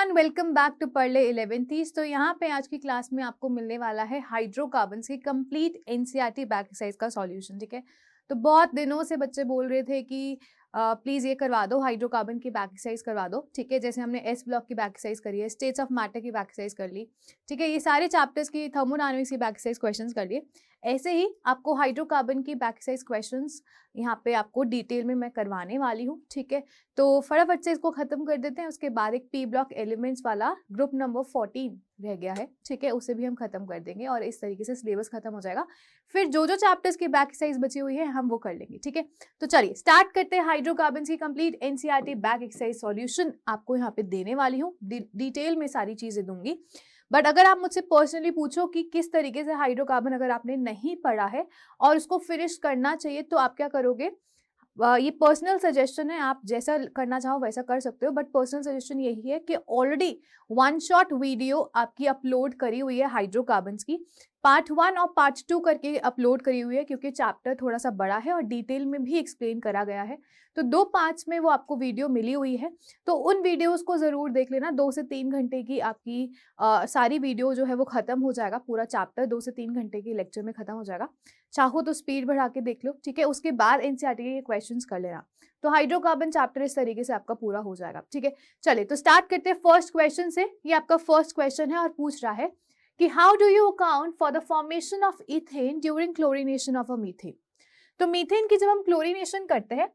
Everyone, welcome back to पढ़ले 11th। तो यहाँ पे आज की क्लास में आपको मिलने वाला है हाइड्रोकार्बन्स की कंप्लीट एनसीईआरटी बैक एक्सरसाइज का सॉल्यूशन। ठीक है, तो बहुत दिनों से बच्चे बोल रहे थे कि प्लीज़ ये करवा दो, हाइड्रोकार्बन की बैक एक्सरसाइज करवा दो। ठीक है, जैसे हमने एस ब्लॉक की बैक एक्सरसाइज करी है, स्टेट्स ऑफ मैटर की बैक एक्सरसाइज कर ली। ठीक है, ये सारे चैप्टर्स की थर्मोडायनामिक्स की बैक एक्सरसाइज क्वेश्चंस कर लिए। ऐसे ही आपको हाइड्रोकार्बन की बैक एक्सरसाइज क्वेश्चंस यहाँ पे आपको डिटेल में मैं करवाने वाली हूँ। ठीक है, तो फटाफट से इसको खत्म कर देते हैं। उसके बाद एक पी ब्लॉक एलिमेंट्स वाला ग्रुप नंबर 14 रह गया है। ठीक है, उसे भी हम खत्म कर देंगे और इस तरीके से सिलेबस खत्म हो जाएगा। फिर जो जो चैप्टर्स की बैक एक्सरसाइज बची हुई है हम वो कर लेंगे। ठीक है, तो चलिए स्टार्ट करते हैं। हाइड्रोकार्बन्स की complete NCERT back exercise solution आपको यहाँ पे देने वाली हूँ। डिटेल में सारी चीजें दूंगी। बट अगर आप मुझसे पर्सनली पूछो कि किस तरीके से हाइड्रोकार्बन अगर आपने नहीं पढ़ा है और उसको फिनिश करना चाहिए, तो आप क्या करोगे? ये पर्सनल सजेशन है, आप जैसा करना चाहो वैसा कर सकते हो। बट पर्सनल सजेशन यही है कि ऑलरेडी वन शॉट वीडियो आपकी अपलोड करी हुई है हाइड्रोकार्बन्स की, पार्ट 1 और पार्ट 2 करके अपलोड करी हुई है, क्योंकि चैप्टर थोड़ा सा बड़ा है और डिटेल में भी एक्सप्लेन करा गया है। तो 2 पार्ट्स में वो आपको वीडियो मिली हुई है, तो उन वीडियोस को जरूर देख लेना। 2 से 3 घंटे की आपकी सारी वीडियो जो है वो खत्म हो जाएगा। पूरा चैप्टर 2 से 3 घंटे की लेक्चर में खत्म हो जाएगा। चाहो तो स्पीड बढ़ा के देख लो। ठीक है, उसके बाद एनसीईआरटी के क्वेश्चंस कर लेना। तो हाइड्रोकार्बन चैप्टर इस तरीके से आपका पूरा हो जाएगा। ठीक है, चलिए तो स्टार्ट करते हैं फर्स्ट क्वेश्चन से। ये आपका फर्स्ट क्वेश्चन है और पूछ रहा है कि how do you account for the formation of ethane during chlorination of a methane. तो मीथेन की जब हम क्लोरीनेशन करते हैं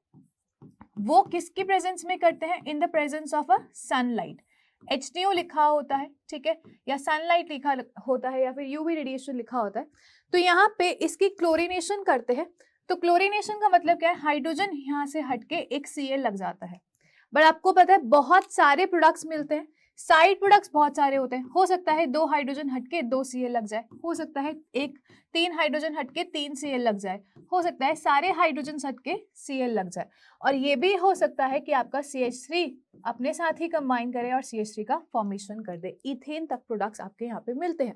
वो किसके प्रेजेंस में करते हैं? In the presence of a sunlight. H2O लिखा होता है, ठीक है, या सनलाइट लिखा होता है, या फिर यूवी रेडिएशन लिखा होता है। तो यहाँ पे इसकी क्लोरीनेशन करते हैं। तो क्लोरीनेशन का मतलब क्या है? हाइड्रोजन यहाँ से हटके एक Cl लग जाता है। बट आपको पता है बहुत सारे प्रोडक्ट्स मिलते हैं, साइड प्रोडक्ट्स बहुत सारे होते हैं। हो सकता है 2 हाइड्रोजन हटके 2 Cl लग जाए, हो सकता है 3 हाइड्रोजन हटके 3 Cl लग जाए, हो सकता है सारे हाइड्रोजन हटके Cl लग जाए, और ये भी हो सकता है कि आपका CH3 अपने साथ ही कंबाइन करे और CH3 का फॉर्मेशन कर दे। इथेन तक प्रोडक्ट्स आपके यहाँ पे मिलते हैं।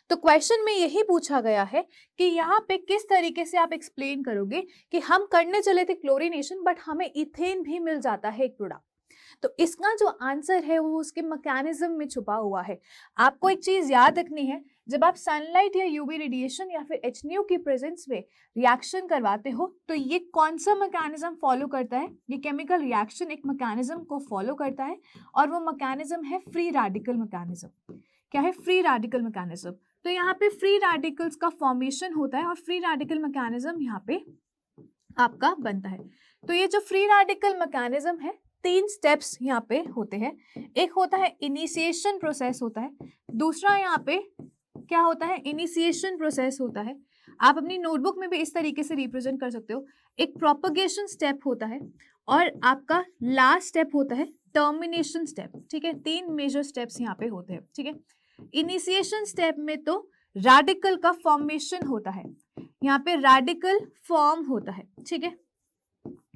तो क्वेश्चन में यही पूछा गया है कि यहाँ पे किस तरीके से आप एक्सप्लेन करोगे कि हम करने चले थे क्लोरीनेशन बट हमें इथेन भी मिल जाता है एक प्रोडक्ट। तो इसका जो आंसर है वो उसके मैकेनिज्म में छुपा हुआ है। आपको एक चीज याद रखनी है, जब आप सनलाइट या यूवी रेडिएशन या फिर HNO की प्रेजेंस में रिएक्शन करवाते हो तो ये कौन सा मैकेनिज्म फॉलो करता है? ये केमिकल रिएक्शन एक मैकेनिज्म को फॉलो करता है और वो मैकेनिज्म है फ्री रेडिकल मैकेनिज्म। क्या है? Free radical mechanism. तो यहाँ पे फ्री रेडिकल्स का फॉर्मेशन होता है और फ्री रेडिकल मैकेनिज्म यहाँ पे आपका बनता है। तो ये जो फ्री रेडिकल मैकेनिज्म है 3 स्टेप्स यहाँ पे होते हैं। एक होता है इनिशिएशन प्रोसेस होता है, दूसरा यहाँ पे क्या होता है? इनिशिएशन प्रोसेस होता है। आप अपनी नोटबुक में भी इस तरीके से रिप्रेजेंट कर सकते हो। एक प्रोपगेशन स्टेप होता है और आपका लास्ट स्टेप होता है टर्मिनेशन स्टेप। ठीक है, 3 मेजर स्टेप्स यहाँ पे होते हैं। ठीक है, इनिशिएशन स्टेप में तो रेडिकल का फॉर्मेशन होता है, यहाँ पे रेडिकल फॉर्म होता है। ठीक है,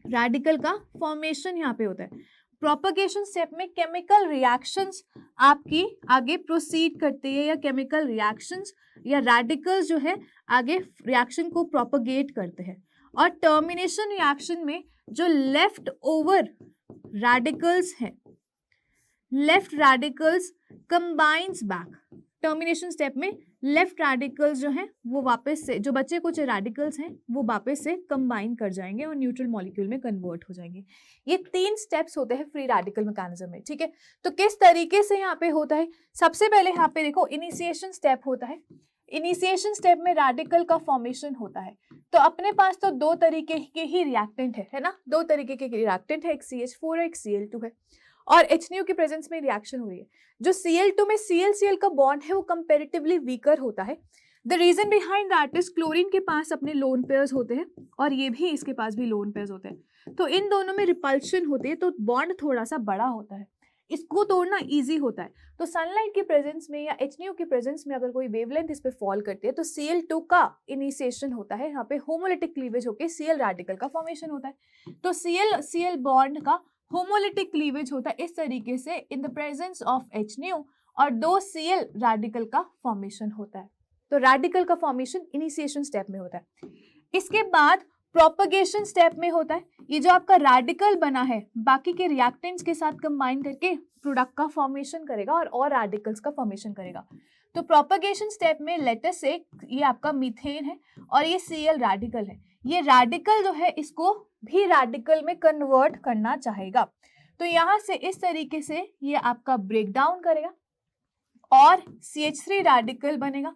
रेडिकल का फॉर्मेशन यहाँ पे होता है। प्रोपगेशन स्टेप में केमिकल रिएक्शंस आपकी आगे प्रोसीड करती है, या केमिकल रिएक्शंस या रेडिकल्स जो है आगे रिएक्शन को प्रोपगेट करते हैं। और टर्मिनेशन रिएक्शन में जो लेफ्ट ओवर रेडिकल्स हैं, left radicals combines back. Termination step में लेफ्ट रेडिकल्स जो हैं वो वापस से, जो बचे कुछ रेडिकल्स हैं वो वापस से कंबाइन कर जाएंगे और न्यूट्रल मॉलिक्यूल में कन्वर्ट हो जाएंगे। ये 3 स्टेप्स होते हैं फ्री रेडिकल मैकेनिज्म में। ठीक है, तो किस तरीके से यहाँ पे होता है? सबसे पहले यहाँ पे देखो इनिशिएशन स्टेप होता है। इनिशिएशन स्टेप में रेडिकल का फॉर्मेशन होता है। तो अपने पास तो 2 तरीके के ही रिएक्टेंट है ना, 2 तरीके के रिएक्टेंट है, एक CH4 और एक Cl2 है, और HNO की प्रेजेंस में रिएक्शन हो रही है। जो Cl2 में Cl का बॉन्ड है वो कंपैरेटिवली वीकर होता है। The reason behind that is chlorine के पास अपने लोन पेयर्स होते हैं और ये भी, इसके पास भी लोन पेयर्स होते हैं। तो इन दोनों में रिपल्शन होती है, तो बॉन्ड थोड़ा सा बड़ा होता है, इसको तोड़ना इजी होता है। तो सनलाइट की प्रेजेंस में या HNO की प्रेजेंस में अगर कोई वेवलेंथ इस पे फॉल करती है तो Cl2 का इनिशिएशन होता है, यहाँ पे होमोलिटिक क्लीवेज होकर Cl रेडिकल का फॉर्मेशन होता है। तो Cl बॉन्ड का होमोलिटिक क्लीवेज होता है इस तरीके से in the presence of HNO, और 2 Cl रेडिकल का फॉर्मेशन होता है। तो रेडिकल का फॉर्मेशन इनिशिएशन स्टेप में होता है। इसके बाद प्रोपगेशन स्टेप में होता है। ये जो आपका रेडिकल बना है बाकी के रिएक्टेंट्स के साथ कंबाइन करके प्रोडक्ट का फॉर्मेशन करेगा और रेडिकल्स का फॉर्मेशन करेगा। तो प्रोपगेशन स्टेप में लेटर से ये आपका मीथेन है और ये Cl रेडिकल है, ये रेडिकल जो है इसको भी रेडिकल में कन्वर्ट करना चाहेगा। तो यहाँ से इस तरीके से ये आपका ब्रेक डाउन करेगा और CH3 रेडिकल बनेगा।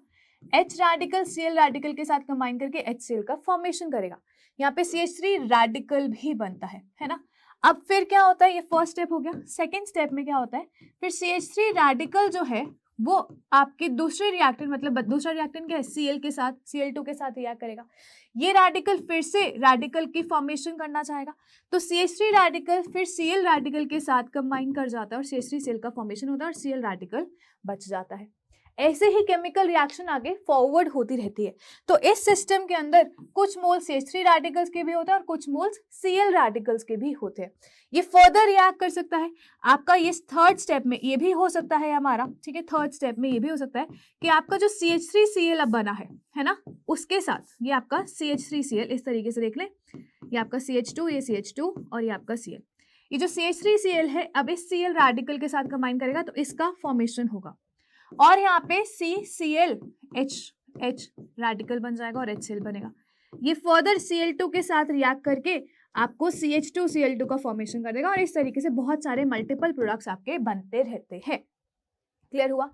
H रेडिकल Cl रेडिकल के साथ कंबाइन करके HCl का फॉर्मेशन करेगा। यहाँ पे CH3 रेडिकल भी बनता है ना। अब फिर क्या होता है, ये फर्स्ट स्टेप हो गया। सेकेंड स्टेप में क्या होता है, फिर CH3 रेडिकल जो है वो आपके दूसरे रिएक्टेंट, मतलब दूसरा रिएक्टेंट क्या है, Cl के साथ, Cl2 के साथ रिएक्ट करेगा। ये रेडिकल फिर से रेडिकल की फॉर्मेशन करना चाहेगा, तो CH3 रेडिकल फिर Cl रेडिकल के साथ कंबाइन कर जाता है और CH3Cl का फॉर्मेशन होता है और Cl रेडिकल बच जाता है। ऐसे ही केमिकल रिएक्शन आगे फॉरवर्ड होती रहती है। तो इस सिस्टम के अंदर कुछ मोल्स CH3 रेडिकल्स के भी होते हैं और कुछ मोल्स Cl रेडिकल्स के भी होते हैं। ये फर्दर रिएक्ट कर सकता है आपका, ये थर्ड स्टेप में ये भी हो सकता है हमारा, ठीक है। थर्ड स्टेप में ये भी हो सकता है कि आपका जो CH3Cl अब बना है ना, उसके साथ ये आपका CH3Cl इस तरीके से देख लें, ये आपका CH2, ये CH2 और ये आपका Cl। ये जो CH3Cl है अब इस Cl रेडिकल के साथ कंबाइन करेगा तो इसका फॉर्मेशन होगा और यहाँ पे CClH रेडिकल बन जाएगा और HCl बनेगा। ये फर्दर Cl2 के साथ रिएक्ट करके आपको CH2Cl2 का फॉर्मेशन कर देगा और इस तरीके से बहुत सारे मल्टीपल प्रोडक्ट्स आपके बनते रहते हैं। क्लियर हुआ?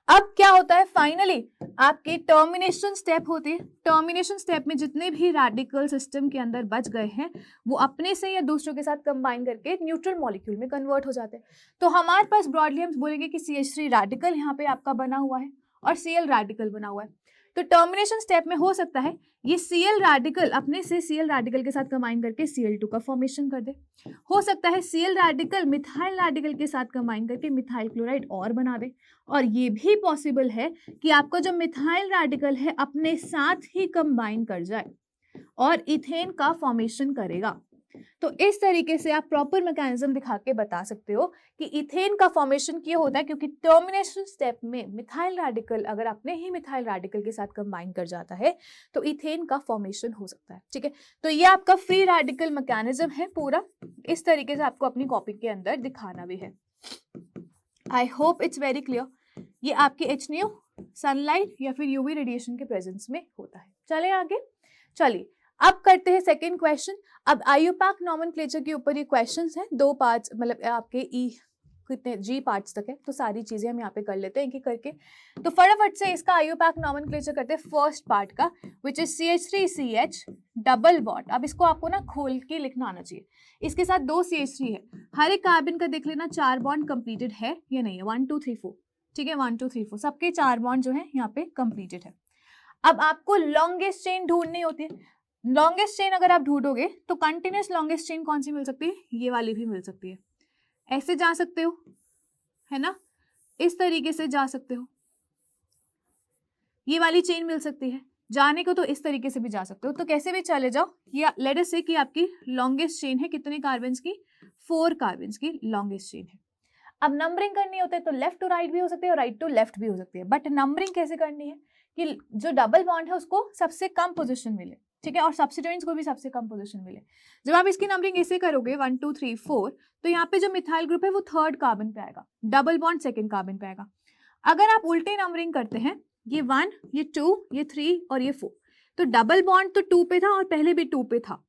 अब क्या होता है, फाइनली आपकी टर्मिनेशन स्टेप होती है। टर्मिनेशन स्टेप में जितने भी रेडिकल सिस्टम के अंदर बच गए हैं वो अपने से या दूसरों के साथ कंबाइन करके न्यूट्रल मॉलिक्यूल में कन्वर्ट हो जाते हैं। तो हमारे पास ब्रॉडली हम बोलेंगे कि CH3 रेडिकल यहाँ पे आपका बना हुआ है और Cl रेडिकल बना हुआ है। तो टर्मिनेशन स्टेप में हो सकता है ये Cl रेडिकल अपने से Cl रेडिकल के साथ कंबाइन करके Cl2 का फॉर्मेशन कर दे। हो सकता है Cl रेडिकल मिथाइल रेडिकल के साथ कंबाइन करके मिथाइल क्लोराइड और बना दे। और ये भी पॉसिबल है कि आपका जो मिथाइल रेडिकल है अपने साथ ही कंबाइन कर जाए और इथेन का फॉर्मेशन करेगा। तो इस तरीके से आप प्रॉपर मैकेनिज्म दिखा के बता सकते हो कि इथेन का फॉर्मेशन क्यों होता है, क्योंकि टर्मिनेशन स्टेप में मिथाइल रेडिकल अगर अपने ही मिथाइल रेडिकल के साथ कंबाइन कर जाता है तो इथेन का फॉर्मेशन हो सकता है। ठीक है, तो ये आपका फ्री रेडिकल मैकेनिज्म है पूरा, इस तरीके से आपको अपनी कॉपी के अंदर दिखाना भी है। I hope it's very clear. ये आपकी HNO सनलाइट या फिर यूवी रेडिएशन के प्रेजेंस में होता है। चले आगे, चलिए अब करते हैं सेकंड क्वेश्चन। अब IUPAC नॉमेनक्लेचर के ऊपर ये क्वेश्चंस हैं, 2 पार्ट्स, मतलब आपके कितने G पार्ट्स तक है, तो सारी चीजें हम यहाँ पे कर लेते हैं एक एक करके। तो फटाफट से इसका IUPAC नॉमेनक्लेचर करते हैं फर्स्ट पार्ट का, which is CH3CH double bond. अब इसको आपको ना खोल के लिखना आना चाहिए। इसके साथ 2 CH3 है, हर एक कार्बन का देख लेना 4 बॉन्ड कंप्लीटेड है या नहीं है, 1 2 3 4, ठीक है, 1 2 3 4 सबके 4 बॉन्ड जो है यहाँ पे कंप्लीटेड है। अब आपको लॉन्गेस्ट चेन ढूंढनी होती है। लॉन्गेस्ट चेन अगर आप ढूंढोगे तो कंटिन्यूस लॉन्गेस्ट चेन कौन सी मिल सकती है, ये वाली भी मिल सकती है। ऐसे जा सकते हो, है ना, इस तरीके से जा सकते हो, ये वाली चेन मिल सकती है। जाने को तो इस तरीके से भी जा सकते हो, तो कैसे भी चले जाओ। ये लेट अस से कि आपकी लॉन्गेस्ट चेन है कितने कार्बन्स की, 4 कार्बन्स की लॉन्गेस्ट चेन है। अब नंबरिंग करनी होती है तो लेफ्ट टू राइट भी हो सकती है और राइट टू लेफ्ट भी हो सकती है, बट नंबरिंग कैसे करनी है कि जो डबल बॉन्ड है उसको सबसे कम पोजीशन मिले, ठीक है, और सब्स्टिट्यूएंट्स को भी सबसे कम पोजीशन मिले। जब आप इसकी नंबरिंग ऐसे करोगे 1 2 3 4, तो यहाँ पे जो मिथाइल ग्रुप है वो 3rd कार्बन पे आएगा, डबल बॉन्ड 2nd कार्बन पे आएगा। अगर आप उल्टी नंबरिंग करते हैं, ये 1, ये 2, ये 3 और ये 4, तो डबल बॉन्ड तो 2 पे था और पहले भी 2 पे था,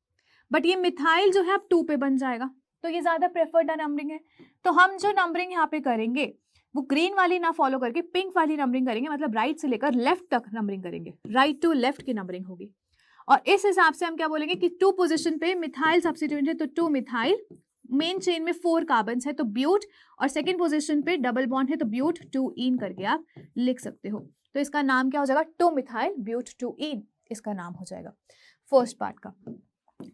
बट ये मिथाइल जो है अब 2 पे बन जाएगा, तो ये ज्यादा प्रेफर्ड नंबरिंग है। तो हम जो नंबरिंग यहाँ पे करेंगे वो ग्रीन वाली ना फॉलो करके पिंक वाली नंबरिंग करेंगे, मतलब राइट से लेकर लेफ्ट तक नंबरिंग करेंगे, राइट टू लेफ्ट की नंबरिंग होगी। और इस हिसाब से हम क्या बोलेंगे कि 2 पोजीशन पे मिथाइल सब्स्टिट्यूएंट है तो 2 मिथाइल, मेन चेन में 4 कार्बन्स है तो ब्यूट, और सेकंड पोजीशन पे डबल बॉन्ड है तो ब्यूट 2 ईन करके आप लिख सकते हो। तो इसका नाम क्या हो जाएगा, 2 मिथाइल ब्यूट 2 ईन, इसका नाम हो जाएगा फर्स्ट पार्ट का।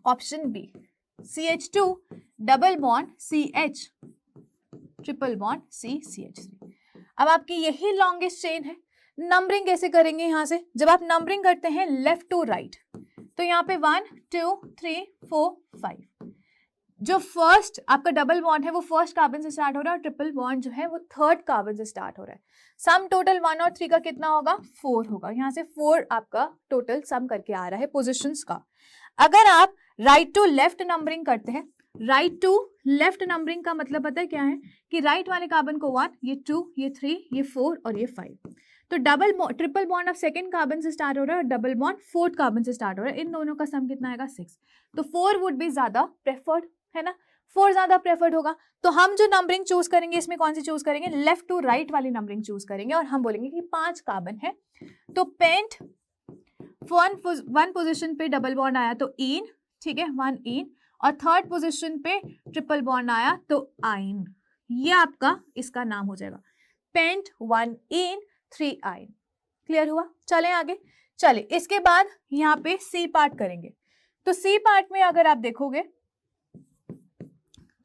Option B CH2 double bond CH triple bond CH3। अब आपकी यही लॉन्गेस्ट चेन है। नंबरिंग कैसे करेंगे, यहाँ से जब आप नंबरिंग करते हैं लेफ्ट टू राइट, तो यहाँ पे 1 2 3 4 5, जो फर्स्ट आपका डबल बॉन्ड है वो फर्स्ट कार्बन से स्टार्ट हो रहा है और ट्रिपल बॉन्ड जो है वो 3rd कार्बन से स्टार्ट हो रहा है। सम टोटल 1 और 3 का कितना होगा, 4 होगा। यहाँ से 4 आपका टोटल सम करके आ रहा है पोजिशंस का। अगर आप राइट टू लेफ्ट नंबरिंग करते हैं राइट टू लेफ्ट नंबरिंग का मतलब पता है क्या है कि राइट वाले कार्बन को 1, ये 2, ये 3, ये 4 और ये 5। तो ट्रिपल बॉन्ड अब सेकंड कार्बन से स्टार्ट हो रहा है और डबल बॉन्ड फोर्थ कार्बन से स्टार्ट हो रहा है। इन दोनों का सम कितना आएगा 6। तो 4 वुड बी ज्यादा प्रेफर्ड, है ना, 4 ज्यादा प्रेफर्ड होगा। तो हम जो नंबरिंग चूज करेंगे इसमें कौन सी चूज करेंगे, लेफ्ट टू राइट वाली नंबरिंग चूज करेंगे और हम बोलेंगे कि 5 कार्बन है तो पेंट वन पोजिशन पे डबल बॉन्ड आया तो इन, ठीक है, 1 इन, और थर्ड पोजिशन पे ट्रिपल बॉन्ड आया तो आइन। ये आपका इसका नाम हो जाएगा पेंट 1 इन 3 आइन। क्लियर हुआ? चले आगे। चले इसके बाद यहाँ पे सी पार्ट करेंगे। तो सी पार्ट में अगर आप देखोगे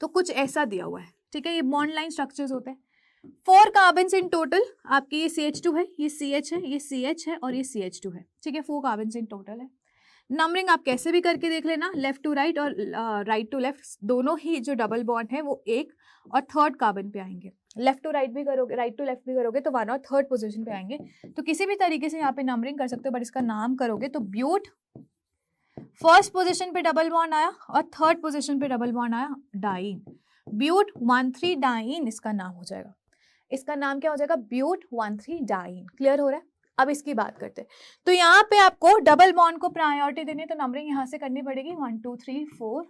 तो कुछ ऐसा दिया हुआ है, ठीक है, ये बॉन्ड लाइन स्ट्रक्चर्स होते हैं। 4 कार्बन इन टोटल आपकी, ये CH2 है, ये CH है, ये CH है और ये CH2 है, ठीक है, 4 कार्बन इन टोटल है। नंबरिंग आप कैसे भी करके देख लेना, लेफ्ट टू राइट और राइट टू लेफ्ट दोनों ही जो डबल बॉन्ड है वो एक और थर्ड कार्बन पे आएंगे। लेफ्ट टू राइट भी करोगे, राइट टू लेफ्ट भी करोगे तो 1 और थर्ड पोजीशन पे आएंगे। तो किसी भी तरीके से यहाँ पे नंबरिंग कर सकते हो, बट इसका नाम करोगे तो ब्यूट फर्स्ट पोजीशन पे डबल बॉन्ड आया और थर्ड पोजीशन पे डबल बॉन्ड आया डाइन, ब्यूट 1,3 डाइन इसका नाम हो जाएगा। इसका नाम क्या हो जाएगा, ब्यूट 1,3 डाइन। क्लियर हो रहा है? अब इसकी बात करते हैं। तो यहाँ पे आपको डबल बॉन्ड को प्रायोरिटी देनी है तो नंबरिंग यहाँ से करनी पड़ेगी 1 2 3 4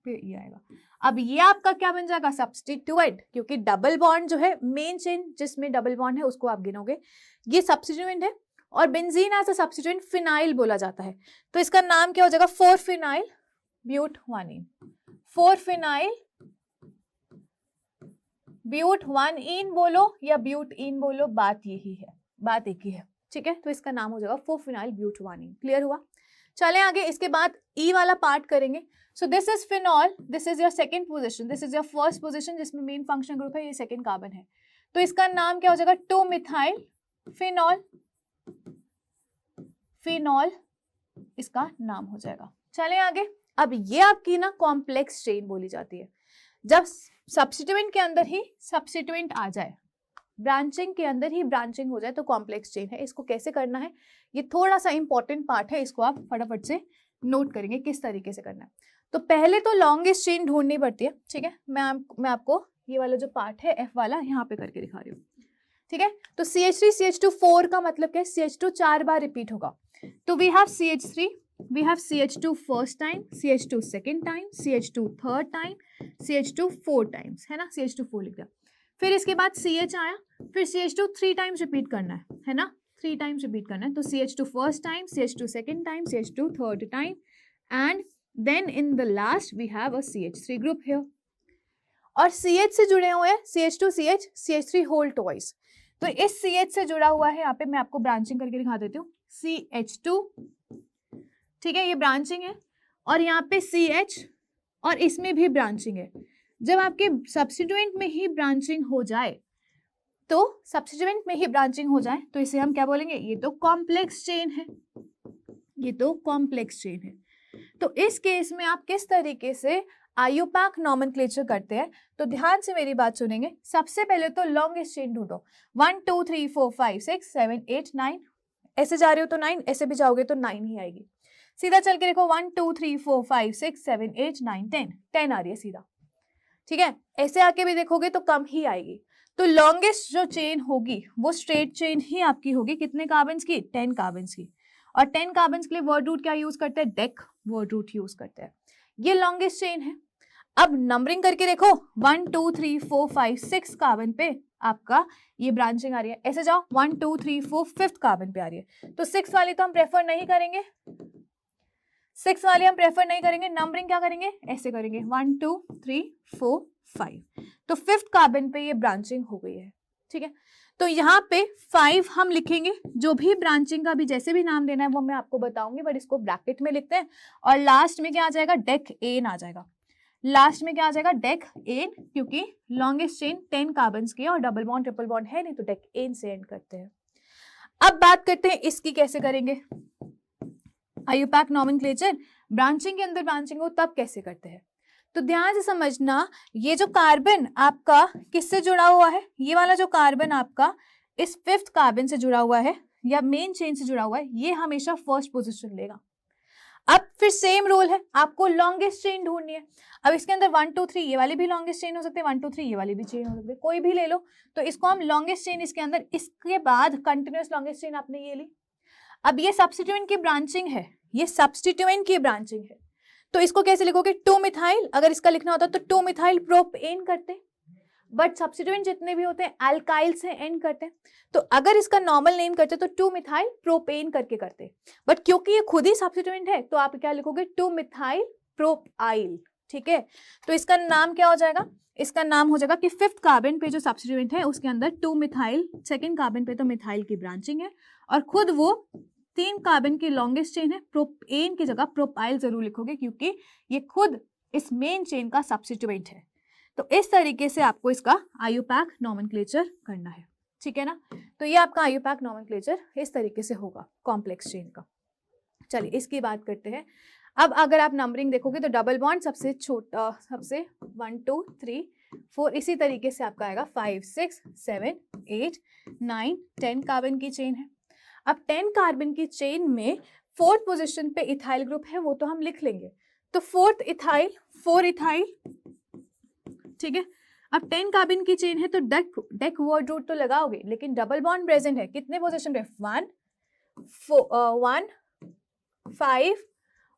पे ये आएगा। अब ये आपका क्या बन जाएगा, सब्स्टिट्यूएंट, क्योंकि डबल बॉन्ड जो है मेन चेन जिसमें डबल बॉन्ड है उसको आप गिनोगे, ये सब्स्टिट्यूएंट है और benzene as a substituent phenyl बोला जाता है। तो इसका नाम क्या हो जाएगा, 4 फिनाइल ब्यूट 1 इन, 4 फिनाइल ब्यूट 1 इन बोलो या ब्यूट इन बोलो, बात यही है, बात एक ही है, ठीक है। तो इसका नाम हो जाएगा 4 फिनाइल ब्यूट 1 इन। क्लियर हुआ? चले आगे। इसके बाद ई वाला पार्ट करेंगे। सो this is phenol, this is your second position, this is your first position जिसमें मेन फंक्शनल ग्रुप है, ये सेकंड कार्बन है। तो इसका नाम क्या हो जाएगा, 2 मिथाइल फिनॉल, फिनॉल इसका नाम हो जाएगा। चले आगे। अब ये आपकी ना कॉम्प्लेक्स चेन बोली जाती है। जब सब्स्टिट्यूएंट के अंदर ही सब्स्टिट्यूएंट आ जाए, ब्रांचिंग के अंदर ही ब्रांचिंग हो जाए तो कॉम्प्लेक्स चेन है। इसको कैसे करना है, ये थोड़ा सा इंपॉर्टेंट पार्ट है, इसको आप फटाफट से नोट करेंगे किस तरीके से करना है। तो पहले तो लॉन्गेस्ट चेन ढूंढनी पड़ती है, ठीक है। मैं आपको ये वाला जो पार्ट है F वाला यहाँ पे करके दिखा रही हूँ, ठीक है। तो CH3 CH2 4 का मतलब क्या है, CH2 4 बार रिपीट होगा। तो we have CH3, we have CH2 first time, CH2 second time, CH2 third time, CH2 4 times, है ना, CH2 4 लिख दिया। फिर इसके बाद CH आया, फिर CH2 3 टाइम्स रिपीट करना है ना, 3 टाइम्स रिपीट करना है। तो CH2 first time, CH2 second time, CH2 third time, and then in the last we have a CH3 group here। और CH से जुड़े हुए हैं CH2 CH CH3 whole twice। तो इस CH से जुड़ा हुआ है, यहाँ पे मैं आपको ब्रांचिंग करके दिखा देती हूँ, CH2, ठीक है, ये ब्रांचिंग है, और यहाँ पे CH और इसमें भी ब्रांचिंग है। जब आपके सब्स्टिट्यूएंट में ही ब्रांचिंग हो जाए, तो सब्स्टिट्यूएंट में ही ब्रांचिंग हो जाए तो इसे हम क्या बोलेंगे, ये तो कॉम्प्लेक्स चेन है, ये तो कॉम्प्लेक्स चेन है। तो इस केस में आप किस तरीके से आयुपाक नॉमेनक्लेचर करते हैं, तो ध्यान से मेरी बात सुनेंगे। सबसे पहले तो लॉन्गेस्ट चेन ढूंढो, 1 2 3 4 5 6 7 8 9, ऐसे जा रहे हो तो 9, ऐसे भी जाओगे तो 9 ही आएगी। सीधा चल के देखो, 1 2 3 4 5 6 7 8 9 10, 10 आ रही है सीधा, ठीक है। ऐसे आके भी देखोगे तो कम ही आएगी। तो लॉन्गेस्ट जो चेन होगी वो स्ट्रेट चेन ही आपकी होगी, कितने कार्बन्स की, 10 कार्बन्स की। और 10 कार्बन्स के लिए वर्ड रूट क्या यूज करते हैं, डेक वर्ड रूट यूज करते हैं। ये लॉन्गेस्ट चेन है। अब नंबरिंग करके देखो, 1 2 3 4 5 6 कार्बन पे आपका ये ब्रांचिंग आ रही है। ऐसे जाओ, 1 2 3 4 5th कार्बन पे आ रही है। तो 6 वाली तो हम प्रेफर नहीं करेंगे, 6 वाली हम प्रेफर नहीं करेंगे। नंबरिंग क्या करेंगे, ऐसे करेंगे, 1 2 3 4 5। तो 5th कार्बन पे ये ब्रांचिंग हो गई है, ठीक है। तो यहाँ पे 5 हम लिखेंगे, जो भी ब्रांचिंग का भी जैसे भी नाम देना है वो मैं आपको बताऊंगी, बट इसको ब्रैकेट में लिखते हैं। और लास्ट में क्या आ जाएगा, डेक एन आ जाएगा। लास्ट में क्या आ जाएगा, डेक एन, क्योंकि लॉन्गेस्ट चेन 10 कार्बन्स की है और डबल बॉन्ड ट्रिपल बॉन्ड है नहीं, तो डेक एन से एंड करते हैं। अब बात करते हैं इसकी कैसे करेंगे, आयुपाक नॉमेनक्लेचर। ब्रांचिंग के अंदर ब्रांचिंग हो तब कैसे करते हैं, तो ध्यान से समझना। ये जो कार्बन आपका किससे जुड़ा हुआ है, ये वाला जो कार्बन आपका इस 5th कार्बन से जुड़ा हुआ है या मेन चेन से जुड़ा हुआ है, ये हमेशा फर्स्ट पोजीशन लेगा। अब फिर सेम रोल है, आपको लॉन्गेस्ट चेन ढूंढनी है। अब इसके अंदर 1 2 3 ये वाली भी लॉन्गेस्ट चेन हो सकती है, 1 2 3 ये वाली भी चेन हो सकती है, कोई भी ले लो। तो इसको हम लॉन्गेस्ट चेन इसके अंदर, इसके बाद कंटिन्यूअस लॉन्गेस्ट चेन आपने ये ली। अब ये सब्स्टिट्यूएंट की ब्रांचिंग है, ये सब्स्टिट्यूएंट की ब्रांचिंग है, तो इसको कैसे लिखोगे? 2 मिथाइल, अगर इसका लिखना होता तो 2 मिथाइल प्रोपेन करते, बट सब्स्टिट्यूएंट जितने भी होते हैं एल्काइल से एंड करते हैं, तो अगर इसका नॉर्मल नेम करते तो 2 मिथाइल प्रोपेन करके करते, बट क्योंकि ये खुद ही सब्स्टिट्यूएंट है तो आप क्या लिखोगे? 2 मिथाइल प्रोपाइल। ठीक है, तो इसका नाम क्या हो जाएगा? इसका नाम हो जाएगा कि 5th कार्बन पे जो सब्स्टिट्यूएंट है उसके अंदर 2 मिथाइल, 2nd कार्बन पे तो मिथाइल की ब्रांचिंग है, और खुद वो 3 कार्बन की लॉन्गेस्ट चेन है, प्रोपेन की जगह प्रोपाइल जरूर लिखोगे क्योंकि ये खुद इस मेन चेन का सब्स्टिट्यूएंट है। तो इस तरीके से आपको इसका आयुपैक नॉमेनक्लेचर करना है, ठीक है ना। तो ये आपका आयुपैक नॉमेनक्लेचर इस तरीके से होगा कॉम्प्लेक्स चेन का। चलिए इसकी बात करते हैं। अब अगर आप नंबरिंग देखोगे तो डबल बॉन्ड सबसे छोटा, सबसे 1 2 3 4, इसी तरीके से आपका आएगा 5 6 7 8 9 10 कार्बन की चेन है। अब 10 कार्बन की चेन में 4th पोजीशन पे इथाइल ग्रुप है, वो तो हम लिख लेंगे, तो 4th इथाइल, 4 इथाइल, ठीक है। अब 10 कार्बन की चेन है तो डेक वर्ड रूट तो लगाओगे, लेकिन डबल बॉन्ड प्रेजेंट है कितने पोजीशन पे? 1 5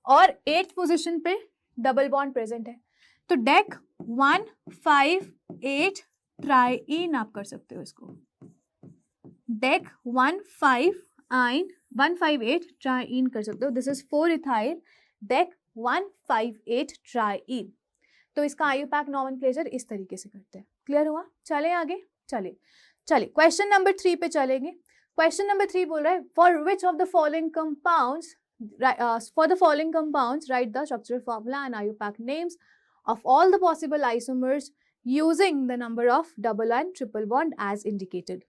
और 8th पोजीशन पे डबल बॉन्ड प्रेजेंट है, तो डेक 1 5 8 ट्राईन आप कर सकते हो इसको, डेक 1 5 8 ट्राईन कर सकते हो। This is 4 ethyl deck 1 5 8 trying. तो इसका आयुपैक नॉमेनक्लेचर इस तरीके से करते हैं। क्लियर हुआ? चले आगे, चलिए क्वेश्चन नंबर 3 पे चलेंगे। क्वेश्चन नंबर 3 बोल रहा है for which of the following compounds write the structural formula and IUPAC names of all the possible isomers using the number of double and triple bond as indicated।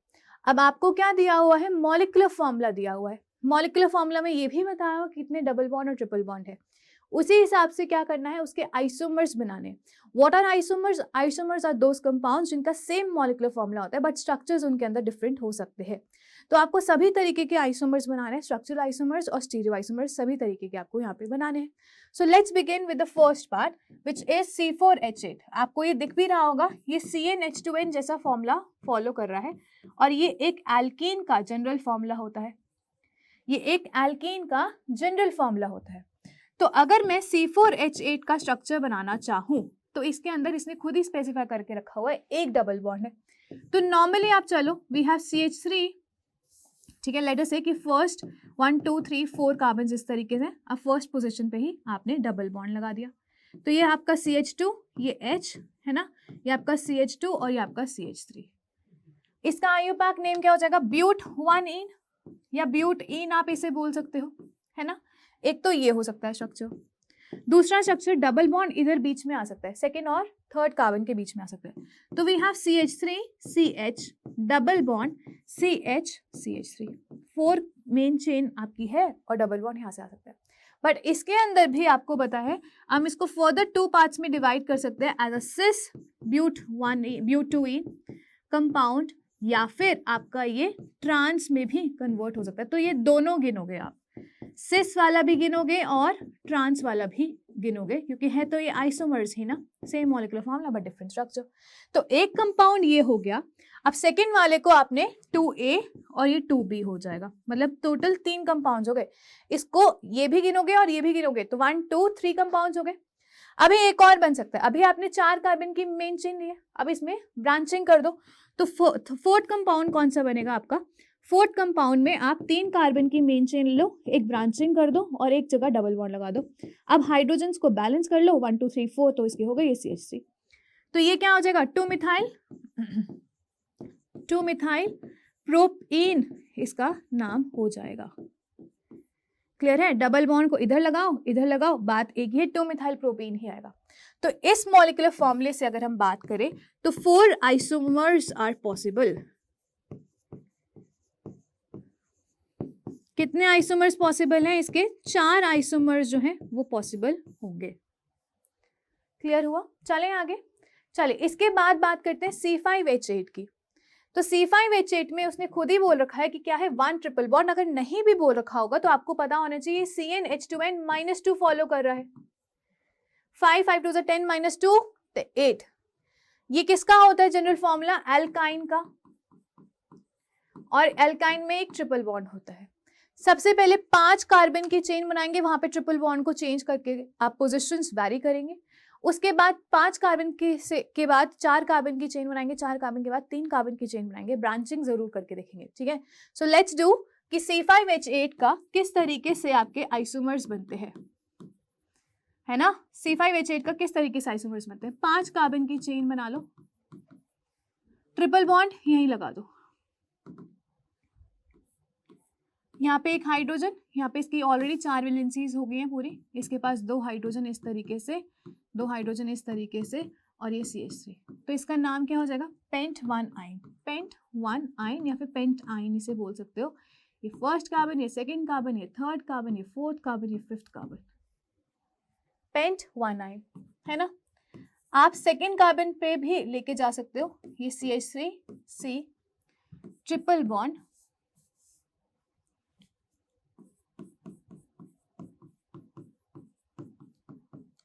अब आपको क्या दिया हुआ है? मॉलिक्यूलर फॉर्मूला दिया हुआ है। मॉलिक्यूलर फॉर्मूला में ये भी बताया हुआ कितने डबल बॉन्ड और ट्रिपल बॉन्ड है, उसी हिसाब से क्या करना है? उसके आइसोमर्स बनाने। What are isomers? Isomers are those compounds जिनका सेम मॉलिक्यूलर फॉर्मूला होता है बट स्ट्रक्चर्स उनके अंदर डिफरेंट हो सकते हैं। तो आपको सभी तरीके के आइसोमर्स बनाने हैं, स्ट्रक्चरल आइसोमर्स और स्टीरियो आइसोमर्स, सभी तरीके के आपको यहाँ पे बनाने हैं। So let's begin with the first part which is C4H8। आपको ये दिख भी रहा होगा, ये CnH2n जैसा फॉर्मूला फॉलो कर रहा है, और ये एक एल्कीन का जनरल फॉर्मूला होता है, ये एक एल्कीन का जनरल फॉर्मूला होता है। तो अगर मैं C4H8 का स्ट्रक्चर बनाना चाहूँ तो इसके अंदर इसने खुद ही स्पेसिफाई करके रखा हुआ है एक डबल बॉन्ड है। तो नॉर्मली आप चलो वी हैव CH3, ठीक है, लेट अस से कि फर्स्ट 1 2 3 4 कार्बन इस तरीके से, अब फर्स्ट पोजीशन पे ही आपने डबल बॉन्ड लगा दिया, तो ये आपका CH2, ये H है ना, ये आपका CH2 और ये आपका CH3। इसका आयुपैक नेम क्या हो जाएगा? ब्यूट-1-इन या ब्यूट-इन आप इसे बोल सकते हो, है ना। एक तो ये हो सकता है स्ट्रक्चर, दूसरा स्ट्रक्चर डबल बॉन्ड इधर बीच में आ सकता है, सेकेंड और थर्ड कार्बन के बीच में आ सकता है। तो we have CH3 CH double bond CH CH3, 4 main chain आपकी है और डबल बॉन्ड यहाँ से आ सकता है। बट इसके अंदर भी आपको पता है हम इसको फर्दर 2 पार्ट्स में डिवाइड कर सकते हैं एज अ सिस ब्यूट-2-इन कंपाउंड, या फिर आपका ये ट्रांस में भी कन्वर्ट हो सकता है। तो ये दोनों गिनोगे आप, सिस वाला भी गिनोगे और ट्रांस वाला भी गिनोगे, क्योंकि है तो ये आइसोमर्स ही ना, same molecular formula but different structure. तो एक कंपाउंड ये हो गया। अब सेकंड वाले को आपने 2A और ये 2B हो जाएगा, मतलब टोटल 3 कंपाउंड्स हो गए। इसको ये भी गिनोगे और ये भी गिनोगे तो 1 2 3 कंपाउंड्स हो गए। अभी एक और बन सकता है, अभी आपने 4 कार्बन की मेन चेन ली है, अब इसमें ब्रांचिंग कर दो, तो 4th कंपाउंड कौन सा बनेगा आपका? 4th कंपाउंड में आप 3 कार्बन की मेन चेन लो, एक ब्रांचिंग कर दो और एक जगह डबल बॉन्ड लगा दो। अब हाइड्रोजन्स को बैलेंस कर लो, 1 2 3 4, तो इसकी हो गई ये CH3। तो ये क्या हो जाएगा? 2 मिथाइल प्रोपीन इसका नाम हो जाएगा। क्लियर है? डबल बॉन्ड को इधर लगाओ, बात एक ही, 2 मिथाइल प्रोपीन ही आएगा। तो इस मॉलिक्यूलर फॉर्मूले से अगर हम बात करें तो 4 आइसोमर्स आर पॉसिबल। कितने आइसोमर्स पॉसिबल हैं? इसके 4 आइसोमर्स जो हैं वो पॉसिबल होंगे। क्लियर हुआ? चलें आगे। चलिए इसके बाद बात करते हैं C5H8 की। तो C5H8 में उसने खुद ही बोल रखा है कि क्या है 1 ट्रिपल बॉन्ड। अगर नहीं भी बोल रखा होगा तो आपको पता होना चाहिए CnH2n -2 फॉलो कर रहा है। 5 5 2 10 -2 8। ये किसका होता है जनरल फॉर्मूला? एल्काइन का। और एल्काइन में एक ट्रिपल बॉन्ड होता है। सबसे पहले 5 कार्बन की चेन बनाएंगे, वहां पे ट्रिपल बॉन्ड को चेंज करके आप पोजीशंस वैरी करेंगे। उसके बाद 5 कार्बन के बाद 4 कार्बन की चेन बनाएंगे, 4 कार्बन के बाद 3 कार्बन की चेन बनाएंगे। ब्रांचिंग जरूर करके देखेंगे, ठीक है। सो लेट्स डू कि C5H8 का किस तरीके से आपके आइसोमर्स बनते हैं, है ना। C5H8 का किस तरीके से आइसोमर्स बनते हैं। 5 कार्बन की चेन बना लो, ट्रिपल बॉन्ड यहीं लगा दो। यहाँ पे एक हाइड्रोजन, यहाँ पे इसकी ऑलरेडी 4 वैलेंसीज हो गई हैं पूरी। इसके पास 2 हाइड्रोजन इस तरीके से, 2 हाइड्रोजन इस तरीके से, और ये CH3। तो इसका नाम क्या हो जाएगा? पेंट 1 आइन। पेंट 1 आइन या फिर पेंट आइन इसे बोल सकते हो। ये फर्स्ट कार्बन, ये सेकेंड कार्बन, ये थर्ड कार्बन, ये फोर्थ कार्बन, ये फिफ्थ कार्बन। पेंट 1 आइन, है ना। आप सेकेंड कार्बन पे भी लेके जा सकते हो। ये CH3C ट्रिपल बॉन्ड,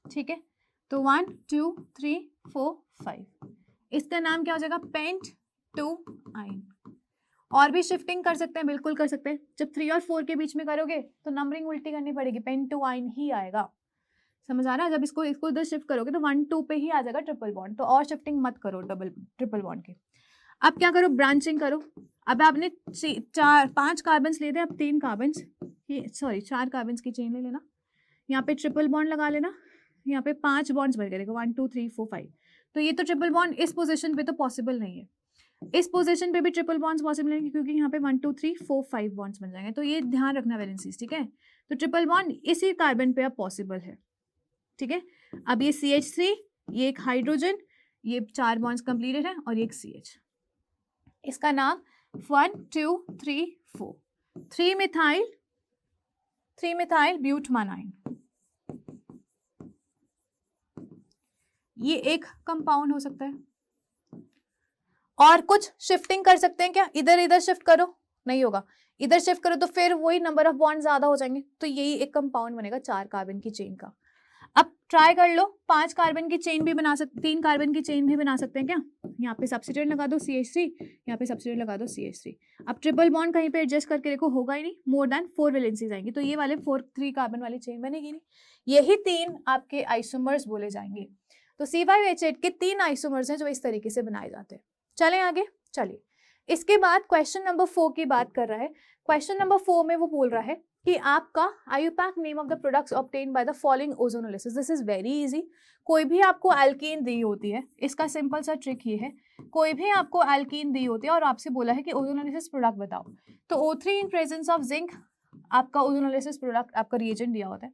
ठीक है। तो 1 2 3 4 5, इसका नाम क्या हो जाएगा? पेंट 2 आइन। और भी शिफ्टिंग कर सकते हैं, बिल्कुल कर सकते हैं। जब 3 और 4 के बीच में करोगे तो नंबरिंग उल्टी करनी पड़ेगी, पेंट 2 आइन ही आएगा। समझ आ रहा है? जब इसको इधर शिफ्ट करोगे तो 1 2 पे ही आ जाएगा ट्रिपल बॉन्ड। तो और शिफ्टिंग मत करो डबल ट्रिपल बॉन्ड की। अब क्या करो? ब्रांचिंग करो। अब आपने 5 कार्बन्स ले थे, अब 3 कार्बन्स, ये सॉरी 4 कार्बन्स की चेन ले लेना। यहाँ पे ट्रिपल बॉन्ड लगा लेना। यहाँ पे 5 बॉन्ड्स बन गए, देखो 1 2 3 4 5। तो ये तो ट्रिपल बॉन्ड इस पोजीशन पे तो पॉसिबल नहीं है। इस पोजीशन पे भी ट्रिपल बॉन्ड्स पॉसिबल नहीं, क्योंकि यहाँ पे 1 2 3 4 5 बॉन्ड्स बन जाएंगे। तो ये ध्यान रखना वैलेंसीज, ठीक है। तो ट्रिपल बॉन्ड इसी कार्बन पे अब पॉसिबल है, ठीक है। अब ये CH3, ये एक हाइड्रोजन, ये 4 बॉन्ड्स कंप्लीटेड है, और ये एक CH। इसका नाम 1 2 3 4 3 मिथाइल ब्यूटमानाइन। ये एक कंपाउंड हो सकता है। और कुछ शिफ्टिंग कर सकते हैं क्या? इधर इधर शिफ्ट करो, नहीं होगा। इधर शिफ्ट करो तो फिर वही नंबर ऑफ बॉन्ड ज्यादा हो जाएंगे। तो यही एक कंपाउंड बनेगा 4 कार्बन की चेन का। अब ट्राई कर लो, 5 कार्बन की चेन भी बना सकते, 3 कार्बन की चेन भी बना सकते हैं क्या? यहाँ पे सब्स्टिट्यूट लगा दो CH3, यहाँ पे सब्स्टिट्यूट लगा दो CH3। अब ट्रिपल बॉन्ड कहीं पे एडजस्ट करके देखो, होगा ही नहीं। मोर देन 4 वैलेंसीज आएंगी, तो ये वाले 3 कार्बन वाली चेन बनेगी नहीं। यही 3 आपके आइसोमर्स बोले जाएंगे। तो C5H8 के 3 आइसोमर्स हैं जो इस तरीके से बनाए जाते हैं। चलें आगे, चलिए। इसके बाद क्वेश्चन नंबर 4 की बात कर रहा है। क्वेश्चन नंबर 4 में वो बोल रहा है कि आपका IUPAC name of the products obtained by the following ozonolysis. This is very easy. कोई भी आपको एल्कीन दी होती है, इसका सिंपल सा ट्रिक ये है, कोई भी आपको एल्कीन दी होती है और आपसे बोला है कि ओजोनोलिसिस प्रोडक्ट बताओ, तो O3 in presence of zinc आपका ओजोनोलिसिस प्रोडक्ट, आपका रिएजेंट दिया होता है।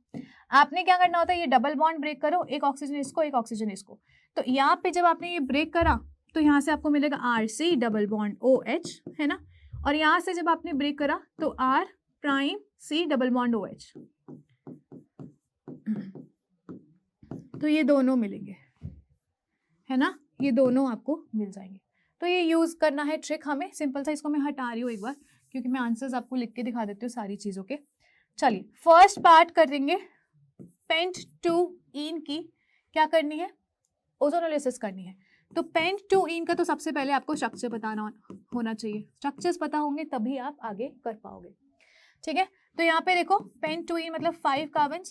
आपने क्या करना होता है? ये डबल बॉन्ड ब्रेक करो, एक ऑक्सीजन इसको, एक ऑक्सीजन इसको। तो यहाँ पे जब आपने ये ब्रेक करा तो यहाँ से आपको मिलेगा RC डबल बॉन्ड OH, है ना। और यहाँ से जब आपने ब्रेक करा तो R prime C double bond OH। तो ये दोनों मिलेंगे, है ना, ये दोनों आपको मिल जाएंगे। तो ये यूज करना है ट्रिक हमें, सिंपल सा। इसको मैं हटा रही हूँ एक बार, क्योंकि मैं आंसर्स आपको लिख के दिखा देती हूँ सारी चीजों के। चलिए फर्स्ट पार्ट कर देंगे। पेंट 2 इन की क्या करनी है? ओजोनोलिसिस करनी है। तो पेंट 2 इन का तो सबसे पहले आपको स्ट्रक्चर बताना होना चाहिए। स्ट्रक्चर्स पता होंगे तभी आप आगे कर पाओगे, ठीक है। तो यहाँ पे देखो, पेंट 2 इन मतलब 5 कार्बन,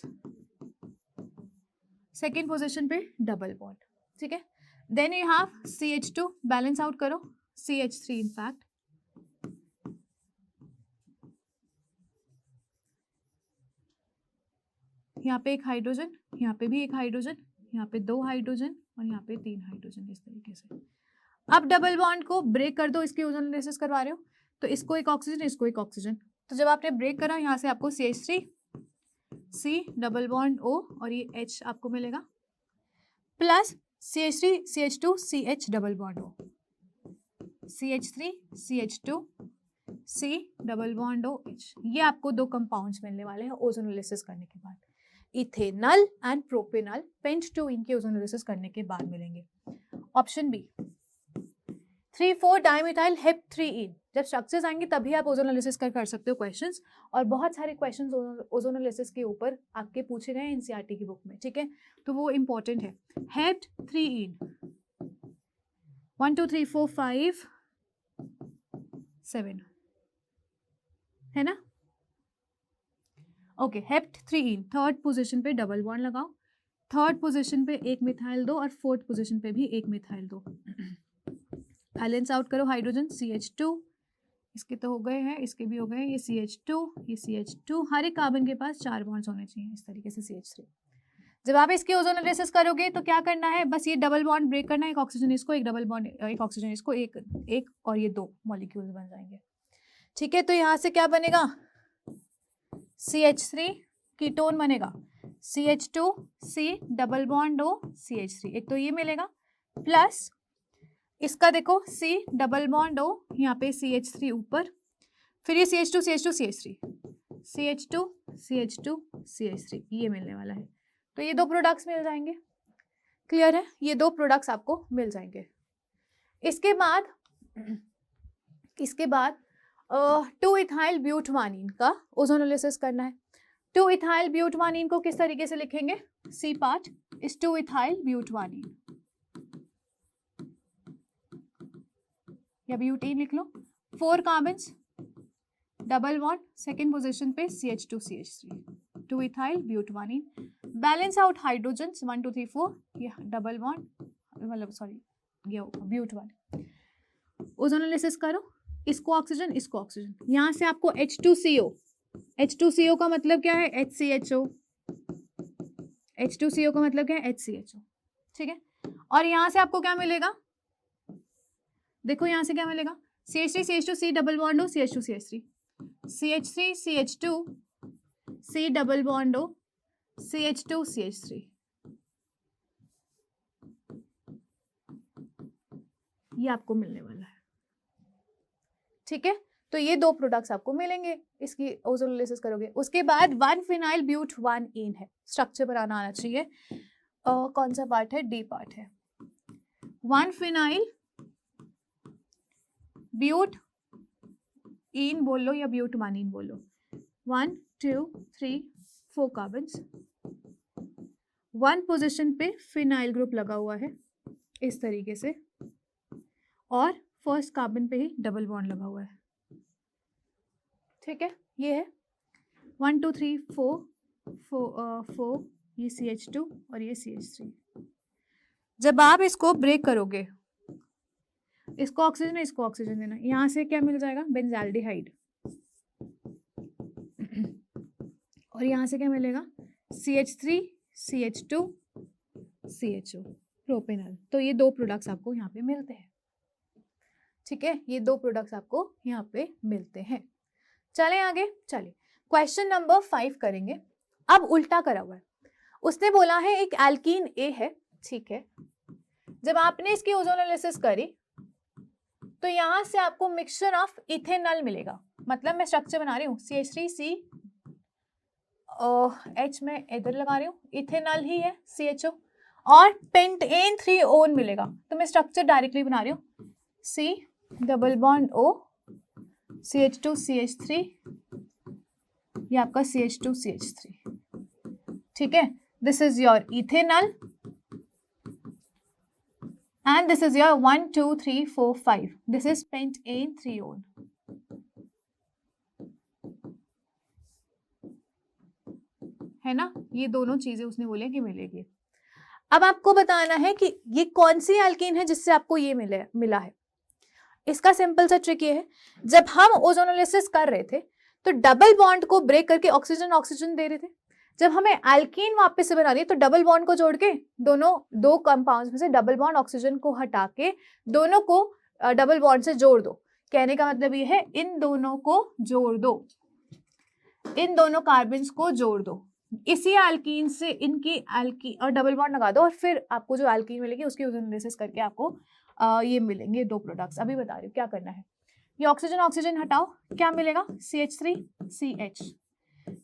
सेकेंड पोजिशन पे डबल बॉन्ड, ठीक है। Then you have CH2, balance out करो, CH3 इन फैक्ट, यहाँ पे एक हाइड्रोजन, यहाँ पे भी एक हाइड्रोजन, यहाँ पे 2 हाइड्रोजन और यहाँ पे 3 हाइड्रोजन, इस तरीके से। अब डबल बॉन्ड को ब्रेक कर दो, इसकी ओजोनोलिसिस करवा रहे हो, तो इसको एक ऑक्सीजन, इसको एक ऑक्सीजन। तो जब आपने ब्रेक करा, यहाँ से आपको CH3C डबल बॉन्ड O और ये H आपको मिलेगा, plus CH3 CH2 CH double bond O, CH3 CH2 C double bond OH। ये आपको 2 कंपाउंड्स मिलने वाले हैं ओजोनोलिसिस करने के बाद। Ethanol and propanol pent 2 ene के ओजोनोलिसिस करने के बाद मिलेंगे। Option B. 3,4 डाइमिथाइल हेप 3ईन। जब स्ट्रक्चर्स आएंगे तभी आप ओजोनोलिसिस कर सकते हो क्वेश्चंस, और बहुत सारे क्वेश्चंस ओजोनोलिसिस के ऊपर आपके पूछे गए एनसीईआरटी की बुक में, ठीक है, तो वो इंपॉर्टेंट है। हेप 3ईन 1 2 3 4 5 7 है ना, ओके। हेप्ट 3ईन थर्ड पोजीशन पे डबल बॉन्ड लगाओ, थर्ड पोजीशन पे एक मिथाइल दो और फोर्थ पोजीशन पे भी एक मिथाइल दो। बैलेंस आउट करो हाइड्रोजन, CH2 इसके तो हो गए हैं, इसके भी हो गए, ये CH2 ये CH2, हर एक कार्बन के पास 4 बॉन्ड्स होने चाहिए इस तरीके से CH3। जब आप इसकी ओजोनोलिसिस करोगे तो क्या करना है, बस ये डबल बॉन्ड ब्रेक करना है, एक ऑक्सीजन इसको, एक डबल बॉन्ड, एक ऑक्सीजन इसको, एक और ये 2 मॉलिक्यूल्स बन जाएंगे, ठीक है। तो यहाँ से क्या बनेगा, CH3 कीटोन बनेगा, CH2 C double bond O CH3, एक तो ये मिलेगा, प्लस इसका देखो C डबल बॉन्ड O, यहाँ पे CH3 ऊपर, फिर ये CH2 CH2 CH3 CH2 CH2 CH3, ये मिलने वाला है। तो ये 2 प्रोडक्ट्स मिल जाएंगे, क्लियर है, ये 2 प्रोडक्ट्स आपको मिल जाएंगे। इसके बाद 2 इथाइल ब्यूटमानीन का ओजोनोलिसिस करना है। 2 इथाइल ब्यूटमानीन को किस तरीके से लिखेंगे, सी पार्ट इस 2 इथाइल ब्यूटमानीन या ब्यूटीन लिख लो, 4 carbons double bond, second position पे CH2 CH3, 2 इथाइल ब्यूटमानीन, बैलेंस आउट हाइड्रोजन्स 1 2 3 4, ये डबल बॉन्ड, मतलब सॉरी ये ब्यूटमानीन। ओजोनोलिसिस करो, इसको ऑक्सीजन इसको ऑक्सीजन, यहाँ से आपको H2CO का मतलब क्या है, HCHO, H2CO का मतलब क्या है, HCHO, ठीक है। और यहाँ से आपको क्या मिलेगा, देखो यहाँ से क्या मिलेगा, CH3 CH2 C double bond O CH2 CH3, CH3 CH2 C double bond O CH2 CH3, ये आपको मिलने वाला है, ठीक है। तो ये 2 प्रोडक्ट्स आपको मिलेंगे इसकी ओजोनोलिसिस करोगे। उसके बाद 1 फिनाइल ब्यूट 1 ईन है, स्ट्रक्चर बनाना आना चाहिए, कौन सा पार्ट है, D पार्ट है। 1 फिनाइल ब्यूट ईन बोल लो या ब्यूटमानीन बोल लो, 1 2 3 4 कार्बन्स, 1 पोजीशन पे फिनाइल ग्रुप लगा हुआ है इस तरीके से, और फर्स्ट कार्बन पे ही डबल बॉन्ड लगा हुआ है, ठीक है। ये है 1 2 3 4 ये CH2 और ये CH3। जब आप इसको ब्रेक करोगे, इसको ऑक्सीजन देना, यहाँ से क्या मिल जाएगा, बेंजाल्डिहाइड, और यहाँ से क्या मिलेगा, CH3 CH2 CHO प्रोपेनॉल। तो ये 2 प्रोडक्ट्स आपको यहाँ पे मिलते हैं, ठीक है, ये 2 प्रोडक्ट्स आपको यहाँ पे मिलते हैं। चले आगे, चलिए क्वेश्चन नंबर 5 करेंगे। अब उल्टा करा हुआ है, उसने बोला है एक एल्कीन A है, ठीक है, जब आपने इसकी ओजोनोलिसिस करी तो यहाँ से आपको मिक्सचर ऑफ इथेनॉल मिलेगा, मतलब मैं स्ट्रक्चर बना रही हूँ, CH3C H में इधर लगा रही हूँ, इथेनॉल ही है CHO, और पेंटेन 3 ओन मिलेगा, तो मैं स्ट्रक्चर डायरेक्टली बना रही हूँ, C double bond O CH2 CH3, ये आपका CH2 CH3, ठीक है। This is your ethanol and this is your 1 2 3 4 5, this is pentane 3 on, है ना, ये दोनों चीजें उसने बोले कि मिलेगी। अब आपको बताना है कि ये कौन सी एल्कीन है जिससे आपको ये मिला है। इसका सिंपल सा ट्रिक ये है, जब हम ओजोनोलिसिस कर रहे थे तो डबल बॉन्ड को ब्रेक करके ऑक्सीजन दे रहे थे, जब हमें एल्कीन वापस से बना रही है तो डबल बॉन्ड को जोड़ के दो कंपाउंड्स में से डबल बॉन्ड ऑक्सीजन को हटा के दोनों को डबल बॉन्ड से जोड़ दो। कहने का मतलब ये है इन दोनों को जोड़ दो, इन दोनों कार्बन्स को जोड़ दो, इसी एल्कीन से इनकी एल्कीन और डबल बॉन्ड लगा दो, और फिर आपको जो एल्कीन मिलेगी उसकी ओजोनोलिसिस करके आपको ये मिलेंगे 2 प्रोडक्ट्स। अभी बता रही हूँ क्या करना है। ये ऑक्सीजन हटाओ, क्या मिलेगा, CH3CH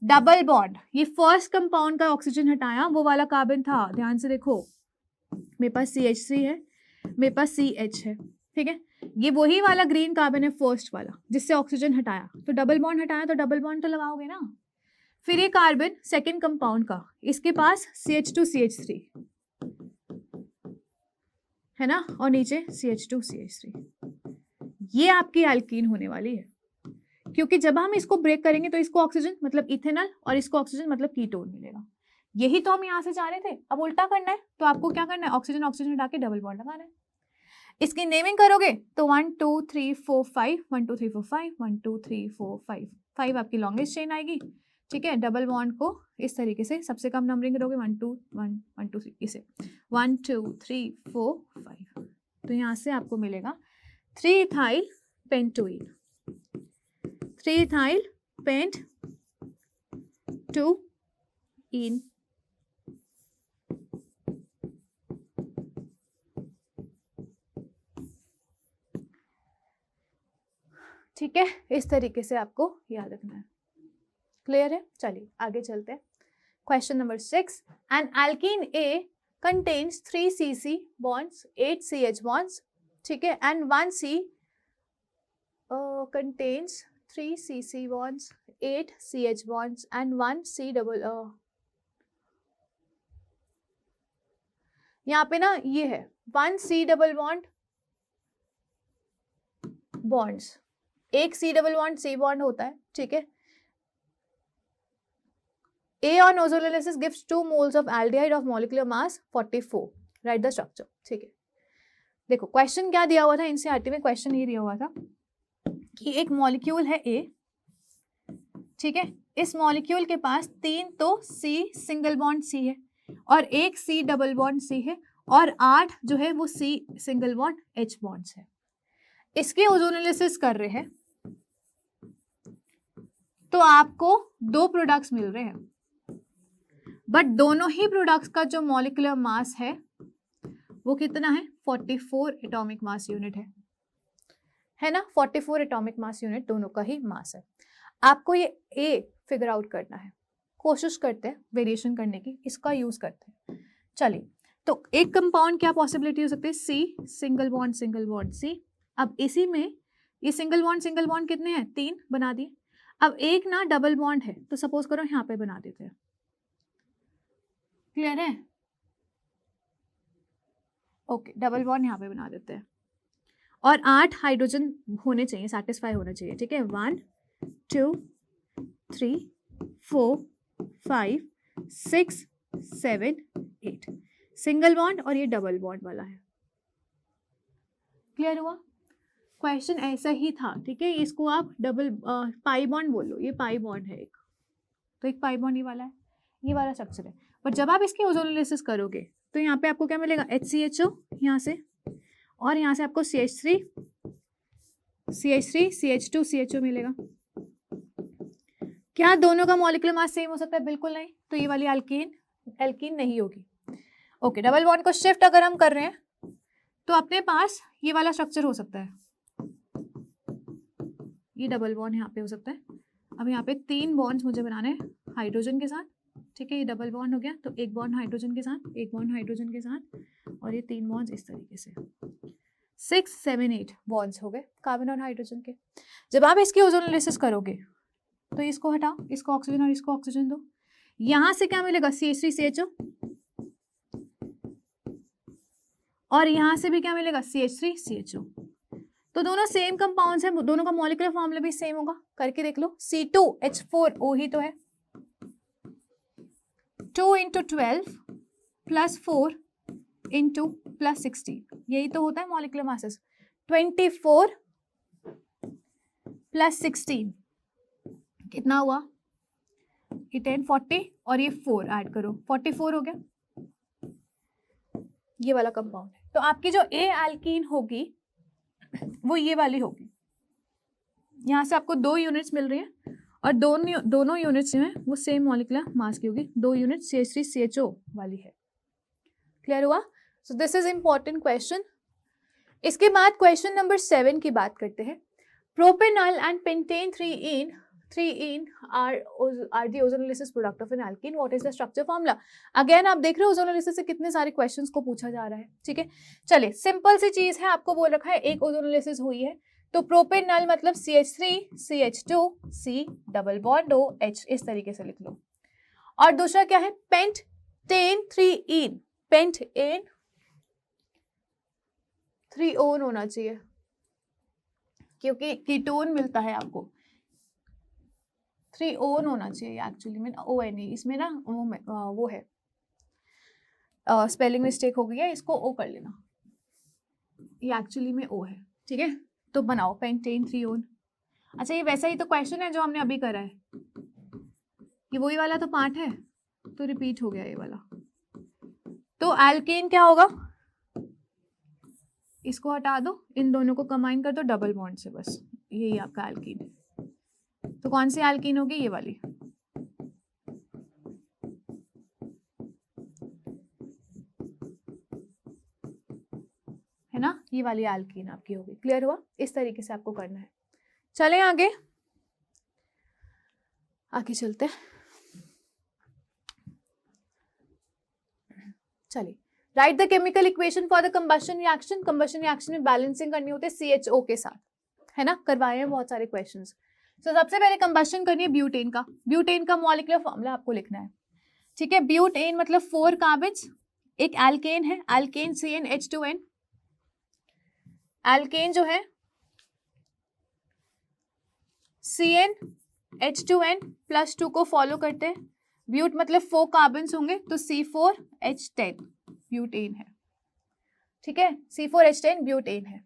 डबल बॉन्ड, ये फर्स्ट कंपाउंड का ऑक्सीजन हटाया, वो वाला कार्बन था, ध्यान से देखो, मेरे पास CH3 है, मेरे पास CH है, ठीक है, ये वही वाला ग्रीन कार्बन है फर्स्ट वाला जिससे ऑक्सीजन हटाया, तो डबल बॉन्ड हटाया तो डबल बॉन्ड तो लगाओगे ना। फिर ये कार्बन सेकेंड कंपाउंड का, इसके पास CH2CH3 है ना, और नीचे CH2CH3, ये आपकी एल्कीन होने वाली है, क्योंकि जब हम इसको ब्रेक करेंगे तो इसको ऑक्सीजन मतलब इथेनॉल और इसको ऑक्सीजन मतलब कीटोन मिलेगा। यही तो हम यहाँ से जा रहे थे, अब उल्टा करना है, तो आपको क्या करना है, ऑक्सीजन ऑक्सीजन हटा के डबल बॉन्ड लगाना है। इसकी नेमिंग करोगे तो 1 2 3 4 5 1 2 3 4 5 1 2 3 4 5 5 आपकी लॉन्गेस्ट चेन आएगी। ठीक है, डबल बॉन्ड को इस तरीके से सबसे कम नंबरिंग करोगे 1 2 1 1 2 3, इसे 1 2 3 4 5, तो यहाँ से आपको मिलेगा 3-ethyl pentoene, 3-ethyl pentoene। ठीक है, इस तरीके से आपको याद रखना है। क्लियर है? चलिए आगे चलते हैं। Question number 6, N alkene A contains 3 CC bonds, 8 CH bonds, ठीक है, and 1 C contains 3 CC bonds, 8 CH bonds and 1 C double यहाँ पे ना ये है 1 C डबल बॉन्ड बॉन्ड्स, एक C double bond C bond होता है। ठीक है, A on ozolalysis gives 2 moles of aldehyde of molecular mass 44. Write the structure. ठीक है, देखो क्वेश्चन क्या दिया हुआ था एनसीईआरटी में, क्वेश्चन ये दिया हुआ था कि एक मॉलिक्यूल है A, ठीक है, इस मॉलिक्यूल के पास 3 तो C सिंगल बॉन्ड C है और एक C डबल बॉन्ड C है और 8 जो है वो C single bond H bonds है। इसके ओजोनोलिसिस कर रहे हैं तो आपको 2 प्रोडक्ट्स मिल रहे हैं, बट दोनों ही प्रोडक्ट्स का जो मॉलिक्यूलर मास है वो कितना है, 44 एटॉमिक मास यूनिट है ना, 44 एटॉमिक मास यूनिट दोनों का ही मास है। आपको ये A फिगर आउट करना है, कोशिश करते हैं वेरिएशन करने की, इसका यूज करते हैं। चलिए, तो एक कंपाउंड क्या पॉसिबिलिटी हो सकती है, C सिंगल बॉन्ड C। अब इसी में ये सिंगल बॉन्ड कितने हैं, 3 बना दिए। अब एक ना डबल बॉन्ड है, तो सपोज करो यहाँ पे बना देते हैं। क्लियर है? ओके, डबल बॉन्ड यहाँ पे बना देते हैं और 8 हाइड्रोजन होने चाहिए, सेटिस्फाई होना चाहिए। ठीक है, 1 2 3 4 5 6 7 8 सिंगल बॉन्ड और ये डबल बॉन्ड वाला है। क्लियर हुआ? क्वेश्चन ऐसा ही था। ठीक है, इसको आप डबल पाई बॉन्ड बोलो, ये पाई बॉन्ड है एक, तो एक पाई बॉन्ड ये वाला है, ये वाला स्ट्रक्चर है। पर जब आप इसकी ओजोनोलिसिस करोगे तो यहाँ पे आपको क्या मिलेगा, HCHO यहाँ से, और यहाँ से आपको CH3 CH2 CHO मिलेगा। क्या दोनों का मॉलिक्यूलर मास सेम हो सकता है? बिल्कुल नहीं, तो ये वाली एल्कीन नहीं होगी। ओके, डबल बॉन्ड को शिफ्ट अगर हम कर रहे हैं तो अपने पास ये वाला स्ट्रक्चर हो सकता है, ये डबल बॉन्ड यहाँ पे हो सकता है। अब यहाँ पे 3 बॉन्ड्स मुझे बनाने हैं हाइड्रोजन के साथ। ठीक है, ये डबल बॉन्ड हो गया, तो एक बॉन्ड हाइड्रोजन के साथ, एक बॉन्ड हाइड्रोजन के साथ, और ये 3 बॉन्ड्स इस तरीके से, 6 7 8 बॉन्ड्स हो गए कार्बन और हाइड्रोजन के। जब आप इसकी ओजोनोलिसिस करोगे तो इसको हटाओ, इसको ऑक्सीजन और इसको ऑक्सीजन दो, यहाँ से क्या मिलेगा, CH3 CHO, और यहाँ से भी क्या मिलेगा, CH3 CHO। तो दोनों सेम कंपाउंड्स हैं, दोनों का मॉलिक्यूलर फॉर्मूला भी सेम होगा, करके देख लो। C2H4O ही तो है, 2 × 12 + 4 × +16, यही तो होता है मॉलिक्यूलर मासेस। 24 + 16 कितना हुआ, ये 10 40 और ये 4 ऐड करो, 44 हो गया, ये वाला कंपाउंड है। तो आपकी जो A एल्कीन होगी वो ये वाली होगी। यहाँ से आपको 2 यूनिट्स मिल रही हैं और दोनों यूनिट्स जो हैं वो सेम मॉलिक्यूलर मास की होगी, 2 यूनिट CH3 CHO वाली है। क्लियर हुआ? सो दिस इज इंपॉर्टेंट क्वेश्चन। इसके बाद क्वेश्चन नंबर 7 की बात करते हैं। Propanol and pentane 3 in 3ene are the ozonolysis product of an alkene. What is the structure formula? Again आप देख रहे हो ओजोनोलिसिस से कितने सारे क्वेश्चंस को पूछा जा रहा है, ठीक है। चलिए सिंपल सी चीज है, आपको बोल रखा है एक ओजोनोलिसिस हुई है तो प्रोपेनॉल मतलब CH3 CH2 C double bond O H, इस तरीके से लिख लो। और दूसरा क्या है, पेंटेन 3ene, पेंटेन 3-on होना चाहिए क्योंकि कीटोन मिलता है आपको, 3-on होना चाहिए एक्चुअली में, ONE इसमें ना वो है स्पेलिंग मिस्टेक हो गई है, इसको O कर लेना, ये एक्चुअली में O है, ठीक है। तो बनाओ पेंटेन 3-on। अच्छा ये वैसा ही तो क्वेश्चन है जो हमने अभी करा है, ये वही वाला तो पार्ट है, तो रिपीट हो गया ये वाला। तो एल्केन क्या होगा, इसको हटा दो, इन दोनों को कंबाइन कर दो डबल बॉन्ड से, बस यही आपका एल्कीन है। तो कौन सी एल्कीन होगी, ये वाली, है ना, ये वाली एल्कीन आपकी होगी। क्लियर हुआ, इस तरीके से आपको करना है। चलें आगे, आगे चलते हैं। चलिए, right the chemical equation for the combustion reaction. Combustion reaction में बैलेंसिंग करनी होती है CHO के साथ, है ना, करवाए हैं बहुत सारे क्वेश्चंस। तो सबसे पहले कंबशन करनी है ब्यूटेन का। ब्यूटेन का मॉलिक्यूलर फॉर्मूला आपको लिखना है, ठीक है। ब्यूटेन मतलब 4 कार्बन्स, एक एल्केन है, एल्केन CnH2n। एल्केन जो है CnH2n + 2 को फॉलो करते हैं। ब्यूट मतलब 4 कार्बन्स होंगे तो C4H10 ब्यूटेन है, ठीक है, C4H10 ब्यूटेन है।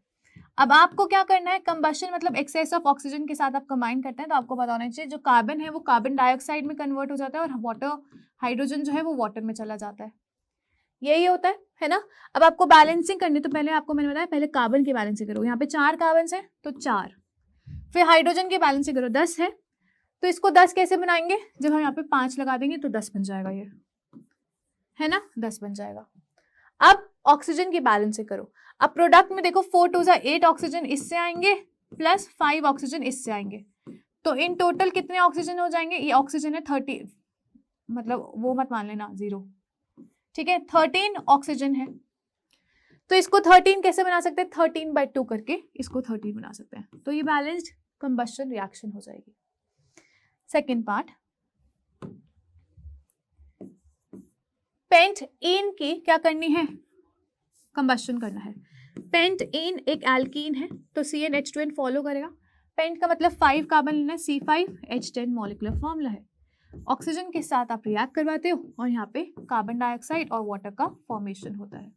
अब आपको क्या करना है, कंबशन मतलब एक्सेस ऑफ ऑक्सीजन के साथ आप कंबाइन करते हैं, तो आपको पता होना चाहिए जो कार्बन है वो कार्बन डाइऑक्साइड में कन्वर्ट हो जाता है और वाटर हाइड्रोजन जो है वो वाटर में चला जाता है, यही होता है ना। अब आपको बैलेंसिंग करनी, तो पहले आपको मैंने बताया पहले कार्बन की बैलेंसिंग करो, यहाँ पे 4 कार्बन है तो 4, फिर हाइड्रोजन की बैलेंसिंग करो, 10 है, तो इसको 10 कैसे बनाएंगे, जब हम यहाँ पे 5 लगा देंगे तो 10 बन जाएगा, ये है ना, 10 बन जाएगा। अब ऑक्सीजन की बैलेंसिंग करो, अब प्रोडक्ट में देखो 4 2 8 ऑक्सीजन इससे आएंगे प्लस 5 ऑक्सीजन इससे आएंगे, तो इन टोटल कितने ऑक्सीजन हो जाएंगे, ये ऑक्सीजन है 30, मतलब वो मत मान लेना 0, ठीक है, 13 ऑक्सीजन है, तो इसको 13 कैसे बना सकते हैं, 13/2 करके इसको 13 बना सकते हैं, तो ये बैलेंस्ड कंबशन रिएक्शन हो जाएगी। सेकेंड पार्ट, पेंटेन की क्या करनी है, कंबशन करना है। पेंटेन एक एल्कीन है तो CnH2n फॉलो करेगा, पेंट का मतलब 5 कार्बन लेना है, C5H10 मॉलिक्यूलर फॉर्मूला है। ऑक्सीजन के साथ आप रिएक्ट करवाते हो और यहाँ पे कार्बन डाइऑक्साइड और वाटर का फॉर्मेशन होता है,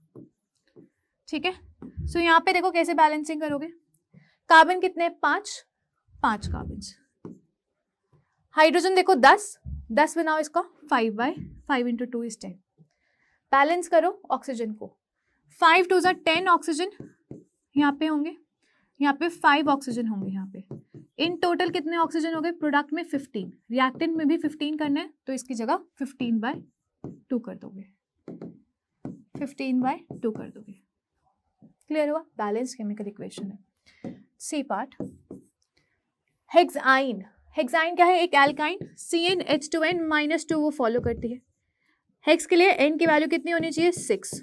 ठीक है। सो यहाँ पे देखो कैसे बैलेंसिंग करोगे, कार्बन कितने, 5 कार्बन, हाइड्रोजन देखो 10 बनाओ इसका, 5/5 × 2 = 10, बैलेंस करो ऑक्सीजन को, 5 2 10 ऑक्सीजन यहाँ पे होंगे, यहाँ पे 5 ऑक्सीजन होंगे, यहाँ पे इन टोटल कितने ऑक्सीजन हो गए, प्रोडक्ट में 15, रिएक्टेंट में भी 15 करना है तो इसकी जगह 15/2 कर दोगे, 15/2 कर दोगे। क्लियर हुआ, बैलेंस केमिकल इक्वेशन है। C part, hexyne. हेक्साइन क्या है, एक एल्काइन, CnH2n -2 वो फॉलो करती है। हेक्स के लिए n की वैल्यू कितनी होनी चाहिए, 6,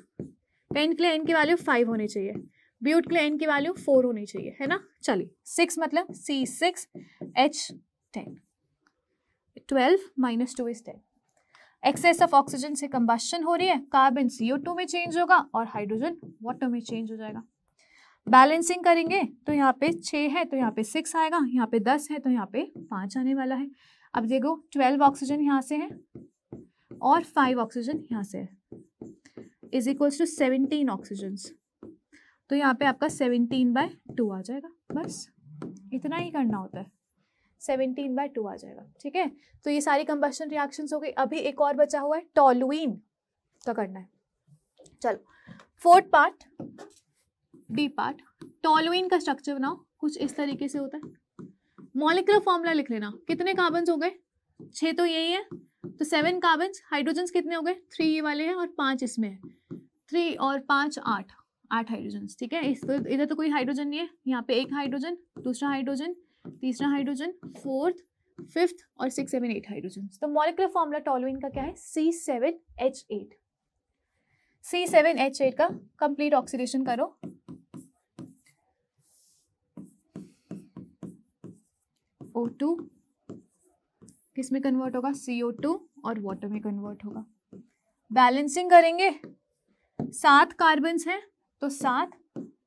पेंट के लिए n की वैल्यू 5 होनी चाहिए, ब्यूट के लिए n की वैल्यू 4 होनी चाहिए, है ना। चलिए 6 मतलब C6H10, 12 - 2 = 10। एक्सेस ऑफ ऑक्सीजन से कंबशन हो रही है, कार्बन CO2 में चेंज होगा और हाइड्रोजन वाटर में चेंज हो जाएगा। बैलेंसिंग करेंगे तो यहाँ पे 6 है तो यहाँ पे 6 आएगा, यहाँ पे 10 है तो यहाँ पे 5 आने वाला है। अब देखो 12 ऑक्सीजन यहाँ से है और 5 ऑक्सीजन यहाँ से है, = 17 ऑक्सीजन, तो यहाँ पे आपका 17/2 आ जाएगा, बस इतना ही करना होता है, 17/2 आ जाएगा, ठीक है। तो ये सारी कंबशन रिएक्शंस हो गई। अभी एक और बचा हुआ है, टॉलुइन का करना है। चलो fourth part, D part, toluene का स्ट्रक्चर बनाओ, कुछ इस तरीके से होता है। मॉलिक्यूलर फॉर्मूला लिख लेना, कितने कार्बन हो गए, 6 तो यही है, तो 7 कार्बन, हाइड्रोजन कितने हो गए, 3 ये वाले हैं और 5 इसमें है, 3 और 5 8 हाइड्रोजन, ठीक है। इस इधर तो कोई हाइड्रोजन नहीं है, यहाँ पे एक हाइड्रोजन, दूसरा हाइड्रोजन, तीसरा हाइड्रोजन, फोर्थ, 5th और 6, 7, 8 हाइड्रोजन। तो मॉलिक्यूलर फॉर्मूला टोलुइन का क्या है? C7H8। C7H8 का कंप्लीट ऑक्सीडेशन करो। O2 किस में कन्वर्ट होगा? CO2 और वाटर में कन्वर्ट होगा। बैलेंसिंग करेंगे, 7 कार्बन्स हैं तो 7,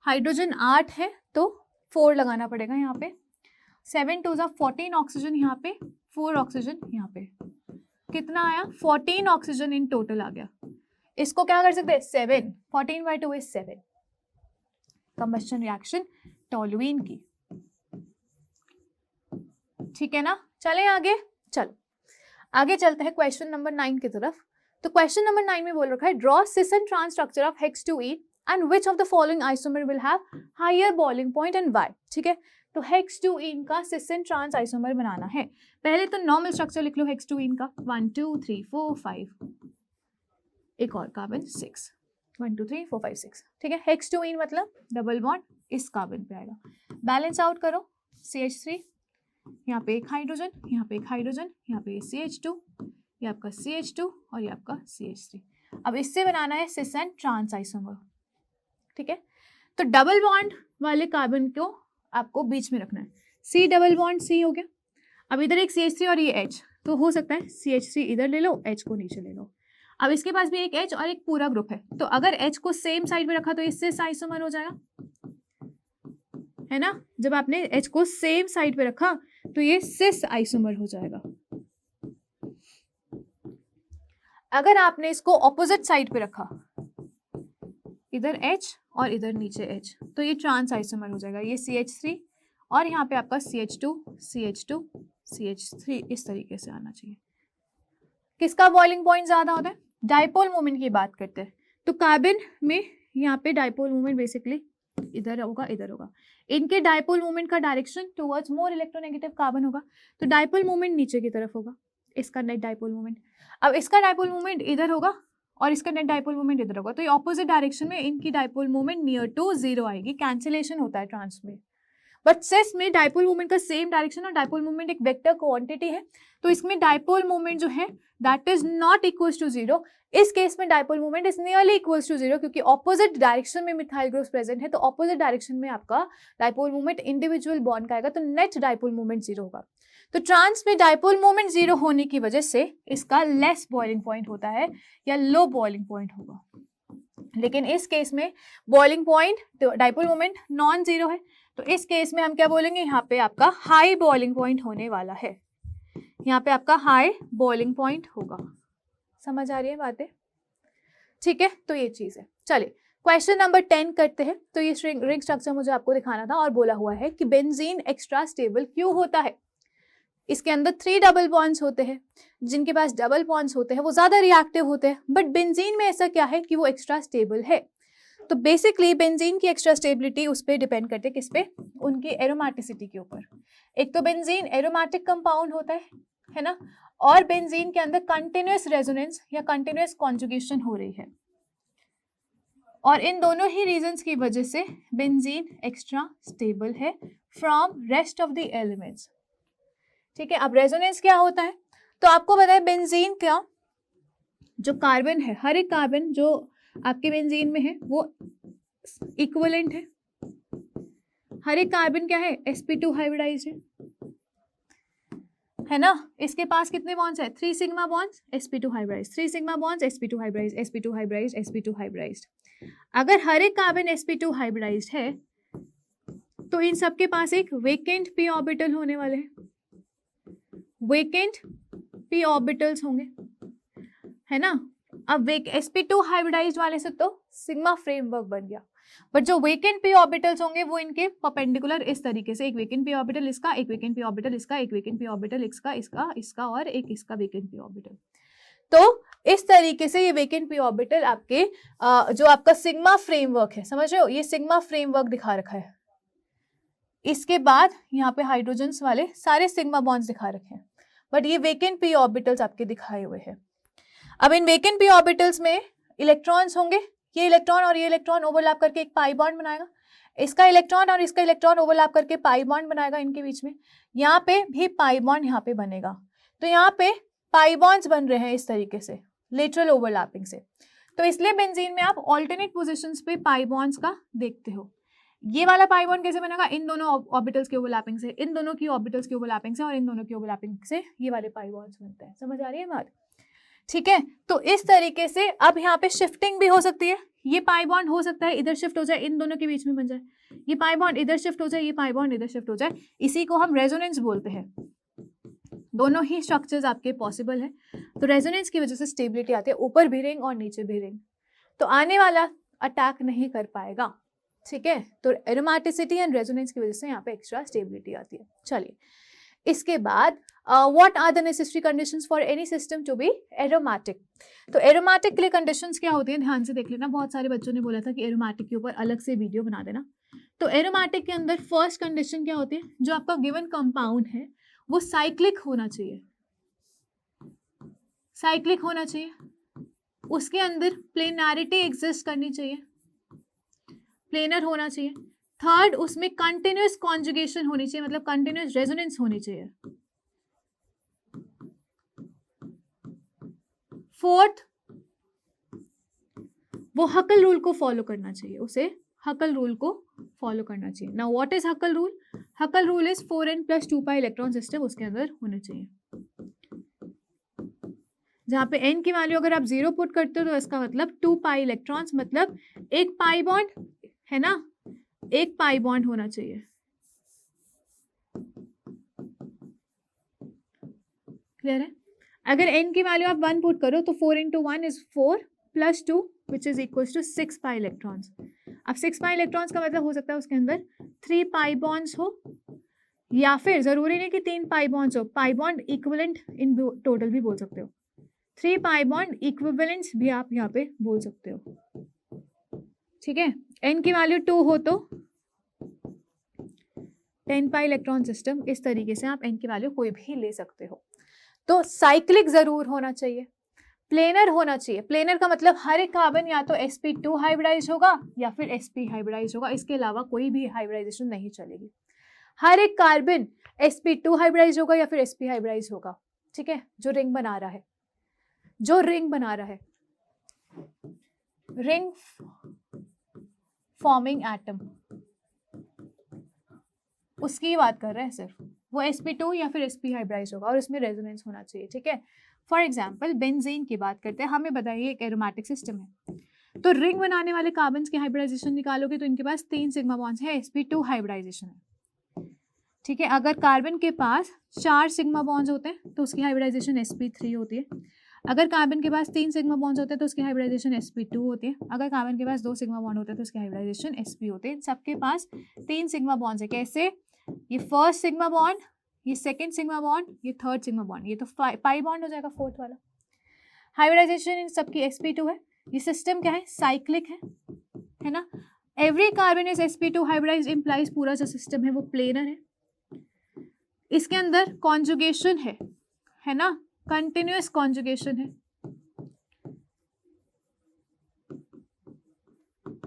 हाइड्रोजन 8 है तो 4 लगाना पड़ेगा यहाँ पे। 7 2 14 ऑक्सीजन यहाँ पे, 4 ऑक्सीजन यहाँ पे। कितना आया? 14 ऑक्सीजन इन टोटल आ गया। इसको क्या कर सकते हैं? 7, 14/2 इज 7। कंबस्शन रिएक्शन टोलुइन की, ठीक है ना। चले आगे, चलो आगे चलते हैं क्वेश्चन नंबर 9 की तरफ। तो क्वेश्चन नंबर 9 में बोल रखा है draw cis and trans structure of हेक्स-2ene and which of the following isomer will have higher boiling point and why. ठीक है, तो हेक्स-2ene का सिस एंड ट्रांस आइसोमर बनाना है। पहले तो नॉर्मल स्ट्रक्चर लिख लो हेक्स-2ene का, 1 2 3 4 5, एक और कार्बन 6, 1 2 3 4 5 6। ठीक है, हेक्स-2ene मतलब डबल बॉन्ड इस कार्बन पे आएगा। बैलेंस आउट करो, CH3, यहाँ पे एक हाइड्रोजन, यहाँ पे एक हाइड्रोजन, यहाँ पे CH2, ये आपका CH2 और ये आपका CH3। अब इससे बनाना है सिस एंड ट्रांस आइसोमर। ठीक है, तो डबल बॉन्ड वाले कार्बन को आपको बीच में रखना है। C डबल बॉन्ड C हो गया। अब इधर एक CH3 और ये H, तो हो सकता है CH3 इधर ले लो, H को नीचे ले लो। अब इसके पास भी एक H और एक पूरा ग्रुप है, तो अगर H को सेम साइड पे रखा तो ये सिस आइसोमर हो जाएगा, है ना। जब आपने H को सेम साइड पे रखा तो ये सिस आइसोमर हो जाएगा। अगर आपने इसको ऑपोजिट साइड पे रखा, इधर H और इधर नीचे H, तो ये ट्रांस आइसोमर हो जाएगा। ये CH3 और यहाँ पे आपका CH2 CH2 CH3 इस तरीके से आना चाहिए। किसका बॉइलिंग पॉइंट ज्यादा होता है? डाइपोल मोमेंट की बात करते हैं तो कार्बन में यहाँ पे डाइपोल मोमेंट बेसिकली इधर होगा, इधर होगा। इनके डाइपोल मोमेंट का direction towards more electronegative carbon होगा, तो डाइपोल मोमेंट नीचे की तरफ होगा, इसका नेट डाइपोल मोमेंट। अब इसका डाइपोल मोमेंट इधर होगा और इसका नेट डाइपोल मोमेंट इधर होगा, तो ये ऑपोजिट डायरेक्शन में इनकी डाइपोल मोमेंट नियर टू 0 आएगी। कैंसिलेशन होता है ट्रांस में। बट सिस में डाइपोल मोमेंट का सेम डायरेक्शन और डाइपोल मोमेंट एक वेक्टर क्वांटिटी है, तो इसमें डाइपोल मोमेंट जो है that is not equals to 0। इस केस में dipole moment is nearly equals to 0, क्योंकि ऑपोजिट डायरेक्शन में मिथाइल ग्रुप्स प्रेजेंट है, तो ऑपोजिट डायरेक्शन में आपका डाइपोल मोमेंट इंडिविजुअल बॉन्ड का आएगा, तो नेट डाइपोल मोमेंट 0 होगा। तो ट्रांस में डाइपोल मोमेंट 0 होने की वजह से इसका लेस बॉइलिंग पॉइंट होता है या लो बॉइलिंग पॉइंट होगा। लेकिन इस केस में boiling point dipole moment non zero है, तो इस केस में हम क्या बोलेंगे, यहाँ पे आपका हाई बॉइलिंग पॉइंट होने वाला है। यहाँ पे आपका हाई बॉइलिंग पॉइंट होगा। समझ आ रही है बातें? ठीक है, तो ये चीज है। चलिए क्वेश्चन नंबर 10 करते हैं। तो ये रिंग स्ट्रक्चर मुझे आपको दिखाना था और बोला हुआ है कि बेंजीन एक्स्ट्रा स्टेबल क्यों होता है। इसके अंदर 3 डबल बॉन्ड्स होते हैं, जिनके पास डबल बॉन्ड्स होते हैं वो ज्यादा रिएक्टिव होते हैं, बट बेंजीन में ऐसा क्या है कि वो एक्स्ट्रा स्टेबल है। तो बेसिकली बेंजीन की एक्स्ट्रा स्टेबिलिटी उस पर डिपेंड करते हैं, किस पे, उनकी एरोमेटिसिटी के ऊपर। एक तो बेंजीन एरोमेटिक कंपाउंड होता है ना, और बेंजीन के अंदर कंटिन्यूअस रेजोनेंस या कंटिन्यूअस कॉन्जुगेशन हो रही है, और इन दोनों ही रीजंस की वजह से बेंजीन एक्स्ट्रा स्टेबल है from rest of the elements. ठीक है, अब रेजोनेंस क्या होता है, तो आपको पता है बेंजीन का जो कार्बन है, हर एक कार्बन जो आपके बेंजीन में है वो इक्विवेलेंट है। हर एक कार्बन क्या है, sp2 हाइब्रिडाइज्ड है ना। इसके पास कितने बॉन्ड्स है, 3 sigma bonds sp2 hybridized, 3 sigma bonds sp2 hybridized, sp2 hybridized, sp2 hybridized. अगर हर एक कार्बन sp2 हाइब्रिडाइज्ड है तो इन सबके पास एक वेकेंट p ऑर्बिटल होने वाले हैं, वेकेंट p ऑर्बिटल्स होंगे, है ना। अब sp2 हाइब्रिडाइज्ड वाले से तो सिग्मा फ्रेमवर्क बन गया, बट जो वेकेंट p ऑर्बिटल्स होंगे वो इनके परपेंडिकुलर इस तरीके से, एक वेकेंट p ऑर्बिटल इसका, एक वेकेंट p ऑर्बिटल इसका, एक वेकेंट p ऑर्बिटल इसका, इसका और एक इसका वेकेंट p ऑर्बिटल। तो इस तरीके से ये वेकेंट p ऑर्बिटल आपके जो आपका सिग्मा फ्रेमवर्क है, समझ रहे हो, ये सिग्मा फ्रेमवर्क दिखा रखा है। इसके बाद यहाँ पे हाइड्रोजन्स वाले सारे सिग्मा बॉन्ड्स दिखा रखे हैं, बट ये वेकेंट p ऑर्बिटल्स आपके दिखाए हुए हैं। अब इन वेकेंट p ऑर्बिटल्स में इलेक्ट्रॉन्स होंगे, ये इलेक्ट्रॉन और ये इलेक्ट्रॉन ओवरलैप करके एक पाई बॉन्ड बनाएगा। इसका इलेक्ट्रॉन और इसका इलेक्ट्रॉन ओवरलैप करके पाई बॉन्ड बनाएगा इनके बीच में, यहाँ पे भी पाई बॉन्ड यहाँ पे बनेगा। तो यहाँ पे पाई बॉन्ड्स बन रहे हैं इस तरीके से लेटरल ओवरलैपिंग से। तो इसलिए बेंजीन में आप ऑल्टरनेट पोजीशंस पे पाई बॉन्ड्स का देखते हो। ये वाला पाई बॉन्ड कैसे बनेगा, इन दोनों ऑर्बिटल्स के ओवरलैपिंग से, इन दोनों की ऑर्बिटल्स की ओवरलैपिंग से और इन दोनों की ओवरलैपिंग से ये वाले पाई बॉन्ड्स बनते हैं। समझ आ रही है बात? ठीक है, तो इस तरीके से अब यहाँ पे शिफ्टिंग भी हो सकती है। ये पाई बॉन्ड हो सकता है इधर शिफ्ट हो जाए, इन दोनों के बीच में बन जाए, ये पाई बॉन्ड इधर शिफ्ट हो जाए, ये पाई बॉन्ड इधर शिफ्ट हो जाए, इसी को हम रेजोनेंस बोलते हैं। दोनों ही स्ट्रक्चर्स आपके पॉसिबल है। तो रेजोनेंस की वजह से स्टेबिलिटी आती है, ऊपर भी रिंग और नीचे भी रिंग, तो आने वाला अटैक नहीं कर पाएगा। ठीक है, तो एरोमेटिसिटी एंड रेजोनेंस की वजह से यहाँ पे एक्स्ट्रा स्टेबिलिटी आती है। चलिए, इसके बाद what are the necessary conditions for any system to be aromatic. तो एरोमेटिक के लिए कंडीशंस क्या होती है, ध्यान से देख लेना। बहुत सारे बच्चों ने बोला था कि एरोमेटिक के ऊपर अलग से वीडियो बना देना। तो एरोमेटिक के अंदर फर्स्ट कंडीशन क्या होती है, जो आपका गिवन कंपाउंड है वो साइक्लिक होना चाहिए, साइक्लिक होना चाहिए, उसके अंदर प्लेनारिटी एग्जिस्ट करनी चाहिए, प्लेनर होना चाहिए। थर्ड, उसमें कंटिन्यूअस कॉन्जुगेशन होनी चाहिए, मतलब कंटिन्यूअस रेजोनेंस होनी चाहिए। फोर्थ, वो हकल रूल को फॉलो करना चाहिए, उसे हकल रूल को फॉलो करना चाहिए। Now what is हकल rule? हकल rule is 4n + 2 pi electron system उसके अंदर होने चाहिए, जहाँ पे n की वैल्यू अगर आप 0 पुट करते हो तो इसका मतलब 2 पाई इलेक्ट्रॉन्स, मतलब एक पाई बॉन्ड है ना, एक पाई बॉन्ड होना चाहिए। क्लियर है? अगर n की वैल्यू आप 1 पुट करो तो 4 × 1 = 4 + 2 which is equal to 6 pi electrons. अब 6 पाई इलेक्ट्रॉन्स का मतलब हो सकता है उसके अंदर 3 पाई बॉन्ड्स हो, या फिर जरूरी नहीं कि 3 पाई बॉन्ड्स हो, pi bond equivalent in total भी बोल सकते हो, 3 पाई बॉन्ड इक्विवेलेंट्स भी आप यहाँ पे बोल सकते हो। ठीक है, n की वैल्यू 2 हो तो 10 पाई इलेक्ट्रॉन सिस्टम, इस तरीके से आप n की वैल्यू कोई भी ले सकते हो। तो साइक्लिक जरूर होना चाहिए, प्लेनर होना चाहिए। प्लेनर का मतलब हर एक कार्बन या तो sp2 हाइब्रिडाइज होगा या फिर sp हाइब्रिडाइज होगा, इसके अलावा कोई भी हाइब्रिडाइजेशन नहीं चलेगी। हर एक कार्बन sp2 हाइब्रिडाइज होगा या फिर sp हाइब्रिडाइज होगा। ठीक है, जो रिंग बना रहा है, जो रिंग बना रहा है, रिंग फॉर्मिंग एटम, उसकी बात कर रहे हैं सिर्फ, वो sp2 या फिर sp हाइब्रिडाइज होगा और इसमें रेजोनेंस होना चाहिए। ठीक है, फॉर एग्जाम्पल बेंजीन की बात करते हैं। हमें बताइए एक एरोमेटिक सिस्टम है, तो रिंग बनाने वाले कार्बन के हाइब्रिडाइजेशन निकालोगे तो इनके पास 3 सिग्मा बॉन्ड्स है, sp2 हाइब्रिडाइजेशन है। ठीक है, अगर कार्बन के पास 4 सिग्मा बॉन्ड्स होते हैं तो उसकी हाइब्रिडाइजेशन sp3 होती है। अगर कार्बन के पास 3 सिग्मा बॉन्ड्स होते हैं तो उसकी हाइब्रिडाइजेशन sp2 होती है। अगर कार्बन के पास 2 सिग्मा बॉन्ड होते हैं तो उसकी हाइब्रिडाइजेशन sp होती है। सबके पास 3 सिग्मा बॉन्ड्स है। कैसे? ये फर्स्ट सिग्मा बॉन्ड, ये सेकंड सिग्मा बॉन्ड, ये थर्ड सिग्मा बॉन्ड, ये तो पाई बॉन्ड हो जाएगा फोर्थ वाला। हाइब्रिडाइजेशन इन सबकी sp2 है। ये सिस्टम क्या है? साइक्लिक है ना। Every carbon is sp2 hybridize, implies पूरा जो सिस्टम है वो प्लेनर है। इसके अंदर कॉन्जुगेशन है ना, कंटिन्यूअस कॉन्जुगेशन है।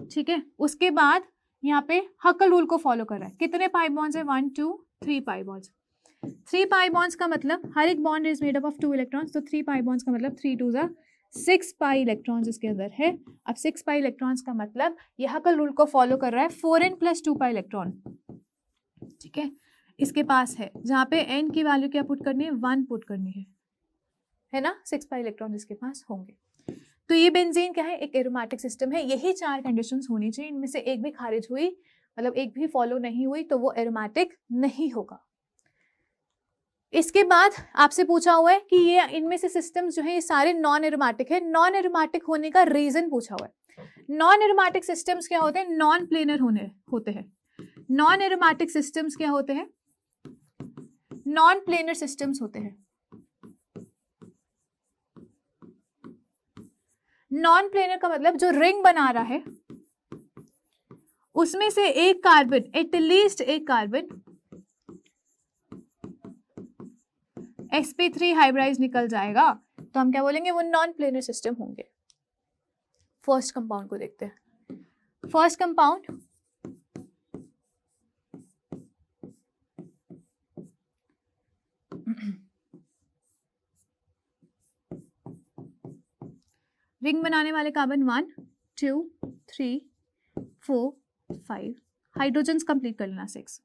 ठीक है, उसके बाद यहाँ पे हकल रूल को फॉलो कर रहा है। कितने पाई बॉन्ड्स है? 1 2 3 पाई बॉन्ड्स। 3 पाई बॉन्ड्स का मतलब हर एक bond is made up of 2 electrons, तो 3 पाई बॉन्ड्स का मतलब 3 2 = 6 पाई इलेक्ट्रॉन्स इसके अंदर है। अब 6 पाई इलेक्ट्रॉन्स का मतलब ये हकल रूल को फॉलो कर रहा है, 4n + 2 पाई इलेक्ट्रॉन। ठीक है, इसके पास है, जहाँ पे n की वैल्यू क्या पुट करनी है? 1 पुट करनी है ना। 6 पाई इलेक्ट्रॉन इसके पास होंगे। तो ये बेंजीन क्या है? एक एरोमेटिक सिस्टम है। यही 4 कंडीशंस होनी चाहिए, इनमें से एक भी खारिज हुई, मतलब एक भी फॉलो नहीं हुई तो वो एरोमेटिक नहीं होगा। इसके बाद आपसे पूछा हुआ है कि ये इनमें से सिस्टम्स जो है ये सारे नॉन एरोमेटिक है। नॉन एरोमेटिक होने का रीजन पूछा हुआ है। नॉन एरोमेटिक सिस्टम्स क्या होते हैं? नॉन प्लेनर होते हैं। नॉन एरोमेटिक सिस्टम्स क्या होते हैं? नॉन प्लेनर सिस्टम्स होते हैं। नॉन प्लेनर का मतलब जो रिंग बना रहा है उसमें से एक कार्बन, एटलीस्ट एक कार्बन sp3 हाइब्रिडाइज निकल जाएगा, तो हम क्या बोलेंगे? वो नॉन प्लेनर सिस्टम होंगे। फर्स्ट कंपाउंड को देखते हैं। फर्स्ट कंपाउंड रिंग बनाने वाले कार्बन 1 2 3 4 5, हाइड्रोजन्स कंप्लीट कर लेना 6,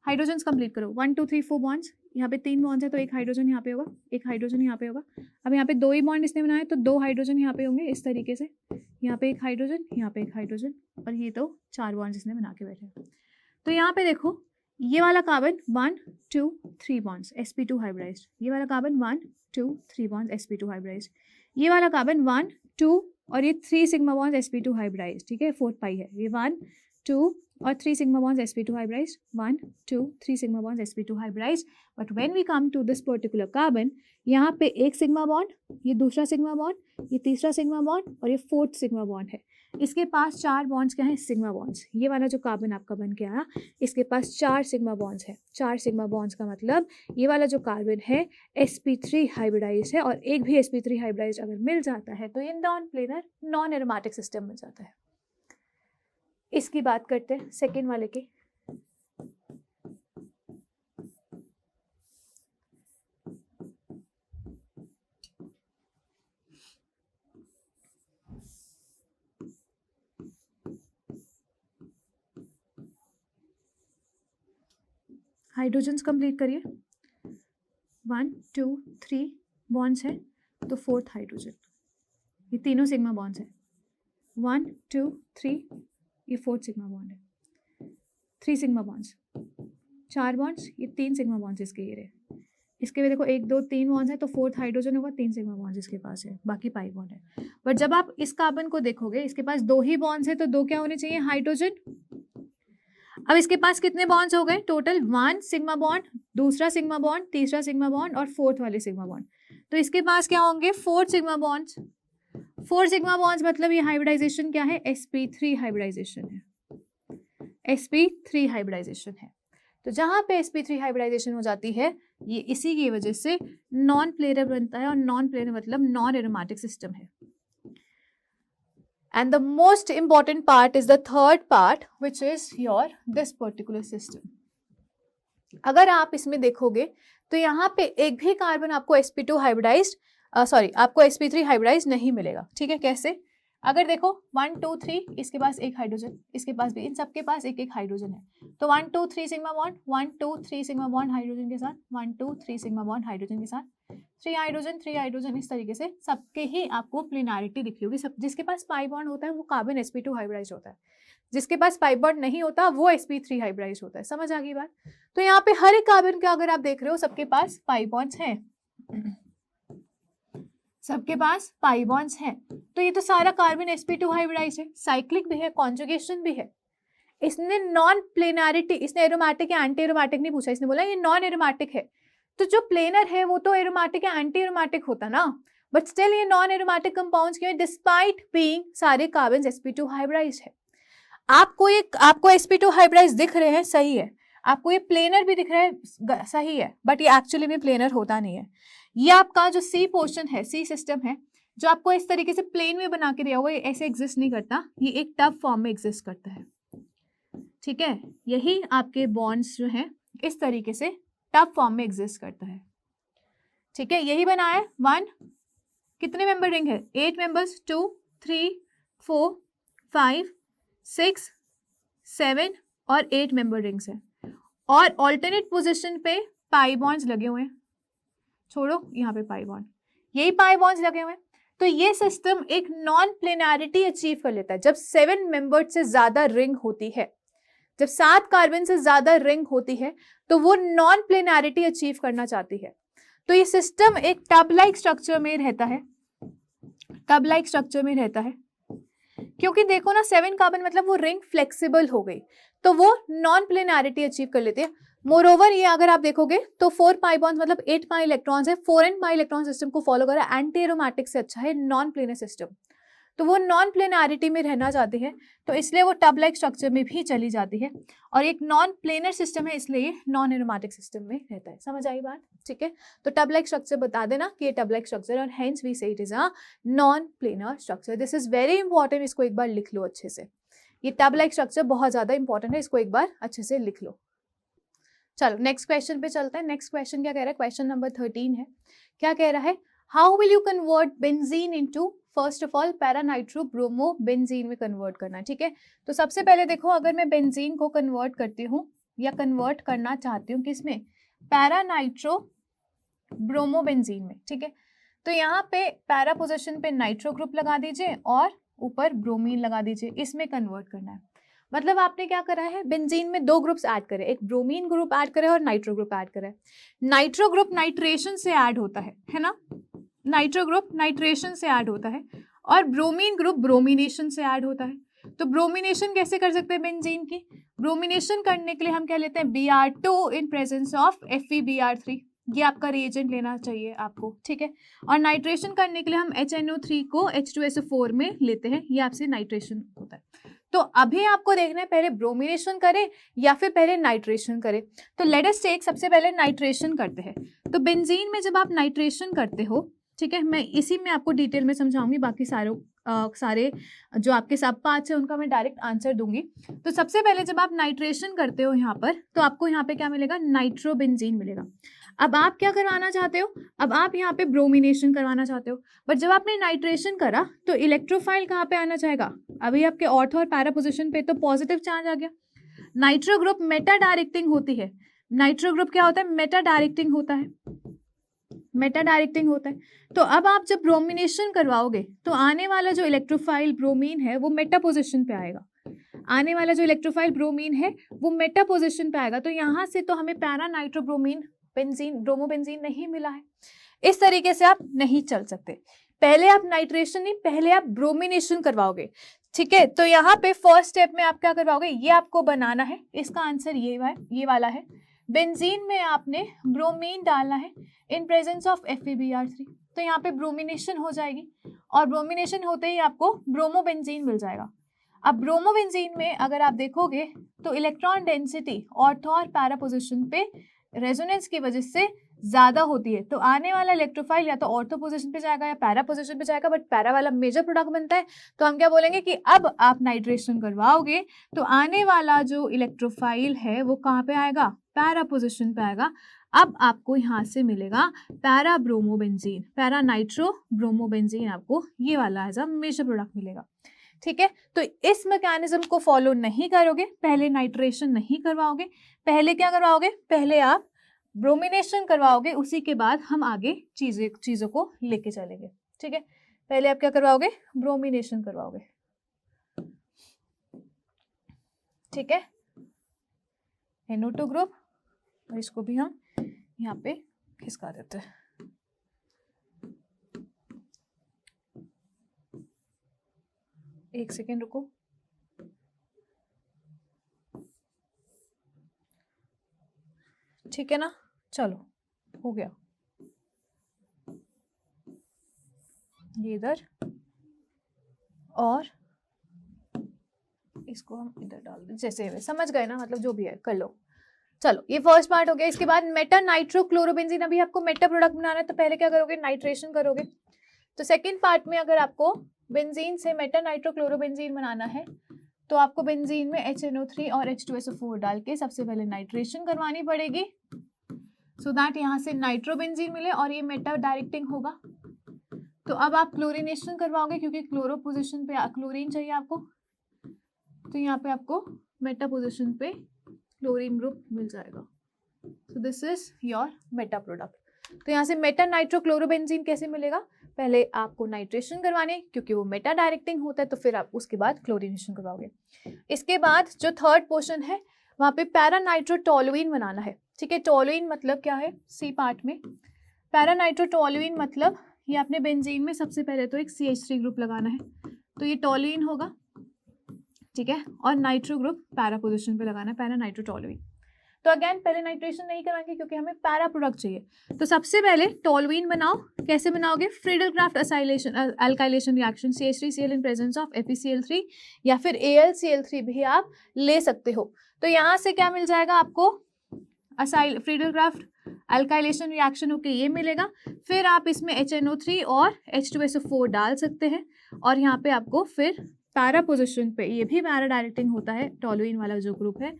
हाइड्रोजन्स कंप्लीट करो 1 2 3 4 बॉन्ड्स, यहाँ पे 3 बॉन्ड्स है तो एक हाइड्रोजन यहाँ पे होगा, एक हाइड्रोजन यहाँ पे होगा। अब यहाँ पे 2 ही बॉन्ड इसने बनाए तो 2 हाइड्रोजन यहाँ पे होंगे इस तरीके से, यहाँ पे एक हाइड्रोजन, यहाँ पे एक हाइड्रोजन, और ये तो 4 बॉन्ड्स इसने बना के बैठे। तो यहाँ पे देखो ये वाला कार्बन 1 2 3 बॉन्ड्स sp2 हाइब्रिडाइज्ड, ये वाला कार्बन 1 2 3 बॉन्ड्स sp2 हाइब्रिडाइज्ड, ये वाला कार्बन 1 2 और ये 3 सिग्मा बॉन्ड्स sp2 हाइब्रिडाइज्ड, ठीक है 4 पाई है, ये 1 2 और 3 sigma bonds sp2 hybridized, 1 2 3 sigma bonds sp2 hybridized. But when we come to this particular carbon, यहाँ पे एक सिग्मा बॉन्ड, ये दूसरा सिग्मा बॉन्ड, ये तीसरा सिग्मा बॉन्ड और ये 4th सिग्मा बॉन्ड है। इसके पास 4 बॉन्ड्स क्या हैं, सिग्मा बॉन्ड्स। ये वाला जो कार्बन आपका बन के आया इसके पास 4 सिग्मा बॉन्ड्स है। 4 सिग्मा बॉन्ड्स का मतलब ये वाला जो कार्बन है sp3 हाइब्रिडाइज्ड है, और एक भी sp3 हाइब्रिडाइज्ड अगर मिल जाता है तो ये non planar non aromatic system मिल जाता है। इसकी बात करते हैं सेकेंड वाले की। हाइड्रोजन्स कंप्लीट करिए, 1 2 3 बॉन्ड्स है तो 4th हाइड्रोजन, ये तीनों सिग्मा बॉन्ड्स है, 1 2 3 ये 4th सिग्मा बॉन्ड है, 3 सिग्मा बॉन्ड्स, 4 बॉन्ड्स, ये 3 सिग्मा बॉन्ड्स इसके ये रहे। इसके भी देखो 1 2 3 बॉन्ड्स है तो 4th हाइड्रोजन होगा, 3 सिग्मा बॉन्ड्स इसके पास है, बाकी पाई बॉन्ड है। बट जब आप इस कार्बन को देखोगे इसके पास 2 ही बॉन्ड्स है तो 2 क्या होने चाहिए, हाइड्रोजन। अब इसके पास कितने बॉन्ड्स हो गए टोटल, 1 सिग्मा बॉन्ड, दूसरा सिग्मा बॉन्ड, तीसरा सिग्मा बॉन्ड और 4th वाले सिग्मा बॉन्ड, तो इसके पास क्या होंगे 4 सिग्मा बॉन्ड्स। 4 सिग्मा बॉन्ड्स मतलब ये हाइब्रिडाइजेशन क्या है, sp3 हाइब्रिडाइजेशन है, sp3 हाइब्रिडाइजेशन है। तो जहां पे sp3 हाइब्रिडाइजेशन हो जाती है ये इसी की वजह से नॉन प्लेनर बनता है, और नॉन प्लेनर मतलब नॉन एरोमेटिक सिस्टम है। And the most important part is the third part, which is your this particular system. अगर आप इसमें देखोगे तो यहाँ पे एक भी कार्बन आपको sp2 हाइब्रिडाइज्ड आपको sp3 हाइब्रिडाइज्ड नहीं मिलेगा, ठीक है। कैसे, अगर देखो 1 2 3 इसके पास एक हाइड्रोजन, इसके पास भी, इन सबके पास एक एक हाइड्रोजन है, तो 1 2 3 sigma bond, 1 2 3 sigma bond hydrogen के साथ, 1 2 3 सिग्मा बॉन्ड हाइड्रोजन के साथ, 3 हाइड्रोजन, इस तरीके से सबके ही आपको प्लेनारिटी दिख होगी। सब जिसके पास पाई बॉन्ड होता है वो कार्बन sp2 हाइब्रिडाइज्ड होता है, जिसके पास पाई बॉन्ड नहीं होता वो sp3 हाइब्रिडाइज्ड होता है। समझ आ गई बात। तो यहाँ पे हर एक कार्बन का अगर आप देख रहे हो सबके पास पाई बॉन्ड्स हैं, सबके पास पाई बॉन्ड्स हैं। तो ये तो सारा कार्बन sp2 हाइब्रिडाइज्ड है, साइक्लिक भी है, कॉन्जुगेशन भी है। इसने नॉन प्लेनारिटी, इसने एरोमेटिक या एंटी एरोमेटिक नहीं पूछा, इसने बोला ये नॉन एरोमेटिक है। तो जो प्लेनर है वो तो एरोमेटिक या एंटी एरोमेटिक होता ना, बट स्टिल ये नॉन एरोमेटिक कंपाउंड्स क्यों है, डिस्पाइट बीइंग सारे कार्बन sp2 हाइब्रिडाइज्ड है। आपको sp2 हाइब्रिडाइज्ड दिख रहे हैं, सही है, आपको ये प्लेनर भी दिख रहा है, सही है, बट ये एक्चुअली में प्लेनर होता नहीं है। ये आपका जो सी पोर्शन है, सी सिस्टम है, जो आपको इस तरीके से प्लेन में बना के दिया हुआ, ये ऐसे एग्जिस्ट नहीं करता, ये एक टब फॉर्म में एग्जिस्ट करता है, ठीक है। यही आपके बॉन्ड्स जो हैं इस तरीके से टब फॉर्म में एग्जिस्ट करता है, ठीक है। यही बना है 1, कितने मेंबर रिंग है, 8 मेंबर्स, 2 3 4 5 6 7 और 8 मेंबर रिंग्स है, और ऑल्टरनेट पोजीशन पे पाई बॉन्ड्स लगे हुए हैं, छोड़ो यहाँ पे पाई बॉन्ड, यही पाई बॉन्ड्स लगे हुए हैं। तो ये सिस्टम एक नॉन प्लेनारिटी अचीव कर लेता है जब 7 मेंबर से ज्यादा रिंग होती है, जब 7 कार्बन से ज्यादा रिंग होती है तो वो नॉन प्लेनारिटी अचीव करना चाहती है। तो ये सिस्टम एक टब लाइक स्ट्रक्चर में रहता है, टब लाइक स्ट्रक्चर में रहता है, क्योंकि देखो ना 7 कार्बन मतलब वो रिंग फ्लेक्सिबल हो गई, तो वो नॉन प्लेनारिटी अचीव कर लेते हैं। मोरओवर ये अगर आप देखोगे तो 4 पाई बॉन्ड्स मतलब 8 पाई इलेक्ट्रॉन्स है, 4n पाई इलेक्ट्रॉन सिस्टम को फॉलो कर रहा है, एंटी एरोमेटिक से अच्छा है नॉन प्लेनर सिस्टम, तो वो नॉन प्लेनारिटी में रहना चाहती है, तो इसलिए वो टब लाइक स्ट्रक्चर में भी चली जाती है, और एक नॉन प्लेनर सिस्टम है इसलिए नॉन एरोमेटिक सिस्टम में रहता है। समझ आई बात, ठीक है। तो टब लाइक स्ट्रक्चर बता देना कि ये टब लाइक स्ट्रक्चर, और हेंस वी से it is a non planar structure. This is very important, इसको एक बार लिख लो अच्छे से, ये टब लाइक स्ट्रक्चर बहुत ज्यादा इंपॉर्टेंट है, इसको एक बार अच्छे से लिख लो। चलो नेक्स्ट क्वेश्चन पे चलते हैं। नेक्स्ट क्वेश्चन क्या कह रहा है, क्वेश्चन नंबर 13 है। क्या कह रहा है, how will you convert benzene into first of all para nitro bromo benzene में कन्वर्ट करना है, ठीक है। तो सबसे पहले देखो, अगर मैं बेंजीन को कन्वर्ट करती हूँ या कन्वर्ट करना चाहती हूँ किसमें, पैरा नाइट्रो ब्रोमो बेंजीन में, ठीक है। तो यहाँ पे पैरा पोजीशन पे नाइट्रो ग्रुप लगा दीजिए और ऊपर ब्रोमीन लगा दीजिए, इसमें कन्वर्ट करना है। मतलब आपने क्या करा है, बेंजीन में दो ग्रुप्स ऐड करे, एक ब्रोमीन ग्रुप ऐड करे और नाइट्रो ग्रुप ऐड करे। नाइट्रो ग्रुप नाइट्रेशन से ऐड होता है ना, नाइट्रो ग्रुप नाइट्रेशन से ऐड होता है और ब्रोमीन ग्रुप ब्रोमिनेशन से ऐड होता है। तो ब्रोमिनेशन कैसे कर सकते हैं बेंजीन की, ब्रोमिनेशन करने के लिए हम क्या लेते हैं, Br2 in presence of FeBr3, ये आपका रिएजेंट लेना चाहिए आपको, ठीक है। और नाइट्रेशन करने के लिए हम HNO3 को H2SO4 में लेते हैं, ये आपसे नाइट्रेशन होता है। तो अभी आपको देखना है पहले ब्रोमिनेशन करें या फिर पहले नाइट्रेशन करें। तो लेट अस टेक, सबसे पहले नाइट्रेशन करते हैं। तो बेंजीन में जब आप नाइट्रेशन करते हो, ठीक है, मैं इसी में आपको डिटेल में समझाऊंगी, बाकी सारे जो आपके सब पार्ट्स हैं उनका मैं डायरेक्ट आंसर दूंगी। तो सबसे पहले जब आप नाइट्रेशन करते हो यहाँ पर, तो आपको यहाँ पे क्या मिलेगा, नाइट्रोबेंजीन मिलेगा। अब आप क्या करवाना चाहते हो, अब आप यहाँ पे ब्रोमिनेशन करवाना चाहते हो, बट जब आपने नाइट्रेशन करा तो इलेक्ट्रोफाइल कहाँ पे आना चाहेगा, अभी आपके ऑर्थो और पैरा पोजिशन पे तो पॉजिटिव चार्ज आ गया। नाइट्रो ग्रुप मेटा डायरेक्टिंग होती है, नाइट्रो ग्रुप क्या होता है, मेटा डायरेक्टिंग होता है, मेटा डायरेक्टिंग होता है। तो अब आप जब ब्रोमिनेशन करवाओगे तो आने वाला जो इलेक्ट्रोफाइल ब्रोमीन है वो मेटा पोजिशन पे आएगा, आने वाला जो इलेक्ट्रोफाइल ब्रोमीन है वो मेटा पोजिशन पे आएगा। तो यहाँ से तो हमें पैरा नाइट्रोब्रोमीन बेंजीन ब्रोमोबेंजीन नहीं मिला है। इस तरीके से आप नहीं चल सकते, पहले आप नाइट्रेशन नहीं, पहले आप ब्रोमिनेशन करवाओगे, ठीक है। तो यहाँ पे फर्स्ट स्टेप में आप क्या करवाओगे, ये आपको बनाना है, इसका आंसर ये वाला है। बेंजीन में आपने ब्रोमीन डालना है इन प्रेजेंस ऑफ FeBr3, तो यहाँ पे ब्रोमिनेशन हो जाएगी और ब्रोमिनेशन होते ही आपको ब्रोमोबेंजीन मिल जाएगा। अब ब्रोमोबेंजीन में अगर आप देखोगे तो इलेक्ट्रॉन डेंसिटी ऑर्थो और पैरा पोजिशन पे रेजोनेंस की वजह से ज्यादा होती है, तो आने वाला इलेक्ट्रोफाइल या तो ऑर्थो पोजीशन पे जाएगा या पैरा पोजीशन पे जाएगा, बट पैरा वाला मेजर प्रोडक्ट बनता है। तो हम क्या बोलेंगे कि अब आप नाइट्रेशन करवाओगे तो आने वाला जो इलेक्ट्रोफाइल है वो कहाँ पे आएगा, पैरा पोजीशन पे आएगा। अब आपको यहाँ से मिलेगा para bromobenzene, para nitro bromobenzene, आपको ये वाला एज अ मेजर प्रोडक्ट मिलेगा, ठीक है। तो इस मैकेनिज्म को फॉलो नहीं करोगे, पहले नाइट्रेशन नहीं करवाओगे, पहले क्या करवाओगे, पहले आप ब्रोमिनेशन करवाओगे, उसी के बाद हम आगे चीजों को लेके चलेंगे, ठीक है। पहले आप क्या करवाओगे, ब्रोमिनेशन करवाओगे, ठीक है। NO2 ग्रुप, और इसको भी हम यहाँ पे खिसका देते हैं। एक सेकेंड रुको, ठीक है ना, चलो हो गया, ये इधर और इसको हम इधर डाल दें, जैसे समझ गए ना, मतलब जो भी है कर लो। चलो ये फर्स्ट पार्ट हो गया। इसके बाद मेटा नाइट्रो क्लोरोबेंजीन, अभी आपको मेटा प्रोडक्ट बनाना है तो पहले क्या करोगे, नाइट्रेशन करोगे। तो सेकेंड पार्ट में अगर आपको बेंजीन से मेटा नाइट्रो क्लोरोबेंजीन बनाना है तो आपको बेंजीन में HNO3 और H2SO4 डाल के सबसे पहले नाइट्रेशन करवानी पड़ेगी, सो दैट यहाँ से नाइट्रोबेंजीन मिले और ये मेटा डायरेक्टिंग होगा। तो अब आप क्लोरिनेशन करवाओगे क्योंकि क्लोरो पोजिशन पे क्लोरीन चाहिए आपको, तो यहाँ पे आपको मेटा पोजिशन पे क्लोरीन ग्रुप मिल जाएगा। सो this is your Meta product. तो यहाँ से मेटा नाइट्रो क्लोरोबेंजीन कैसे मिलेगा, पहले आपको नाइट्रेशन करवाने क्योंकि वो मेटा डायरेक्टिंग होता है, तो फिर आप उसके बाद क्लोरिनेशन करवाओगे। इसके बाद जो थर्ड पोर्शन है वहाँ पे पैरा नाइट्रो टोलुइन बनाना है, ठीक है। टोलुइन मतलब क्या है, सी पार्ट में पैरा नाइट्रो टोलुइन मतलब ये आपने बेंजीन में सबसे पहले तो एक CH3 ग्रुप लगाना है, तो ये टोलुइन होगा, ठीक है। और नाइट्रो ग्रुप पैरा पोजिशन पे लगाना है, पैरा नाइट्रो टोलुइन। तो अगेन पहले नाइट्रेशन नहीं कराएंगे क्योंकि हमें पैरा प्रोडक्ट चाहिए। तो सबसे पहले टोलुइन बनाओ, कैसे बनाओगे, Friedel-Crafts alkylation reaction, CH3Cl in presence of FeCl3 या फिर AlCl3 भी आप ले सकते हो। तो यहाँ से क्या मिल जाएगा आपको, फ्रीडल-क्राफ्ट अल्काइलेशन रिएक्शन होके ये मिलेगा। फिर आप इसमें HNO3 और H2SO4 डाल सकते हैं और यहाँ पे आपको फिर पैरा पोजिशन पे, ये भी पैरा डायरेक्टिंग होता है टोलुइन वाला जो ग्रुप है,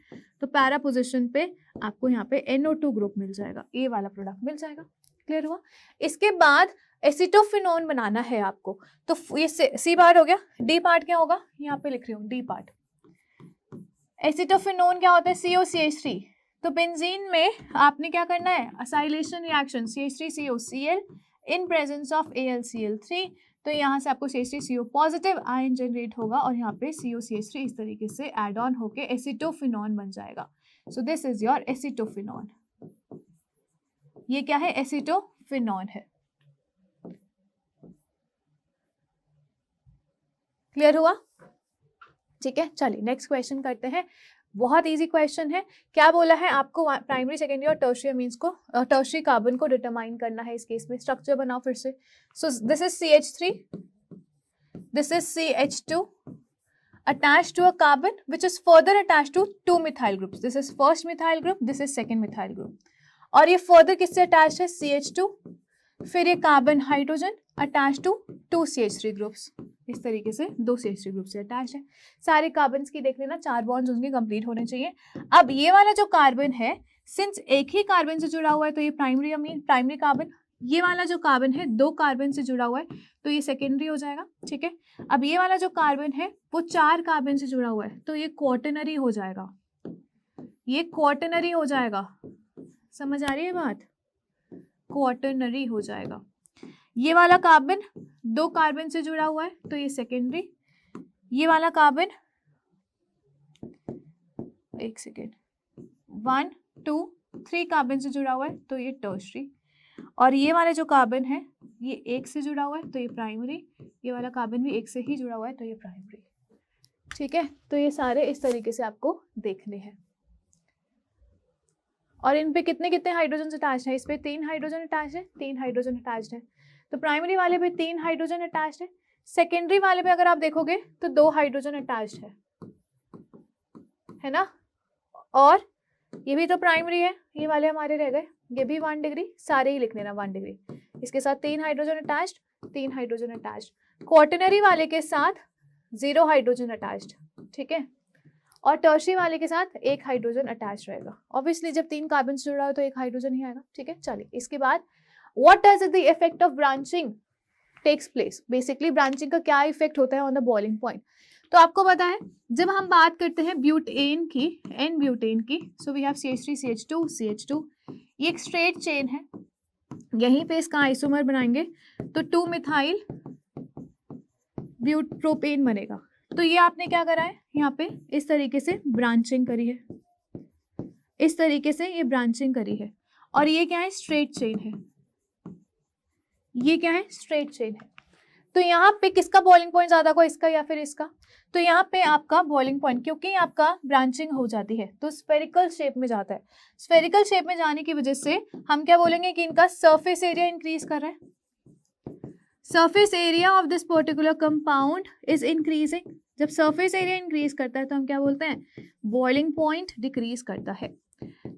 तो पैरा पोजिशन पे आपको यहाँ पे NO2 ग्रुप मिल जाएगा, ये वाला प्रोडक्ट मिल जाएगा। क्लियर हुआ? इसके बाद एसिटोफिनोन बनाना है आपको, तो ये सी पार्ट हो गया। डी पार्ट क्या होगा, यहाँ पे लिख रही हूँ डी पार्ट। एसिटोफिनोन क्या होता है, COCH3। तो बेंजीन में आपने क्या करना है, acylation reaction CH3COCl in presence of AlCl3, तो यहाँ से आपको CH3CO पॉजिटिव आयन जनरेट होगा और यहाँ पे COCH3 इस तरीके से एड ऑन होके एसिटोफिनोन बन जाएगा। सो दिस इज योर एसिटोफिनोन। ये क्या है, एसिटोफिनोन है। क्लियर हुआ? ठीक है, चलिए नेक्स्ट क्वेश्चन करते हैं। बहुत इजी क्वेश्चन है। क्या बोला है आपको, प्राइमरी सेकेंडरी और टर्शियरी अमीन्स को, टर्शियरी कार्बन को डिटरमाइन करना है। इस केस में स्ट्रक्चर बनाओ फिर से। सो this is CH3, this is CH2 attached to a carbon which is further attached to 2 methyl groups. This is first methyl group, this is second methyl group. और ये further किससे attached है, CH2, फिर ये carbon hydrogen attached to 2 CH3 groups, इस तरीके से 2 CH3 group से अटैच है। सारे कार्बन्स की देख लेना, 4 बॉन्ड्स उनके कंप्लीट होने चाहिए। अब ये वाला जो कार्बन है, सिंस एक ही कार्बन से जुड़ा हुआ है तो ये प्राइमरी अमीन, प्राइमरी कार्बन। ये वाला जो कार्बन है 2 कार्बन से जुड़ा हुआ है तो ये सेकेंडरी हो जाएगा। ठीक है, अब ये वाला जो कार्बन है वो 4 कार्बन से जुड़ा हुआ है तो ये क्वाटरनरी हो जाएगा, ये क्वाटरनरी हो जाएगा। समझ आ रही है बात, क्वाटरनरी हो जाएगा। ये वाला कार्बन 2 कार्बन से जुड़ा हुआ है तो ये सेकेंडरी, ये वाला कार्बन 1 सेकेंड 1 2 3 कार्बन से जुड़ा हुआ है तो ये टर्शियरी, और ये वाला जो कार्बन है ये 1 से जुड़ा हुआ है तो ये प्राइमरी, ये वाला कार्बन भी 1 से ही जुड़ा हुआ है तो ये प्राइमरी। ठीक है, तो ये सारे इस तरीके से आपको देखने हैं। और इन पे कितने कितने हाइड्रोजन अटैच है, इस पे 3 हाइड्रोजन अटैच है, 3 हाइड्रोजन अटैच है, तो प्राइमरी वाले पे 3 हाइड्रोजन अटैच है। सेकेंडरी वाले पे अगर आप देखोगे तो 2 हाइड्रोजन अटैच है ना, और ये भी तो प्राइमरी है, ये वाले हमारे रह गए, ये भी 1 डिग्री, सारे ही लिख लेना 1 डिग्री। इसके साथ 3 hydrogen attached, 3 hydrogen attached. Quaternary वाले के साथ 0 हाइड्रोजन अटैच्ड, ठीक है, और टर्शियरी वाले के साथ 1 हाइड्रोजन अटैच रहेगा। ऑब्वियसली जब 3 कार्बन से जुड़ा हो तो 1 हाइड्रोजन ही आएगा। ठीक है, चलिए इसके बाद what does the effect of branching takes place. Basically branching का क्या इफेक्ट होता है ऑन द बॉइलिंग पॉइंट। तो आपको पता है जब हम बात करते हैं ब्यूटेन की, एन ब्यूटेन की, so we have CH3 CH2 CH2, ये एक स्ट्रेट चेन है, यहीं पे इसका आइसोमर बनाएंगे तो 2 मिथाइल प्रोपेन बनेगा। तो ये आपने क्या करा है, यहाँ पे इस तरीके से ब्रांचिंग करी है, इस तरीके से ये ब्रांचिंग करी है, और ये क्या है, स्ट्रेट चेन है, ये क्या है, स्ट्रेट चेन है। तो यहाँ पे किसका बॉइलिंग पॉइंट ज्यादा होगा, इसका या फिर इसका, तो यहाँ पे आपका बॉइलिंग पॉइंट, क्योंकि आपका ब्रांचिंग हो जाती है तो स्फेरिकल शेप में जाता है। स्फेरिकल शेप में जाने की वजह से हम क्या बोलेंगे कि इनका सरफेस एरिया इंक्रीज कर रहा है, surface area of this particular compound is increasing. जब सरफेस एरिया इंक्रीज करता है तो हम क्या बोलते हैं, बॉइलिंग पॉइंट डिक्रीज करता है।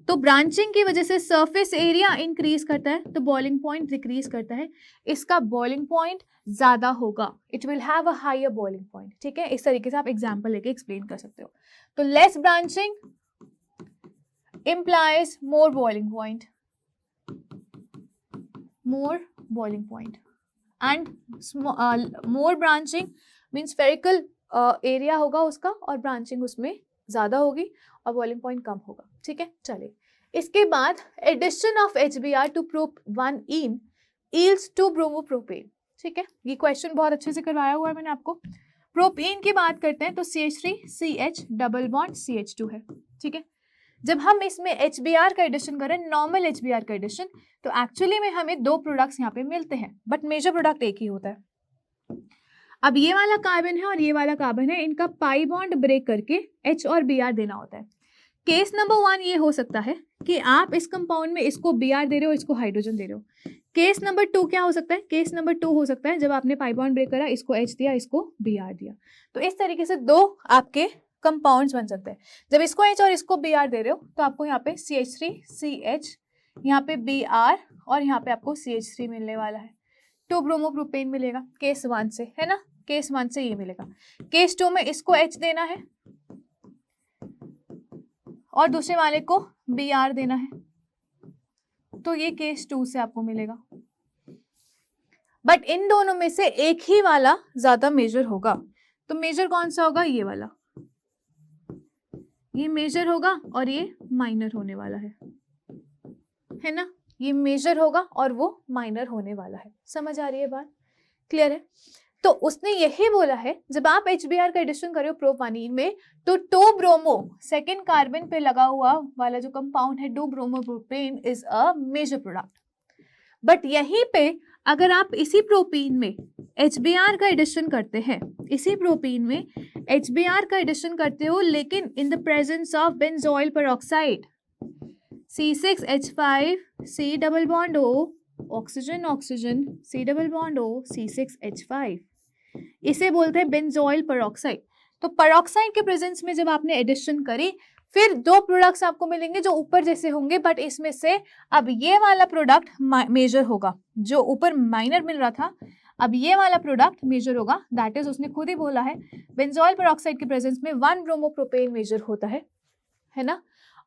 तो ब्रांचिंग की वजह से सरफेस एरिया इंक्रीज करता है तो बॉइलिंग पॉइंट डिक्रीज करता है, इसका बॉइलिंग पॉइंट ज्यादा होगा, it will have a higher boiling point. ठीक है, इस तरीके से आप एग्जांपल लेके एक्सप्लेन कर सकते हो। तो less branching implies more boiling point, more boiling point, and more branching means spherical area होगा उसका और ब्रांचिंग उसमें ज्यादा होगी और बॉइलिंग पॉइंट कम होगा। ठीक है, चलिए इसके बाद एडिशन ऑफ HBr टू प्रोप1ene yields to ब्रोमोप्रोपेन। ठीक है, ये क्वेश्चन बहुत अच्छे से करवाया हुआ है मैंने आपको। प्रोपेन की बात करते हैं तो CH3CH डबल बॉन्ड CH2 है। ठीक है, जब हम इसमें HBr का एडिशन करें, नॉर्मल HBr का एडिशन, तो एक्चुअली में हमें 2 प्रोडक्ट्स यहाँ पे मिलते हैं, बट मेजर प्रोडक्ट एक ही होता है। अब ये वाला कार्बन है और ये वाला कार्बन है, इनका पाई बॉन्ड ब्रेक करके H और Br देना होता है। केस नंबर 1 ये हो सकता है कि आप इस कंपाउंड में इसको Br दे रहे हो, इसको हाइड्रोजन दे रहे हो। केस नंबर 2 क्या हो सकता है, केस नंबर 2 हो सकता है जब आपने पाई बॉन्ड ब्रेक करा, इसको H दिया, इसको Br दिया। तो इस तरीके से 2 आपके कंपाउंड्स बन सकते हैं। जब इसको H और इसको Br दे रहे हो तो आपको यहाँ पे CH3CH, यहाँ पे Br और यहाँ पे आपको CH3 मिलने वाला है, 2 ब्रोमोप्रोपेन मिलेगा केस 1 से, है ना। केस 1 से ये मिलेगा, केस 2 में इसको H देना है और दूसरे वाले को Br देना है, तो ये केस 2 से आपको मिलेगा। बट इन दोनों में से एक ही वाला ज्यादा मेजर होगा, तो मेजर कौन सा होगा? ये वाला, ये मेजर होगा और ये माइनर होने वाला है ना, ये मेजर होगा और वो माइनर होने वाला है। समझ आ रही है बात? क्लियर है? तो उसने यही बोला है जब आप HBr का एडिशन करो प्रोपानीन में, तो 2 ब्रोमो सेकेंड कार्बन पे लगा हुआ वाला जो कंपाउंड है 2 bromo propane is a major product. But यहीं पे अगर आप इसी प्रोपीन में HBr का एडिशन करते हैं, इसी प्रोपीन में HBr का एडिशन करते हो, लेकिन in the presence of benzoyl peroxide C6H5 C double bond O, oxygen oxygen C double bond O C6H5, इसे बोलते हैं बेंजोइल पेरोक्साइड। तो पेरोक्साइड के प्रेजेंस में जब आपने एडिशन करी, फिर 2 प्रोडक्ट्स आपको मिलेंगे जो ऊपर जैसे होंगे, बट इसमें से अब ये वाला प्रोडक्ट मेजर होगा, जो ऊपर माइनर मिल रहा था अब ये वाला प्रोडक्ट मेजर होगा। दैट इज उसने खुद ही बोला है बेंजोइल पेरोक्साइड के प्रेजेंस में 1 ब्रोमोप्रोपेन मेजर होता है ना,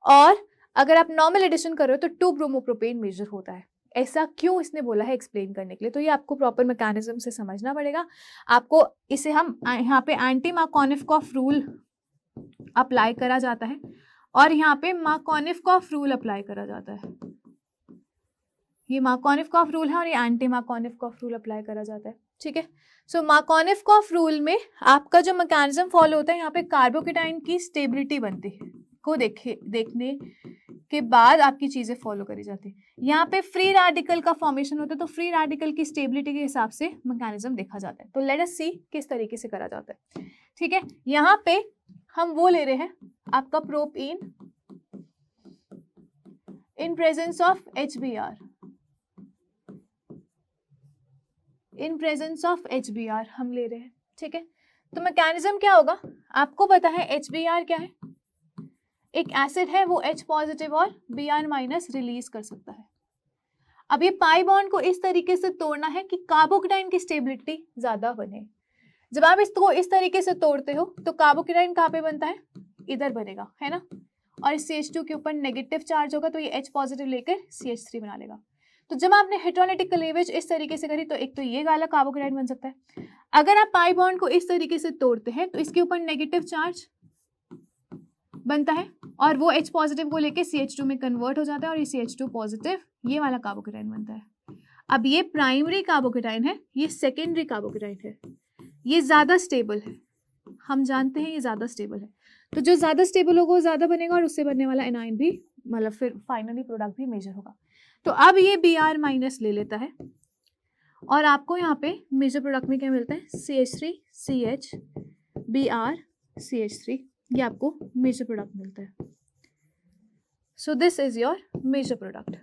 और अगर आप नॉर्मल एडिशन कर रहे हो तो 2 ब्रोमोप्रोपेन मेजर होता है। ऐसा क्यों इसने बोला है एक्सप्लेन करने के लिए, तो ये आपको प्रॉपर मैकेनिज्म से समझना पड़ेगा। आपको इसे हम यहाँ पे एंटी मार्कोनिफकॉफ रूल अप्लाई करा जाता है और यहाँ पे मार्कोनिफकॉफ रूल अप्लाई करा जाता है। ये मार्कोनिफकॉफ रूल है और ये एंटी मार्कोनिफकॉफ रूल अप्लाई करा जाता है। ठीक है, सो मार्कोनिफकॉफ रूल में आपका जो मैकेनिज्म फॉलो होता है, यहाँ पे कार्बोकेटाइन की स्टेबिलिटी बनती है को देखने के बाद आपकी चीजें फॉलो करी जाती है। यहाँ पे फ्री रेडिकल का फॉर्मेशन होता है, तो फ्री रेडिकल की स्टेबिलिटी के हिसाब से मैकेनिज्म देखा जाता है। तो लेट अस सी किस तरीके से करा जाता है। ठीक है, यहाँ पे हम वो ले रहे हैं आपका propene in presence of HBr, in presence of HBr हम ले रहे हैं। ठीक है, तो मैकेनिज्म क्या होगा आपको पता है। HBr क्या है? एक एसिड है, वो H पॉजिटिव और Br माइनस रिलीज कर सकता है। अब ये पाई बॉन्ड को इस तरीके से तोड़ना है कि कार्बोकेटाइन की स्टेबिलिटी ज्यादा बने। जब आप इसको इस तरीके से तोड़ते हो तो कार्बोकेटाइन कहाँ पे बनता है? इधर बनेगा, है ना, और इस CH2 के ऊपर नेगेटिव चार्ज होगा, तो ये H पॉजिटिव लेकर CH3 बना लेगा। तो जब आपने हेटेरोनेटिक क्लीवेज इस तरीके से करी, तो एक तो ये वाला कार्बोकेटाइन बन सकता है। अगर आप पाई बॉन्ड को इस तरीके से तोड़ते हैं तो इसके ऊपर नेगेटिव चार्ज बनता है और वो H पॉजिटिव को लेके CH2 में कन्वर्ट हो जाता है और ये CH2 पॉजिटिव ये वाला कार्बोकेटाइन बनता है। अब ये प्राइमरी कार्बोकेटाइन है, ये सेकेंडरी कार्बोकेटाइन है, ये ज़्यादा स्टेबल है, हम जानते हैं ये ज़्यादा स्टेबल है। तो जो ज़्यादा स्टेबल होगा वो ज़्यादा बनेगा और उससे बनने वाला एनाइन भी, मतलब फिर फाइनली प्रोडक्ट भी मेजर होगा। तो अब ये Br माइनस ले लेता है और आपको यहाँ पे मेजर प्रोडक्ट में क्या मिलता है? CH3 CH Br CH3, ये आपको मेजर प्रोडक्ट मिलता है। So this is your major product,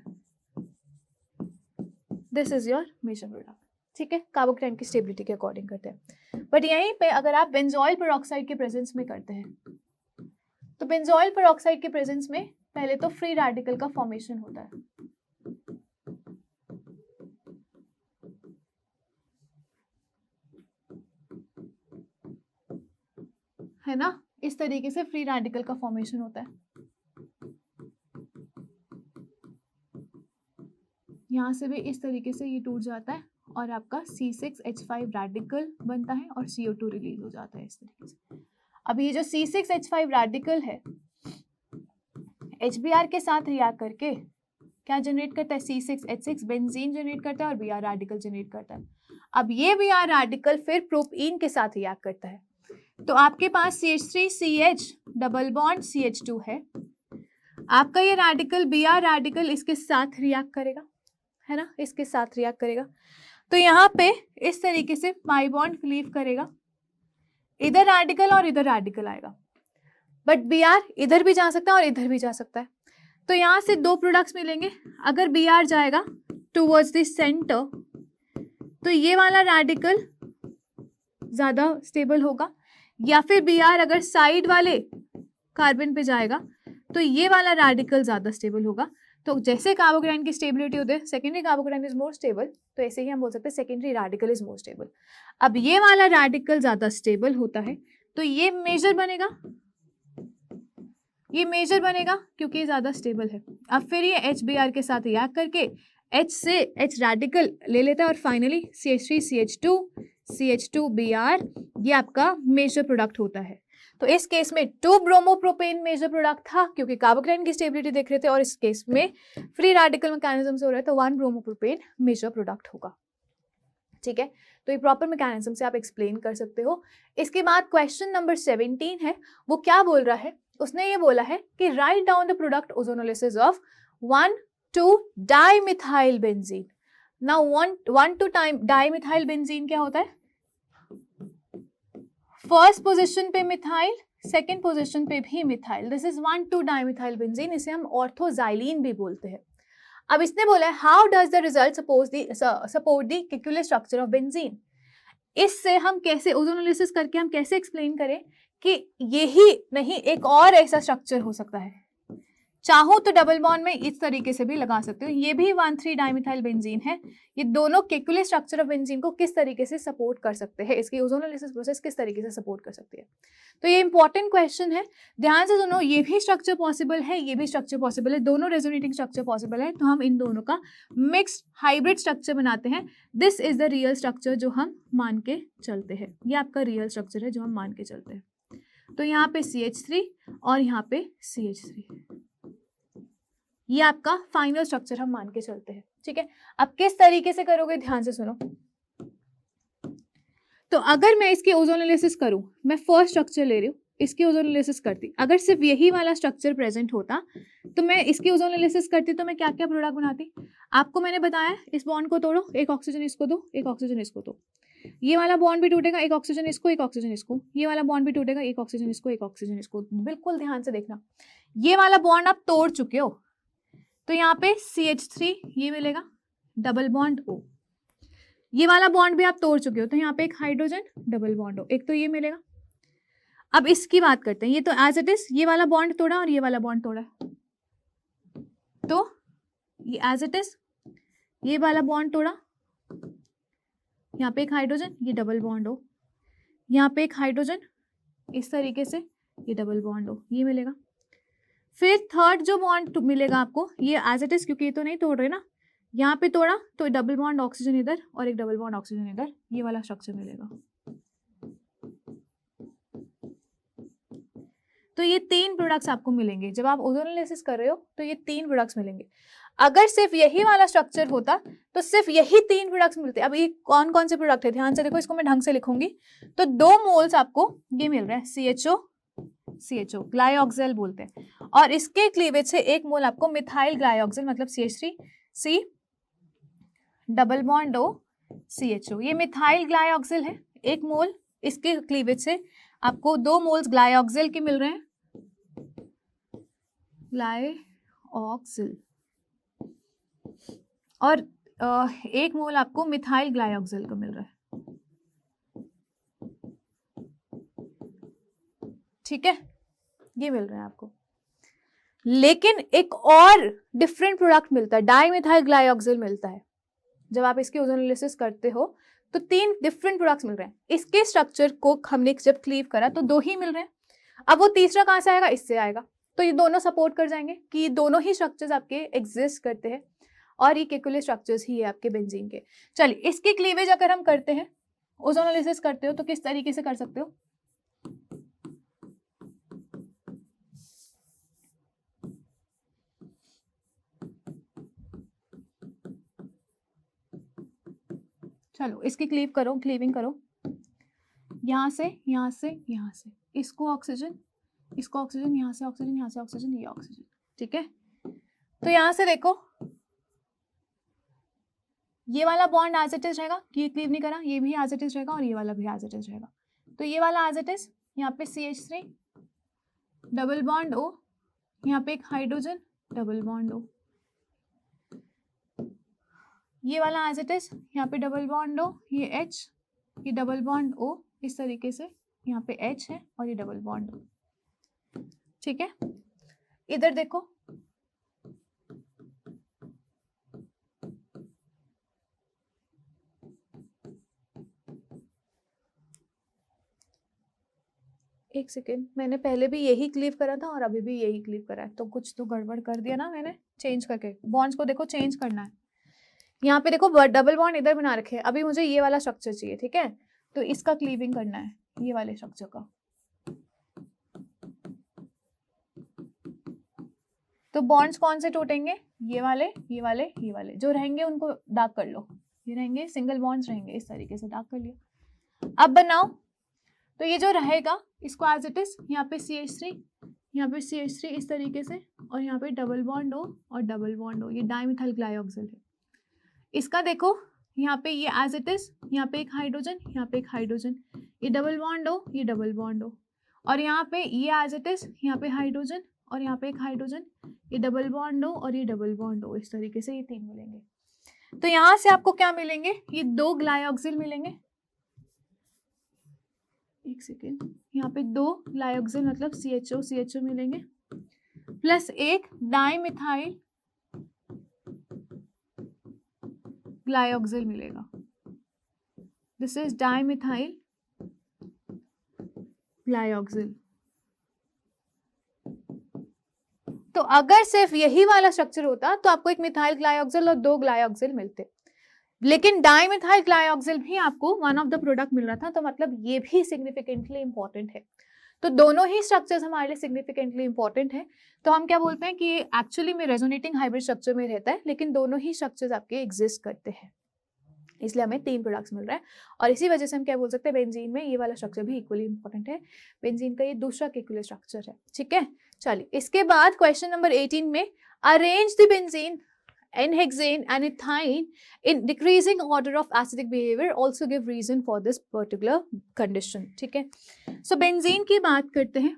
this is your major product. ठीक है, कार्बोकेटाइन की स्टेबिलिटी के अकॉर्डिंग करते हैं। बट यहीं पे अगर आप बेंजोइल पेरोक्साइड के प्रेजेंस में करते हैं, तो बेंजोइल पेरोक्साइड के प्रेजेंस में पहले तो फ्री रेडिकल का फॉर्मेशन होता है ना, इस तरीके से फ्री रेडिकल का फॉर्मेशन होता है। यहाँ से भी इस तरीके से ये टूट जाता है और आपका C6H5 रेडिकल बनता है और CO2 रिलीज हो जाता है इस तरीके से। अब ये जो C6H5 रेडिकल है HBr के साथ रिएक्ट करके क्या जनरेट करता है? C6H6 बेंजीन जनरेट करता है और Br रेडिकल जनरेट करता है। अब ये Br रेडिकल फिर प्रोपीन के साथ रिएक्ट करता है, तो आपके पास CH3CH डबल बॉन्ड CH2 है। आपका ये रेडिकल Br रेडिकल इसके साथ रिएक्ट करेगा, है ना, इसके साथ रिएक्ट करेगा। तो यहाँ पे इस तरीके से पाई बॉन्ड लीव करेगा, इधर रेडिकल और इधर रेडिकल आएगा, बट Br इधर भी जा सकता है और इधर भी जा सकता है। तो यहाँ से 2 प्रोडक्ट्स मिलेंगे। अगर Br जाएगा टूवर्ड्स द सेंटर तो ये वाला रेडिकल ज़्यादा स्टेबल होगा, या फिर Br अगर साइड वाले कार्बन पे जाएगा तो ये वाला रेडिकल ज़्यादा स्टेबल होगा। तो जैसे कार्बोकेटाइन की स्टेबिलिटी होती है, secondary carbocation is more stable, तो ऐसे ही हम बोल सकते हैं secondary radical is more stable. अब ये वाला रेडिकल ज्यादा स्टेबल होता है, तो ये मेजर बनेगा, ये मेजर बनेगा क्योंकि ये ज्यादा स्टेबल है। अब फिर ये HBr के साथ रिएक्ट करके H से H रेडिकल ले लेता है और फाइनली CH3CH2 CH2Br, ये आपका मेजर प्रोडक्ट होता है। तो इस केस में 2 ब्रोमोप्रोपेन मेजर प्रोडक्ट था क्योंकि कार्बोकेटाइन की स्टेबिलिटी देख रहे थे, और इस केस में फ्री रेडिकल मैकेनिज्म से हो रहा है तो 1 ब्रोमोप्रोपेन मेजर प्रोडक्ट होगा। ठीक है, तो ये प्रॉपर मैकेनिज्म से आप एक्सप्लेन कर सकते हो। इसके बाद क्वेश्चन नंबर 17 है, वो क्या बोल रहा है, उसने ये बोला है कि write down the product ozonolysis of one two dimethyl benzene. Now one two dimethyl benzene क्या होता है, फर्स्ट पोजीशन पे मिथाइल, सेकेंड पोजीशन पे भी methyl, this is one two dimethyl benzene, इसे हम ऑर्थोजाइलीन भी बोलते हैं। अब इसने बोला है how does the result support the Kekule structure of benzene. इससे हम कैसे ओजोनोलिसिस करके हम कैसे एक्सप्लेन करें कि यही नहीं एक और ऐसा स्ट्रक्चर हो सकता है। चाहो तो डबल बॉन्ड में इस तरीके से भी लगा सकते हो, ये भी 1,3-डाइमिथाइल बेंजीन है। ये दोनों केक्युलर स्ट्रक्चर ऑफ बेंजीन को किस तरीके से सपोर्ट कर सकते हैं, इसकी ओजोनोलिसिस प्रोसेस किस तरीके से सपोर्ट कर सकती है। तो ये इंपॉर्टेंट क्वेश्चन है, ध्यान से सुनो। ये भी स्ट्रक्चर पॉसिबल है, ये भी स्ट्रक्चर पॉसिबल है, दोनों रेजोनेटिंग स्ट्रक्चर पॉसिबल है, तो हम इन दोनों का मिक्स्ड हाइब्रिड स्ट्रक्चर बनाते हैं। This is the real structure जो हम मान के चलते हैं, ये आपका रियल स्ट्रक्चर है जो हम मान के चलते हैं। तो यहाँ पे CH3 और यहाँ पे CH3, ये आपका फाइनल स्ट्रक्चर हम मान के चलते हैं। ठीक है, अब किस तरीके से करोगे, ध्यान से सुनो। तो अगर मैं इसकी ओजोनोलिसिस करूं, मैं फर्स्ट स्ट्रक्चर ले रही हूँ, इसकी ओजोनोलिसिस करती, अगर सिर्फ यही वाला स्ट्रक्चर प्रेजेंट होता तो मैं इसकी ओजोनोलिसिस करती, तो मैं क्या क्या प्रोडक्ट बनाती। आपको मैंने बताया इस बॉन्ड को तोड़ो, एक ऑक्सीजन इसको दो, एक ऑक्सीजन इसको दो, ये वाला बॉन्ड भी टूटेगा, एक ऑक्सीजन इसको, एक ऑक्सीजन इसको, ये वाला बॉन्ड भी टूटेगा, एक ऑक्सीजन इसको, एक ऑक्सीजन इसको। बिल्कुल ध्यान से देखना, ये वाला बॉन्ड आप तोड़ चुके हो, तो यहाँ पे CH3 ये मिलेगा, डबल बॉन्ड O। ये वाला बॉन्ड भी आप तोड़ चुके हो, तो यहाँ पे एक हाइड्रोजन डबल बॉन्ड O, एक तो ये मिलेगा। अब इसकी बात करते हैं, ये तो एज इट इज ये वाला बॉन्ड तोड़ा और ये वाला बॉन्ड तोड़ा, तो ये एज इट इज ये वाला बॉन्ड तोड़ा, यहाँ पे एक हाइड्रोजन, ये डबल बॉन्ड O, यहाँ पे एक हाइड्रोजन इस तरीके से, ये डबल बॉन्ड O, ये मिलेगा। फिर थर्ड जो बॉन्ड मिलेगा आपको, ये एज इट इज, क्योंकि ये तो नहीं तोड़ रहे ना, यहाँ पे तोड़ा तो डबल बॉन्ड ऑक्सीजन इधर और एक डबल बॉन्ड ऑक्सीजन इधर, ये वाला स्ट्रक्चर मिलेगा। तो ये 3 प्रोडक्ट्स आपको मिलेंगे जब आप ओजोनोलिसिस कर रहे हो, तो ये 3 प्रोडक्ट्स मिलेंगे। अगर सिर्फ यही वाला स्ट्रक्चर होता तो सिर्फ यही 3 प्रोडक्ट्स मिलते। अब ये कौन कौन से प्रोडक्ट है, ध्यान से देखो, इसको मैं ढंग से लिखूंगी। तो 2 मोल्स आपको ये मिल रहे हैं, CHO ग्लाइऑक्सिल बोलते हैं, और इसके क्लीवेज से 1 मोल आपको मिथाइल ग्लाइऑक्सिल, मतलब CH3C double bond O CHO, ये मिथाइल ग्लाइऑक्सिल है। 1 मोल इसके क्लीवेज से आपको 2 मोल्स ग्लाइऑक्सिल के मिल रहे हैं, ग्लाइऑक्सिल, और 1 मोल आपको मिथाइल ग्लाइऑक्सिल का मिल रहा है। ठीक है, ये मिल रहा है आपको। लेकिन एक और डिफरेंट प्रोडक्ट मिलता है, डाइमिथाइल ग्लाइऑक्सिल मिलता है। जब आप इसकी ओजोनोलिसिस करते हो तो 3 डिफरेंट प्रोडक्ट्स मिल रहे हैं। इसके स्ट्रक्चर को हमने जब क्लीव करा तो 2 ही मिल रहे हैं। अब वो तीसरा कहाँ से आएगा, इससे आएगा। तो ये दोनों सपोर्ट कर जाएंगे कि ये दोनों ही स्ट्रक्चर्स आपके एग्जिस्ट करते हैं, और ये केक्युलर स्ट्रक्चर्स ही है आपके बेंजीन के। चलिए, इसके क्लीवेज अगर हम करते हैं, ओजोनोलिसिस करते हो, तो किस तरीके से कर सकते हो। चलो इसकी क्लीविंग करो, यहाँ से यहाँ से यहाँ से, इसको ऑक्सीजन, इसको ऑक्सीजन, यहाँ से ऑक्सीजन, यहाँ से ऑक्सीजन, ये ऑक्सीजन। ठीक है, तो यहाँ से देखो, ये वाला बॉन्ड एज इट इज रहेगा, ये क्लीव नहीं करा, ये भी एज इट इज रहेगा, और ये वाला भी एज इट इज रहेगा। तो ये वाला एज इट इज, यहाँ पे CH3 डबल बॉन्ड O, यहाँ पे एक हाइड्रोजन डबल बॉन्ड O, ये वाला एज इट इज, यहाँ पे डबल बॉन्ड O, ये H, ये डबल बॉन्ड O, इस तरीके से यहाँ पे H है और ये डबल बॉन्ड O। ठीक है, इधर देखो, एक सेकेंड, मैंने पहले भी यही क्लीव करा था और अभी भी यही क्लीव करा है, तो कुछ तो गड़बड़ कर दिया ना मैंने चेंज करके। बॉन्ड्स को देखो चेंज करना है। यहाँ पे देखो डबल बॉन्ड इधर बना रखे हैं, अभी मुझे ये वाला स्ट्रक्चर चाहिए, ठीक है, तो इसका क्लीविंग करना है ये वाले स्ट्रक्चर का। तो बॉन्ड्स कौन से टूटेंगे? ये वाले, ये वाले, ये वाले जो रहेंगे उनको डार्क कर लो, ये रहेंगे सिंगल बॉन्ड्स रहेंगे, इस तरीके से डार्क कर लिया। अब बनाओ, तो ये जो रहेगा इसको एज इट इज, यहाँ पे CH3, यहाँ पे CH3 इस तरीके से, और यहाँ पे डबल बॉन्ड हो और डबल बॉन्ड हो, ये डाइमिथाइल ग्लाइऑक्सिल है। इसका देखो यहाँ पे ये एज इट इज, यहाँ पे एक हाइड्रोजन, यहाँ पे एक हाइड्रोजन, ये डबल बॉन्ड हो, ये डबल बॉन्ड हो, और यहाँ पे ये एज इट इज, यहाँ पे हाइड्रोजन और यहाँ पे एक हाइड्रोजन, ये डबल बॉन्ड हो और ये डबल बॉन्ड हो, इस तरीके से ये 3 मिलेंगे। तो यहाँ से आपको क्या मिलेंगे? ये 2 ग्लाइऑक्सिल मिलेंगे। एक सेकेंड, यहाँ पे 2 ग्लाइऑक्सिल मतलब CHO मिलेंगे, प्लस एक डाइमिथाइल ग्लाइऑक्सिल मिलेगा। This is dimethyl glyoxal. तो अगर सिर्फ यही वाला स्ट्रक्चर होता तो आपको एक मिथाइल ग्लाइऑक्सिल और 2 ग्लाइऑक्सिल मिलते, लेकिन डाइमिथाइल ग्लाइऑक्सिल भी आपको वन ऑफ द प्रोडक्ट मिल रहा था, तो मतलब ये भी सिग्निफिकेंटली इंपॉर्टेंट है। तो दोनों ही स्ट्रक्चर्स हमारे लिए सिग्निफिकेंटली इंपॉर्टेंट है। तो हम क्या बोलते हैं कि ये एक्चुअली में रेजोनेटिंग हाइब्रिड स्ट्रक्चर में रहता है, लेकिन दोनों ही स्ट्रक्चर्स आपके एग्जिस्ट करते हैं, इसलिए हमें 3 प्रोडक्ट्स मिल रहा है। और इसी वजह से हम क्या बोल सकते हैं, बेंजीन में ये वाला स्ट्रक्चर भी इक्वली इंपॉर्टेंट है। बेंजीन का ये दूसरा केकुलर स्ट्रक्चर है, ठीक है। चलिए इसके बाद क्वेश्चन नंबर 18 में, arrange the benzene, N-hexane and ethine in decreasing order of acidic behavior, also give reason for this particular condition, ठीक है। So बेंजीन की बात करते हैं।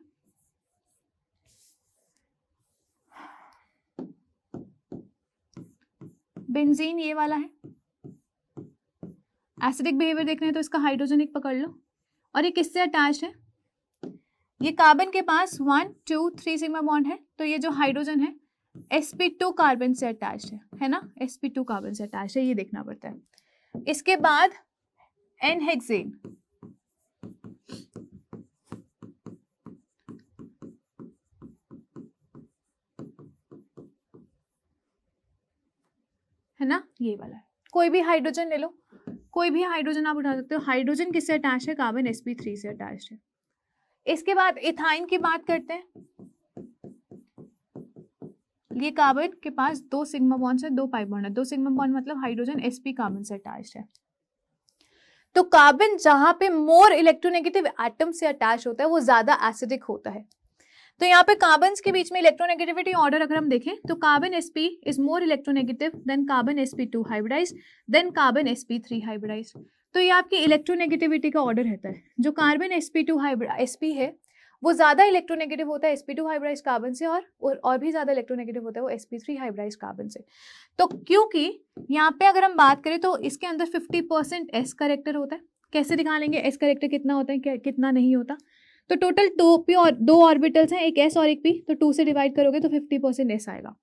बेंजीन ये वाला है, एसिडिक बिहेवियर देखना है तो इसका हाइड्रोजन एक पकड़ लो, और ये किससे अटैच्ड है? ये कार्बन के पास 1 2 3 सिग्मा बॉन्ड है, तो ये जो हाइड्रोजन है sp2 कार्बन से अटैच्ड है ना, sp2 कार्बन से अटैच्ड है, ये देखना पड़ता है। इसके बाद N-हेक्सेन, है ना, ये वाला है। कोई भी हाइड्रोजन ले लो, कोई भी हाइड्रोजन आप उठा सकते हो। हाइड्रोजन किससे अटैच्ड है? कार्बन sp3 से अटैच्ड है। इसके बाद इथाइन की बात करते हैं। ये कार्बन के पास 2 सिग्मा बॉन्ड है, 2 पाई बॉन्ड है। 2 सिग्मा बॉन्ड मतलब हाइड्रोजन sp कार्बन से अटैच्ड है। तो कार्बन जहां पे मोर इलेक्ट्रोनेगेटिव एटम से अटैच होता है वो ज्यादा एसिडिक होता है। तो यहाँ पे कार्बन के बीच में इलेक्ट्रोनेगेटिविटी ऑर्डर अगर हम देखें तो carbon sp is more electronegative than carbon sp2 hybridized than carbon sp3 hybridized. तो ये आपकी इलेक्ट्रोनेगेटिविटी का ऑर्डर रहता है। जो कार्बन sp2 sp है वो ज्यादा इलेक्ट्रोनेगेटिव होता है sp2 हाइब्रिडाइज्ड कार्बन से, और भी ज्यादा इलेक्ट्रोनेगेटिव होता है वो sp3 हाइब्रिडाइज्ड कार्बन से। तो क्योंकि यहाँ पे अगर हम बात करें तो इसके अंदर 50% s करेक्टर होता है। कैसे दिखा लेंगे s करेक्टर कितना होता है, कितना नहीं होता? तो टोटल 2 ऑर्बिटल्स हैं, एक s और एक p, तो 2 से डिवाइड करोगे तो 50% s आएगा।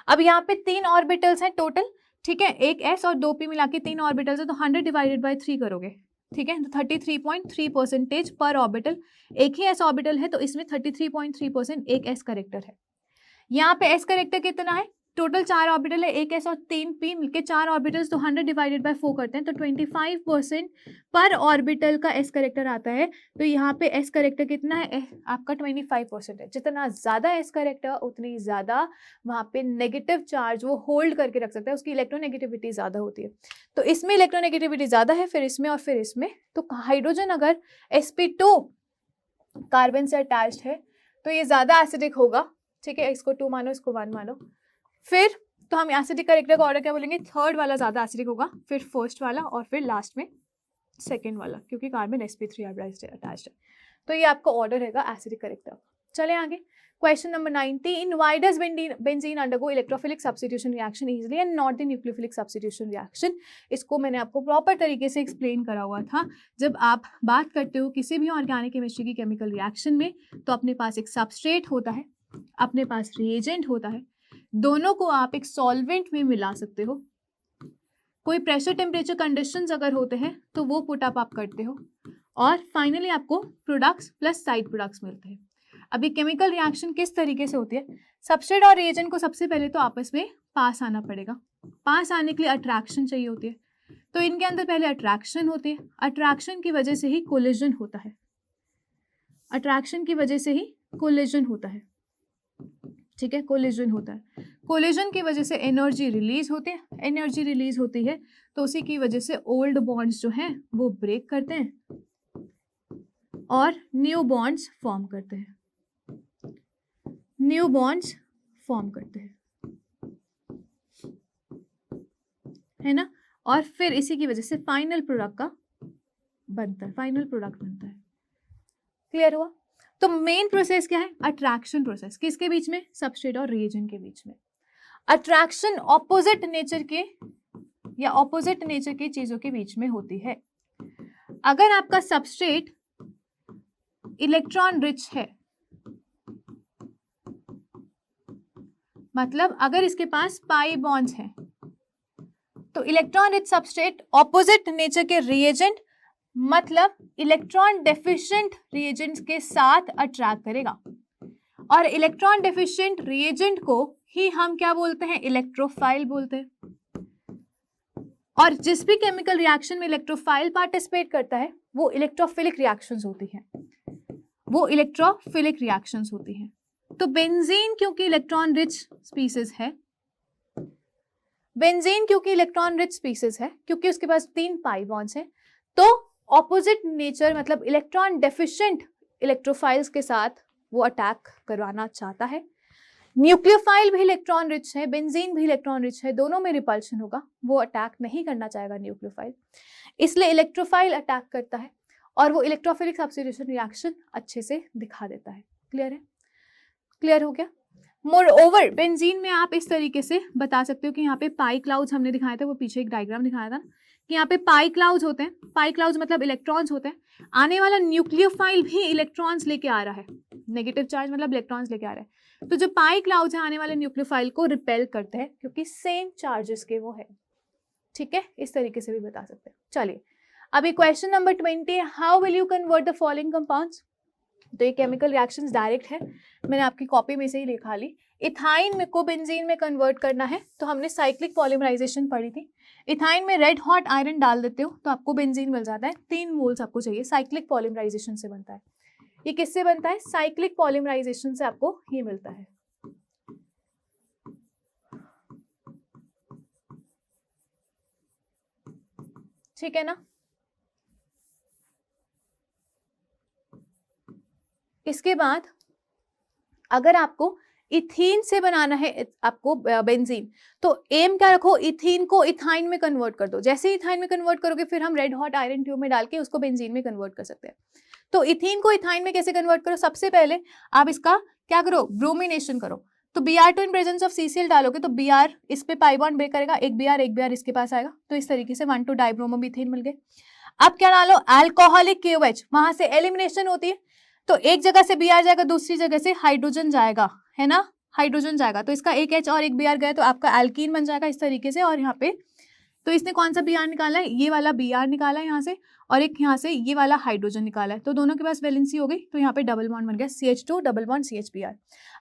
अब यहाँ पे 3 ऑर्बिटल्स हैं टोटल, ठीक है, एक s और 2p मिला के 3 ऑर्बिटल्स है, तो 100 डिवाइडेड बाई 3 करोगे, ठीक है, तो 33.3% पर ऑर्बिटल। एक ही s ऑर्बिटल है तो इसमें 33.3% एक s करेक्टर है। यहाँ पे s करेक्टर कितना है? टोटल 4 ऑर्बिटल है, एक s और 3 p मिलके 4 ऑर्बिटल्स, तो 100 डिवाइडेड बाय 4 करते हैं तो 25% पर ऑर्बिटल का s करेक्टर आता है। तो यहाँ पे s करेक्टर कितना है? आपका 25% है। जितना ज्यादा s करेक्टर उतनी ज्यादा वहाँ पे नेगेटिव चार्ज वो होल्ड करके रख सकता है, उसकी इलेक्ट्रोनेगेटिविटी ज्यादा होती है। तो इसमें इलेक्ट्रोनेगेटिविटी ज्यादा है, फिर इसमें और फिर इसमें। तो हाइड्रोजन अगर sp2 कार्बन से अटैच्ड है तो ये ज्यादा एसिडिक होगा, ठीक है, इसको 2 मानो, इसको 1 मानो। फिर तो हम एसिडिक करेक्टर का ऑर्डर क्या बोलेंगे? थर्ड वाला ज्यादा एसिडिक होगा, फिर फर्स्ट वाला, और फिर लास्ट में सेकंड वाला, क्योंकि कार्बन sp3 हाइब्रिडाइज्ड अटैच्ड है। तो ये आपका ऑर्डर रहेगा एसिडिक करेक्टर। चले आगे, question number 19, why does benzene undergo electrophilic substitution reaction easily and not the nucleophilic substitution reaction? इसको मैंने आपको प्रॉपर तरीके से एक्सप्लेन करा हुआ था। जब आप बात करते हो किसी भी ऑर्गेनिक केमिस्ट्री की केमिकल रिएक्शन में, तो अपने पास एक सबस्ट्रेट होता है, अपने पास रिएजेंट होता है, दोनों को आप एक सॉल्वेंट में मिला सकते हो। कोई प्रेशर टेम्परेचर कंडीशंस अगर होते हैं तो वो पुट अप आप करते हो, और फाइनली आपको प्रोडक्ट्स प्लस साइड प्रोडक्ट्स मिलते हैं। अभी केमिकल रिएक्शन किस तरीके से होती है, सबस्ट्रेट और रिएजेंट को सबसे पहले तो आपस में पास आना पड़ेगा। पास आने के लिए अट्रैक्शन चाहिए होती है, तो इनके अंदर पहले अट्रैक्शन होती है, अट्रैक्शन की वजह से ही कोलिजन होता है, अट्रैक्शन की वजह से ही कोलिजन होता है, ठीक है, कोलिजन होता है। कोलिजन की वजह से एनर्जी रिलीज होती है, एनर्जी रिलीज होती है तो उसी की वजह से ओल्ड बॉन्ड्स जो हैं वो ब्रेक करते हैं और न्यू बॉन्ड्स फॉर्म करते हैं, न्यू बॉन्ड्स फॉर्म करते हैं, है ना। और फिर इसी की वजह से फाइनल प्रोडक्ट का बनता है, फाइनल प्रोडक्ट बनता है। क्लियर हुआ। तो मेन प्रोसेस क्या है, अट्रैक्शन प्रोसेस। किसके बीच में, सबस्ट्रेट और रिएजेंट के बीच में। अट्रैक्शन ऑपोजिट नेचर के या ऑपोजिट नेचर की चीजों के बीच में होती है। अगर आपका सबस्ट्रेट इलेक्ट्रॉन रिच है, मतलब अगर इसके पास पाई बॉन्ड्स हैं, तो electron rich substrate opposite nature के रिएजेंट मतलब इलेक्ट्रॉन डेफिशिएंट रिएजेंट्स के साथ अट्रैक्ट करेगा। और इलेक्ट्रॉन डेफिशिएंट रिएजेंट को ही हम क्या बोलते हैं, इलेक्ट्रोफाइल बोलते हैं। और जिस भी केमिकल रिएक्शन में इलेक्ट्रोफाइल पार्टिसिपेट करता है वो इलेक्ट्रोफिलिक रिएक्शंस होती हैं, वो इलेक्ट्रोफिलिक रिएक्शंस होती हैं। तो बेंजीन क्योंकि इलेक्ट्रॉन रिच स्पीसीज है, बेंजीन क्योंकि इलेक्ट्रॉन रिच स्पीसीज है, क्योंकि उसके पास 3 पाई बॉन्ड्स हैं, तो ऑपोजिट नेचर मतलब इलेक्ट्रॉन डेफिशिएंट इलेक्ट्रोफाइल्स के साथ वो अटैक करवाना चाहता है। न्यूक्लियोफाइल भी इलेक्ट्रॉन रिच है, बेंजीन भी इलेक्ट्रॉन रिच है, दोनों में रिपल्शन होगा, वो अटैक नहीं करना चाहेगा न्यूक्लियोफाइल, इसलिए इलेक्ट्रोफाइल अटैक करता है और वो इलेक्ट्रोफिलिक सब्स्टिट्यूशन रिएक्शन अच्छे से दिखा देता है। क्लियर है, क्लियर हो गया। मोर ओवर बेंजीन में आप इस तरीके से बता सकते हो कि यहाँ पे पाई क्लाउड्स हमने दिखाए थे, वो पीछे एक डायग्राम दिखाया था कि यहाँ पे पाई क्लाउड्स होते हैं, पाई क्लाउड्स मतलब इलेक्ट्रॉन्स होते हैं। आने वाला न्यूक्लियोफाइल भी इलेक्ट्रॉन्स लेके आ रहा है, नेगेटिव चार्ज मतलब इलेक्ट्रॉन्स लेके आ रहा है, तो जो पाई क्लाउड्स है आने वाले न्यूक्लियोफाइल को रिपेल करते हैं क्योंकि सेम चार्जेस के वो है। ठीक है, इस तरीके से भी बता सकते हैं। चलिए अभी क्वेश्चन नंबर 20 है, how will you convert the following compounds. तो ये केमिकल रिएक्शंस डायरेक्ट है, मैंने आपकी कॉपी में से ही लिखा ली। इथाइन में को बेंजीन में कन्वर्ट करना है तो हमने साइक्लिक पॉलीमराइजेशन पढ़ी थी। इथाइन में रेड हॉट आयरन डाल देते हो तो आपको बेंजीन मिल जाता है, 3 मोल्स आपको चाहिए, साइक्लिक पॉलीमराइजेशन से बनता है। ये किससे बनता है, साइक्लिक पॉलीमराइजेशन से आपको ये मिलता है। ठीक है ना। इसके बाद अगर आपको इथीन से बनाना है आपको बेंजीन, तो एम क्या रखो, इथीन को इथाइन में कन्वर्ट कर दो। जैसे ही इथाइन में कन्वर्ट करोगे फिर हम रेड हॉट आयरन ट्यूब में डाल के उसको बेंजीन में कन्वर्ट कर सकते हैं। तो इथीन को इथाइन में कैसे कन्वर्ट करो, सबसे पहले आप इसका क्या करो, ब्रोमिनेशन करो। तो Br2 in presence of CCl डालोगे तो Br इस पे पाई बॉन्ड ब्रेक करेगा, एक Br इसके पास आएगा, तो इस तरीके से 1,2 डाइब्रोमोमीथेन मिल गए। अब क्या डालो, अल्कोहलिक KOH, वहां से एलिमिनेशन होती है, तो एक जगह से Br जाएगा, दूसरी जगह से हाइड्रोजन जाएगा, है ना, हाइड्रोजन जाएगा, तो इसका एक H और एक Br गया तो आपका एल्कीन बन जाएगा इस तरीके से। और यहाँ पे तो इसने कौन सा Br निकाला है, ये वाला Br निकाला है यहाँ से, और एक यहाँ से ये वाला हाइड्रोजन निकाला है, तो दोनों के पास वैलेंसी हो गई, तो यहाँ पे डबल बॉन्ड बन गया, CH2 डबल बॉन्ड CHBr।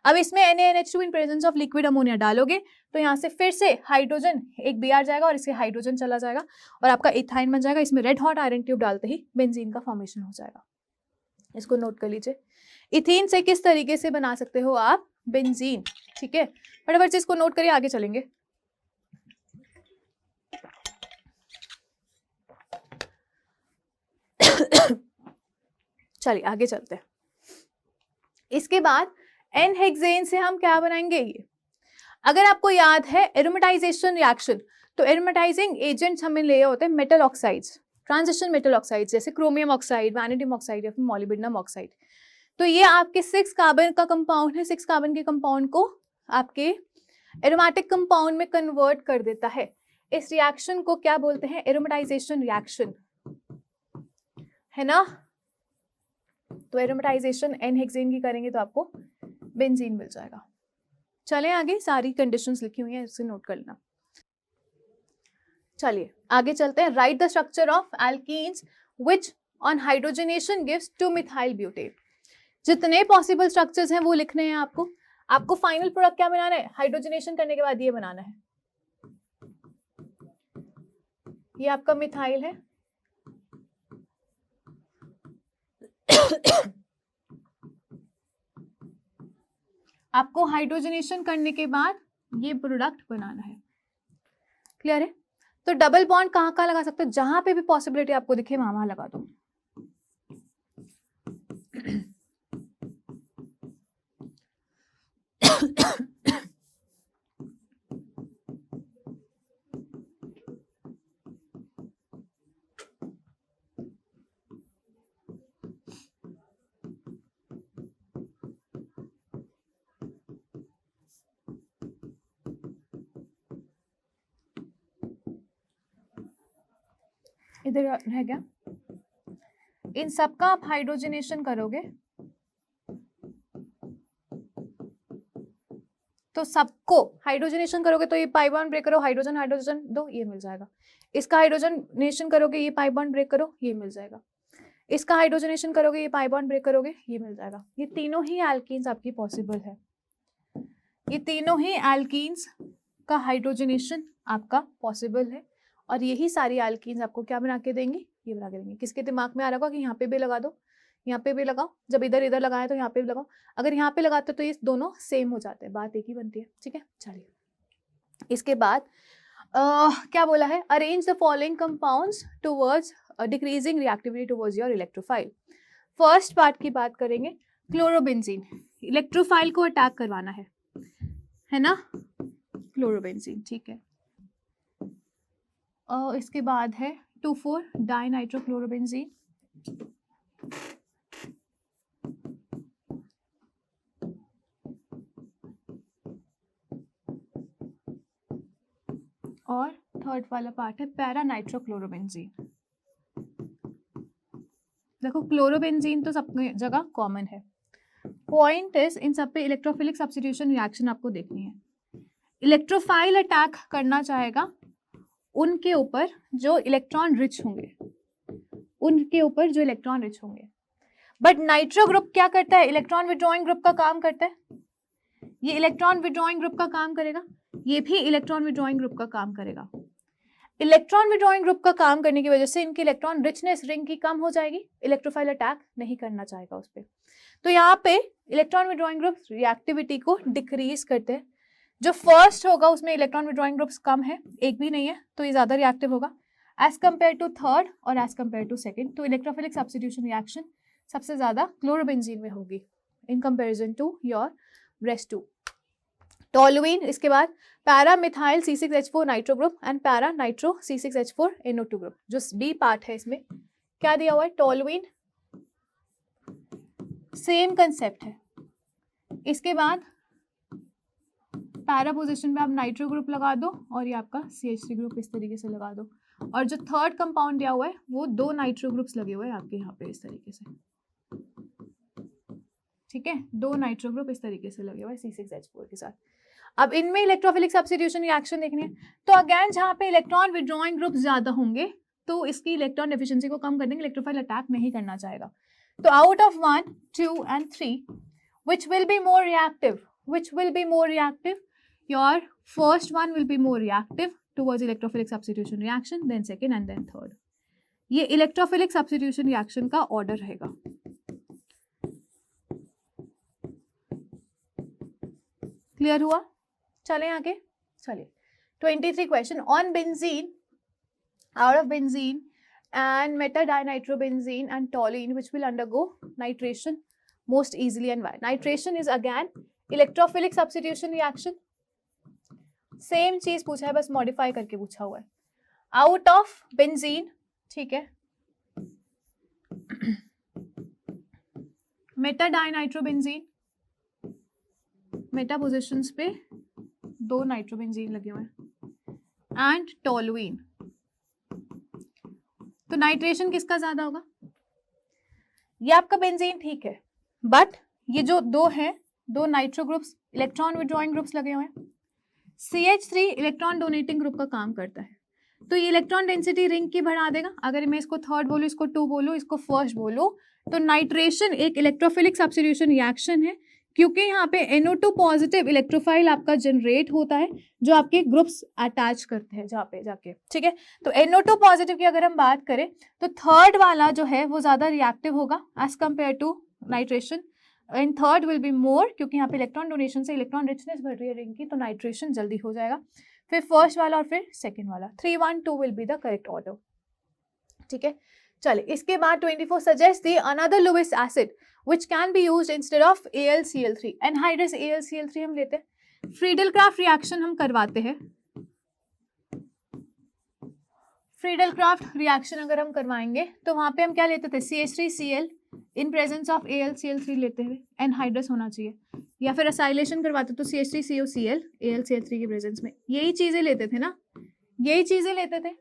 अब इसमें NaNH2 in presence of liquid ammonia डालोगे तो यहाँ से फिर से हाइड्रोजन, एक Br जाएगा और इससे हाइड्रोजन चला जाएगा और आपका इथाइन बन जाएगा। इसमें रेड हॉट आयरन ट्यूब डालते ही बेंजीन का फॉर्मेशन हो जाएगा। इसको नोट कर लीजिए, इथीन से किस तरीके से बना सकते हो आप बेंजीन। ठीक है, फटाफट से इसको नोट करिए, आगे चलेंगे। चलिए आगे चलते हैं। इसके बाद N-हेक्सेन से हम क्या बनाएंगे, ये अगर आपको याद है एरोमेटाइजेशन रिएक्शन, तो एरोमेटाइजिंग एजेंट्स हमें लिए होते हैं metal oxides, transition metal oxides, जैसे क्रोमियम ऑक्साइड, वैनेडियम ऑक्साइड या फिर मॉलिब्डेनम ऑक्साइड। तो ये आपके 6 कार्बन का कंपाउंड है, 6 कार्बन के कंपाउंड को आपके एरोमेटिक कंपाउंड में कन्वर्ट कर देता है। इस रिएक्शन को क्या बोलते हैं, एरोमेटाइजेशन रिएक्शन, है ना। तो एरोमेटाइजेशन N-हेक्सेन की करेंगे तो आपको बेंजीन मिल जाएगा। चलें आगे, सारी कंडीशंस लिखी हुई हैं, इसे नोट कर लेना। चलिए आगे चलते हैं। Write the structure of alkenes which on hydrogenation gives two methyl butane. जितने पॉसिबल स्ट्रक्चर्स हैं वो लिखने हैं आपको। आपको फाइनल प्रोडक्ट क्या बनाना है, हाइड्रोजनेशन करने के बाद ये बनाना है। ये आपका मिथाइल है, आपको हाइड्रोजनेशन करने के बाद ये प्रोडक्ट बनाना है। क्लियर है? तो डबल बॉन्ड कहाँ कहाँ लगा सकते हो, जहां पे भी पॉसिबिलिटी आपको दिखे वहां लगा दो। इधर रह गया, इन सबका आप हाइड्रोजनेशन करोगे तो सबको हाइड्रोजनेशन करोगे तो ये पाई बॉन्ड ब्रेक करो, हाइड्रोजन हाइड्रोजन दो, ये मिल जाएगा। इसका हाइड्रोजनेशन करोगे, ये पाई बॉन्ड ब्रेक करो, ये मिल जाएगा। इसका हाइड्रोजनेशन करोगे, ये पाई बॉन्ड ब्रेक करोगे, ये मिल जाएगा। ये तीनों ही एल्कीन्स आपकी पॉसिबल है। ये तीनों ही एल्कीन्स का हाइड्रोजनेशन आपका पॉसिबल है और यही सारी एल्कीन्स आपको क्या बना के देंगी, ये बना के देंगे। किसके दिमाग में आ रहा होगा कि यहाँ पे भी लगा दो, यहाँ पे भी लगाओ, जब इधर इधर लगाए तो यहाँ पे भी लगाओ, अगर यहाँ पे लगाते तो ये दोनों सेम हो जाते हैं, बात एक ही बनती है। ठीक है, चलिए इसके बाद क्या बोला है, arrange the following compounds towards decreasing reactivity towards your electrophile. First part की बात करेंगे, क्लोरोबेंजीन, इलेक्ट्रोफाइल को अटैक करवाना है ना, क्लोरोबेंजीन। ठीक है, इसके बाद है 2,4 डाइनाइट्रोक्लोरोबेंजीन, और थर्ड वाला पार्ट है पैरानाइट्रोक्लोरोबेंजीन। देखो क्लोरोबेंजीन तो सब जगह कॉमन है, पॉइंट इज इन सब पे इलेक्ट्रोफिलिक सब्स्टिट्यूशन रिएक्शन आपको देखनी है। इलेक्ट्रोफाइल अटैक करना चाहेगा उनके ऊपर जो इलेक्ट्रॉन रिच होंगे, उनके ऊपर जो इलेक्ट्रॉन रिच होंगे। बट नाइट्रो ग्रुप क्या करता है, इलेक्ट्रॉन विड्रॉइंग ग्रुप का काम करता है। ये इलेक्ट्रॉन विड्रॉइंग ग्रुप का काम करेगा, ये भी इलेक्ट्रॉन विड्रॉइंग ग्रुप का काम करेगा। इलेक्ट्रॉन विड्रॉइंग ग्रुप का काम करने की वजह से इनकी इलेक्ट्रॉन रिचनेस रिंग की कम हो जाएगी, इलेक्ट्रोफाइल अटैक नहीं करना चाहेगा उस पर। तो यहाँ पे इलेक्ट्रॉन विड्रॉइंग ग्रुप रिएक्टिविटी को डिक्रीज करते हैं। जो फर्स्ट होगा उसमें इलेक्ट्रॉन विड्रॉइंग ग्रुप्स कम है, एक भी नहीं है, तो ये ज्यादा रिएक्टिव होगा एज कम्पेयर टू थर्ड और एज कम्पेयर टू सेकेंड। तो इलेक्ट्रोफिलिक सब्स्टिट्यूशन रिएक्शन सबसे ज्यादा क्लोरोबेंजीन में होगी in comparison to your rest two. Toluene, इसके बाद para methyl C6H4 nitro group and para nitro C6H4 NO2 group. जो बी पार्ट है इसमें क्या दिया हुआ है, टोलुइन, सेम कंसेप्ट है। इसके बाद पैरा पोजीशन पे आप नाइट्रो ग्रुप लगा दो और ये आपका CH3 ग्रुप इस तरीके से लगा दो, और जो थर्ड कंपाउंड दिया हुआ है वो 2 नाइट्रो ग्रुप्स लगे हुए हैं आपके यहाँ पे इस तरीके से। ठीक है, 2 नाइट्रो ग्रुप इस तरीके से लगे हुए हैं C6H4 के साथ। अब इनमें इलेक्ट्रोफिलिक सब्स्टिट्यूशन रिएक्शन देखनी है, तो अगेन जहाँ पे इलेक्ट्रॉन विड्रॉइंग ग्रुप ज्यादा होंगे तो इसकी इलेक्ट्रॉन एफिशिएंसी को कम कर देंगे, इलेक्ट्रोफाइल अटैक नहीं करना चाहेगा। तो out of 1, 2 and 3 which will be more reactive, which will be more reactive, your first one will be more reactive towards electrophilic substitution reaction, then second and then third. ये electrophilic substitution reaction का order रहेगा। Clear हुआ? चले आगे, चलिए 23 question on benzene, out of benzene and metadinitrobenzene and toluene which will undergo nitration most easily and why? Nitration is again electrophilic substitution reaction, same चीज पूछा है, बस मॉडिफाई करके पूछा हुआ है। आउट ऑफ बेंजीन, ठीक है, मेटाडाइनाइट्रोबेंजीन, मेटा पोजिशंस पे 2 नाइट्रोबेंजीन लगे हुए हैं, एंड टोलुइन। तो नाइट्रेशन किसका ज्यादा होगा, ये आपका बेंजीन ठीक है, बट ये जो 2 हैं, 2 nitro groups electron withdrawing groups लगे हुए हैं। CH3 इलेक्ट्रॉन डोनेटिंग ग्रुप का काम करता है, तो ये इलेक्ट्रॉन डेंसिटी रिंग की बढ़ा देगा। अगर मैं इसको थर्ड बोलूँ, इसको 2 बोलूँ, इसको फर्स्ट बोलूँ, तो नाइट्रेशन एक इलेक्ट्रोफिलिक सब्स्टिट्यूशन रिएक्शन है, क्योंकि यहाँ पे NO2 पॉजिटिव इलेक्ट्रोफाइल आपका जनरेट होता है जो आपके ग्रुप्स अटैच करते हैं जहाँ पे जाके, ठीक है। तो NO2 पॉजिटिव की अगर हम बात करें तो थर्ड वाला जो है वो ज्यादा रिएक्टिव होगा as compare to nitration, and third will be more, क्योंकि यहाँ पे इलेक्ट्रॉन डोनेशन से इलेक्ट्रॉन रिचनेस बढ़ रही है रिंग की, तो नाइट्रेशन जल्दी हो जाएगा। फिर फर्स्ट वाला और फिर सेकेंड वाला, 3, 1, 2 will be the correct order, ठीक है। चलिए, इसके बाद 24 suggest the another Lewis acid which can be used instead of AlCl3, anhydrous AlCl3 हम लेते हैं। फ्रीडल क्राफ्ट रिएक्शन हम करवाते हैं। फ्रीडल क्राफ्ट रिएक्शन अगर हम करवाएंगे तो वहां पे हम क्या लेते थे, CH3Cl in presence of AlCl3 लेते हैं, एनहाइड्रस होना चाहिए, या फिर असाइलेशन करवाते तो CH3COCl AlCl3 के प्रेजेंस में, यही चीजें लेते थे ना, यही चीजें लेते थे।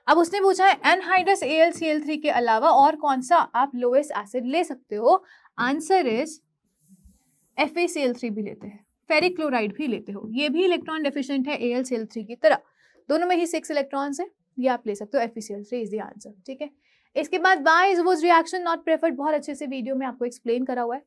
अब उसने पूछा है एनहाइड्रस AlCl3 के अलावा और कौन सा आप लोएस्ट एसिड ले सकते हो, आंसर इज FeCl3 भी लेते हैं, फेरिक क्लोराइड भी लेते हो, ये भी इलेक्ट्रॉन डेफिशिएंट है AlCl3 की तरह, दोनों में ही 6 इलेक्ट्रॉन्स है, ये आप ले सकते हो, FeCl3 इज द आंसर, ठीक है। इसके बाद why is Wurtz reaction not preferred, बहुत अच्छे से वीडियो में आपको एक्सप्लेन करा हुआ है।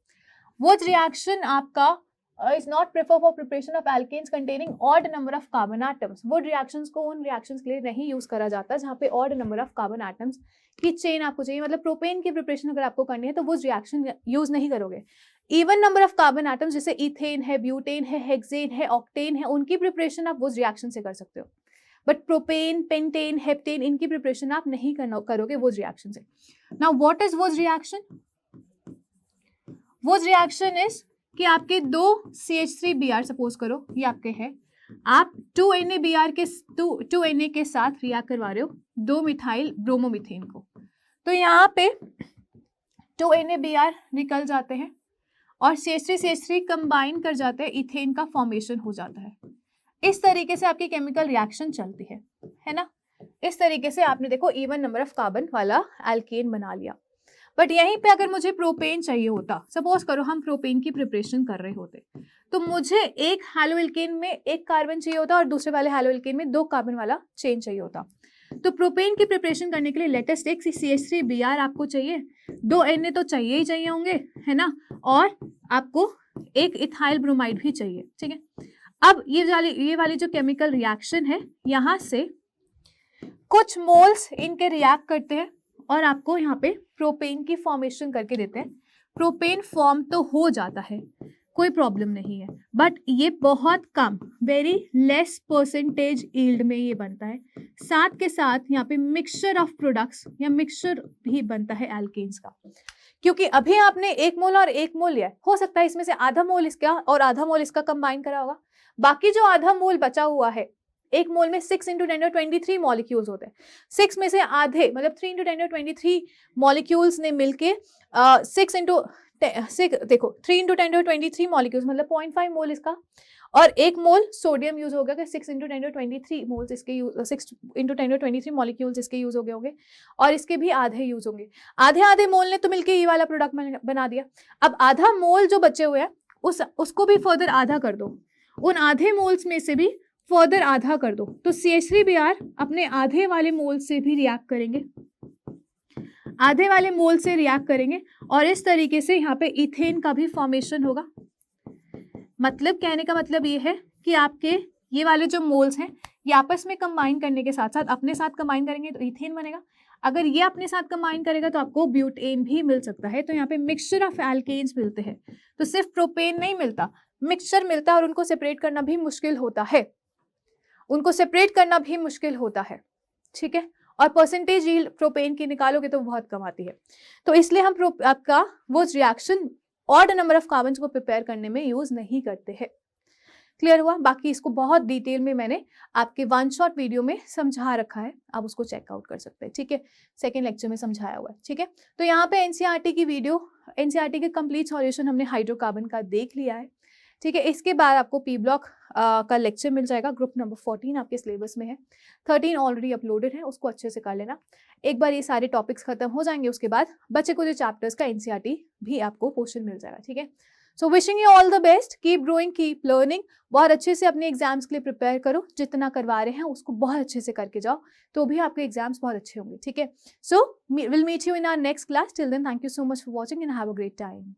वुड्स रिएक्शन आपका is not prefer for preparation of alkanes containing odd number of carbon atoms. wood reactions को उन reactions के लिए नहीं यूज करा जाता जहाँ पे odd number of carbon atoms की चेन आपको चाहिए, मतलब प्रोपेन की प्रिपरेशन अगर आपको करनी है तो वो रिएक्शन यूज नहीं करोगे। Even number of carbon atoms जैसे इथेन है, ब्यूटेन है, हेक्सेन है, ऑक्टेन है, उनकी प्रिपरेशन आप वो रिएक्शन से कर सकते हो, बट प्रोपेन, पेंटेन, हेप्टेन, इनकी प्रिपरेशन आप नहीं करोगे वो रिएक्शन से। नाउ व्हाट इज वो रिएक्शन? वो रिएक्शन इज कि आपके 2 CH3Br सपोज करो ये आपके हैं, आप 2NaBr के 2Na के साथ रिएक्ट करवा रहे हो 2 मिथाइल ब्रोमोमीथेन को, तो यहाँ पे 2NaBr निकल जाते हैं और CH3 कंबाइन कर जाते हैं, इथेन का फॉर्मेशन हो जाता है। इस तरीके से आपकी केमिकल रिएक्शन चलती है ना। इस तरीके से आपने देखो इवन नंबर ऑफ कार्बन वाला एल्केन बना लिया। बट यहीं पे अगर मुझे प्रोपेन चाहिए होता, सपोज करो हम प्रोपेन की प्रिपरेशन कर रहे होते, तो मुझे एक हैलोएल्केन में 1 कार्बन चाहिए होता और दूसरे वाले हैलोएल्केन में 2 कार्बन वाला चेन चाहिए होता। तो प्रोपेन की प्रिपरेशन करने के लिए लेटेस्ट एक CH3Br आपको चाहिए, 2 Na तो चाहिए ही चाहिए होंगे, है ना, और आपको एक इथाइल ब्रोमाइड भी चाहिए, ठीक है। अब ये वाली जो केमिकल रिएक्शन है, यहाँ से कुछ मोल्स इनके रिएक्ट करते हैं और आपको यहाँ पे प्रोपेन की फॉर्मेशन करके देते हैं। प्रोपेन फॉर्म तो हो जाता है, कोई प्रॉब्लम नहीं है, बट ये बहुत कम, वेरी लेस परसेंटेज यील्ड में ये बनता है। साथ के साथ यहाँ पे मिक्सचर ऑफ प्रोडक्ट्स या मिक्सचर भी बनता है एल्केन्स का, क्योंकि अभी आपने 1 मोल और 1 मोल लिया है, हो सकता है इसमें से आधा मोल इसका और आधा मोल इसका कंबाइन करा होगा, बाकी जो आधा मोल बचा हुआ है, 1 मोल में 6 × 10⁻23 मॉलिक्यूल्स होते हैं, 6 में से आधे मतलब 3 × 10⁻23 मॉलिक्यूल्स ने मिलके 6 देखो 3 × 10⁻23 मॉलिक्यूल्स मतलब 0.5 मोल इसका, और 1 मोल सोडियम यूज हो गया, 6 × 10⁻23 मोल्स इसके 6 × 10⁻23 मॉलिक्यूल्स इसके यूज हो गए होंगे, और इसके भी आधे यूज होंगे। आधे आधे मोल ने तो मिलके ये वाला प्रोडक्ट बना दिया। अब आधा मोल जो बचे हुए हैं उसको भी फर्दर आधा कर दो, उन आधे मोल्स में से भी फर्दर आधा कर दो, तो CH3Br अपने आधे वाले मोल से भी रिएक्ट करेंगे, आधे वाले मोल से रिएक्ट करेंगे, और इस तरीके से यहाँ पे इथेन का भी फॉर्मेशन होगा। मतलब कहने का मतलब ये है कि आपके ये वाले जो मोल्स हैं ये आपस में कंबाइन करने के साथ साथ अपने साथ कंबाइन करेंगे तो इथेन बनेगा, अगर ये अपने साथ कंबाइन करेगा तो आपको ब्यूटेन भी मिल सकता है। तो यहाँ पे मिक्सचर ऑफ एल्केन्स मिलते हैं, तो सिर्फ प्रोपेन नहीं मिलता, मिक्सचर मिलता है, और उनको सेपरेट करना भी मुश्किल होता है, उनको सेपरेट करना भी मुश्किल होता है, ठीक है। और परसेंटेज यील्ड प्रोपेन की निकालोगे तो बहुत कम आती है, तो इसलिए हम आपका वो reaction odd number of carbons को प्रिपेयर करने में यूज नहीं करते हैं। क्लियर हुआ? बाकी इसको बहुत डिटेल में मैंने आपके 1 शॉट वीडियो में समझा रखा है, आप उसको चेकआउट कर सकते हैं, ठीक है, सेकेंड लेक्चर में समझाया हुआ है, ठीक है। तो यहाँ पे एनसीईआरटी की वीडियो, एनसीईआरटी के कंप्लीट सॉल्यूशन हमने हाइड्रोकार्बन का देख लिया है, ठीक है। इसके बाद आपको पी ब्लॉक का लेक्चर मिल जाएगा, ग्रुप नंबर 14 आपके सिलेबस में है, 13 ऑलरेडी अपलोडेड है, उसको अच्छे से कर लेना। एक बार ये सारे टॉपिक्स खत्म हो जाएंगे उसके बाद बच्चे को जो चैप्टर्स का एनसीईआरटी भी आपको पोर्शन मिल जाएगा, ठीक है। So wishing you all the best, keep growing, keep learning. बहुत अच्छे से अपने एग्जाम्स के लिए प्रिपेयर करो, जितना करवा रहे हैं उसको बहुत अच्छे से करके जाओ, तो भी आपके एग्जाम्स बहुत अच्छे होंगे, ठीक है। So will meet you in our next class, till then thank you so much for watching and have a great time.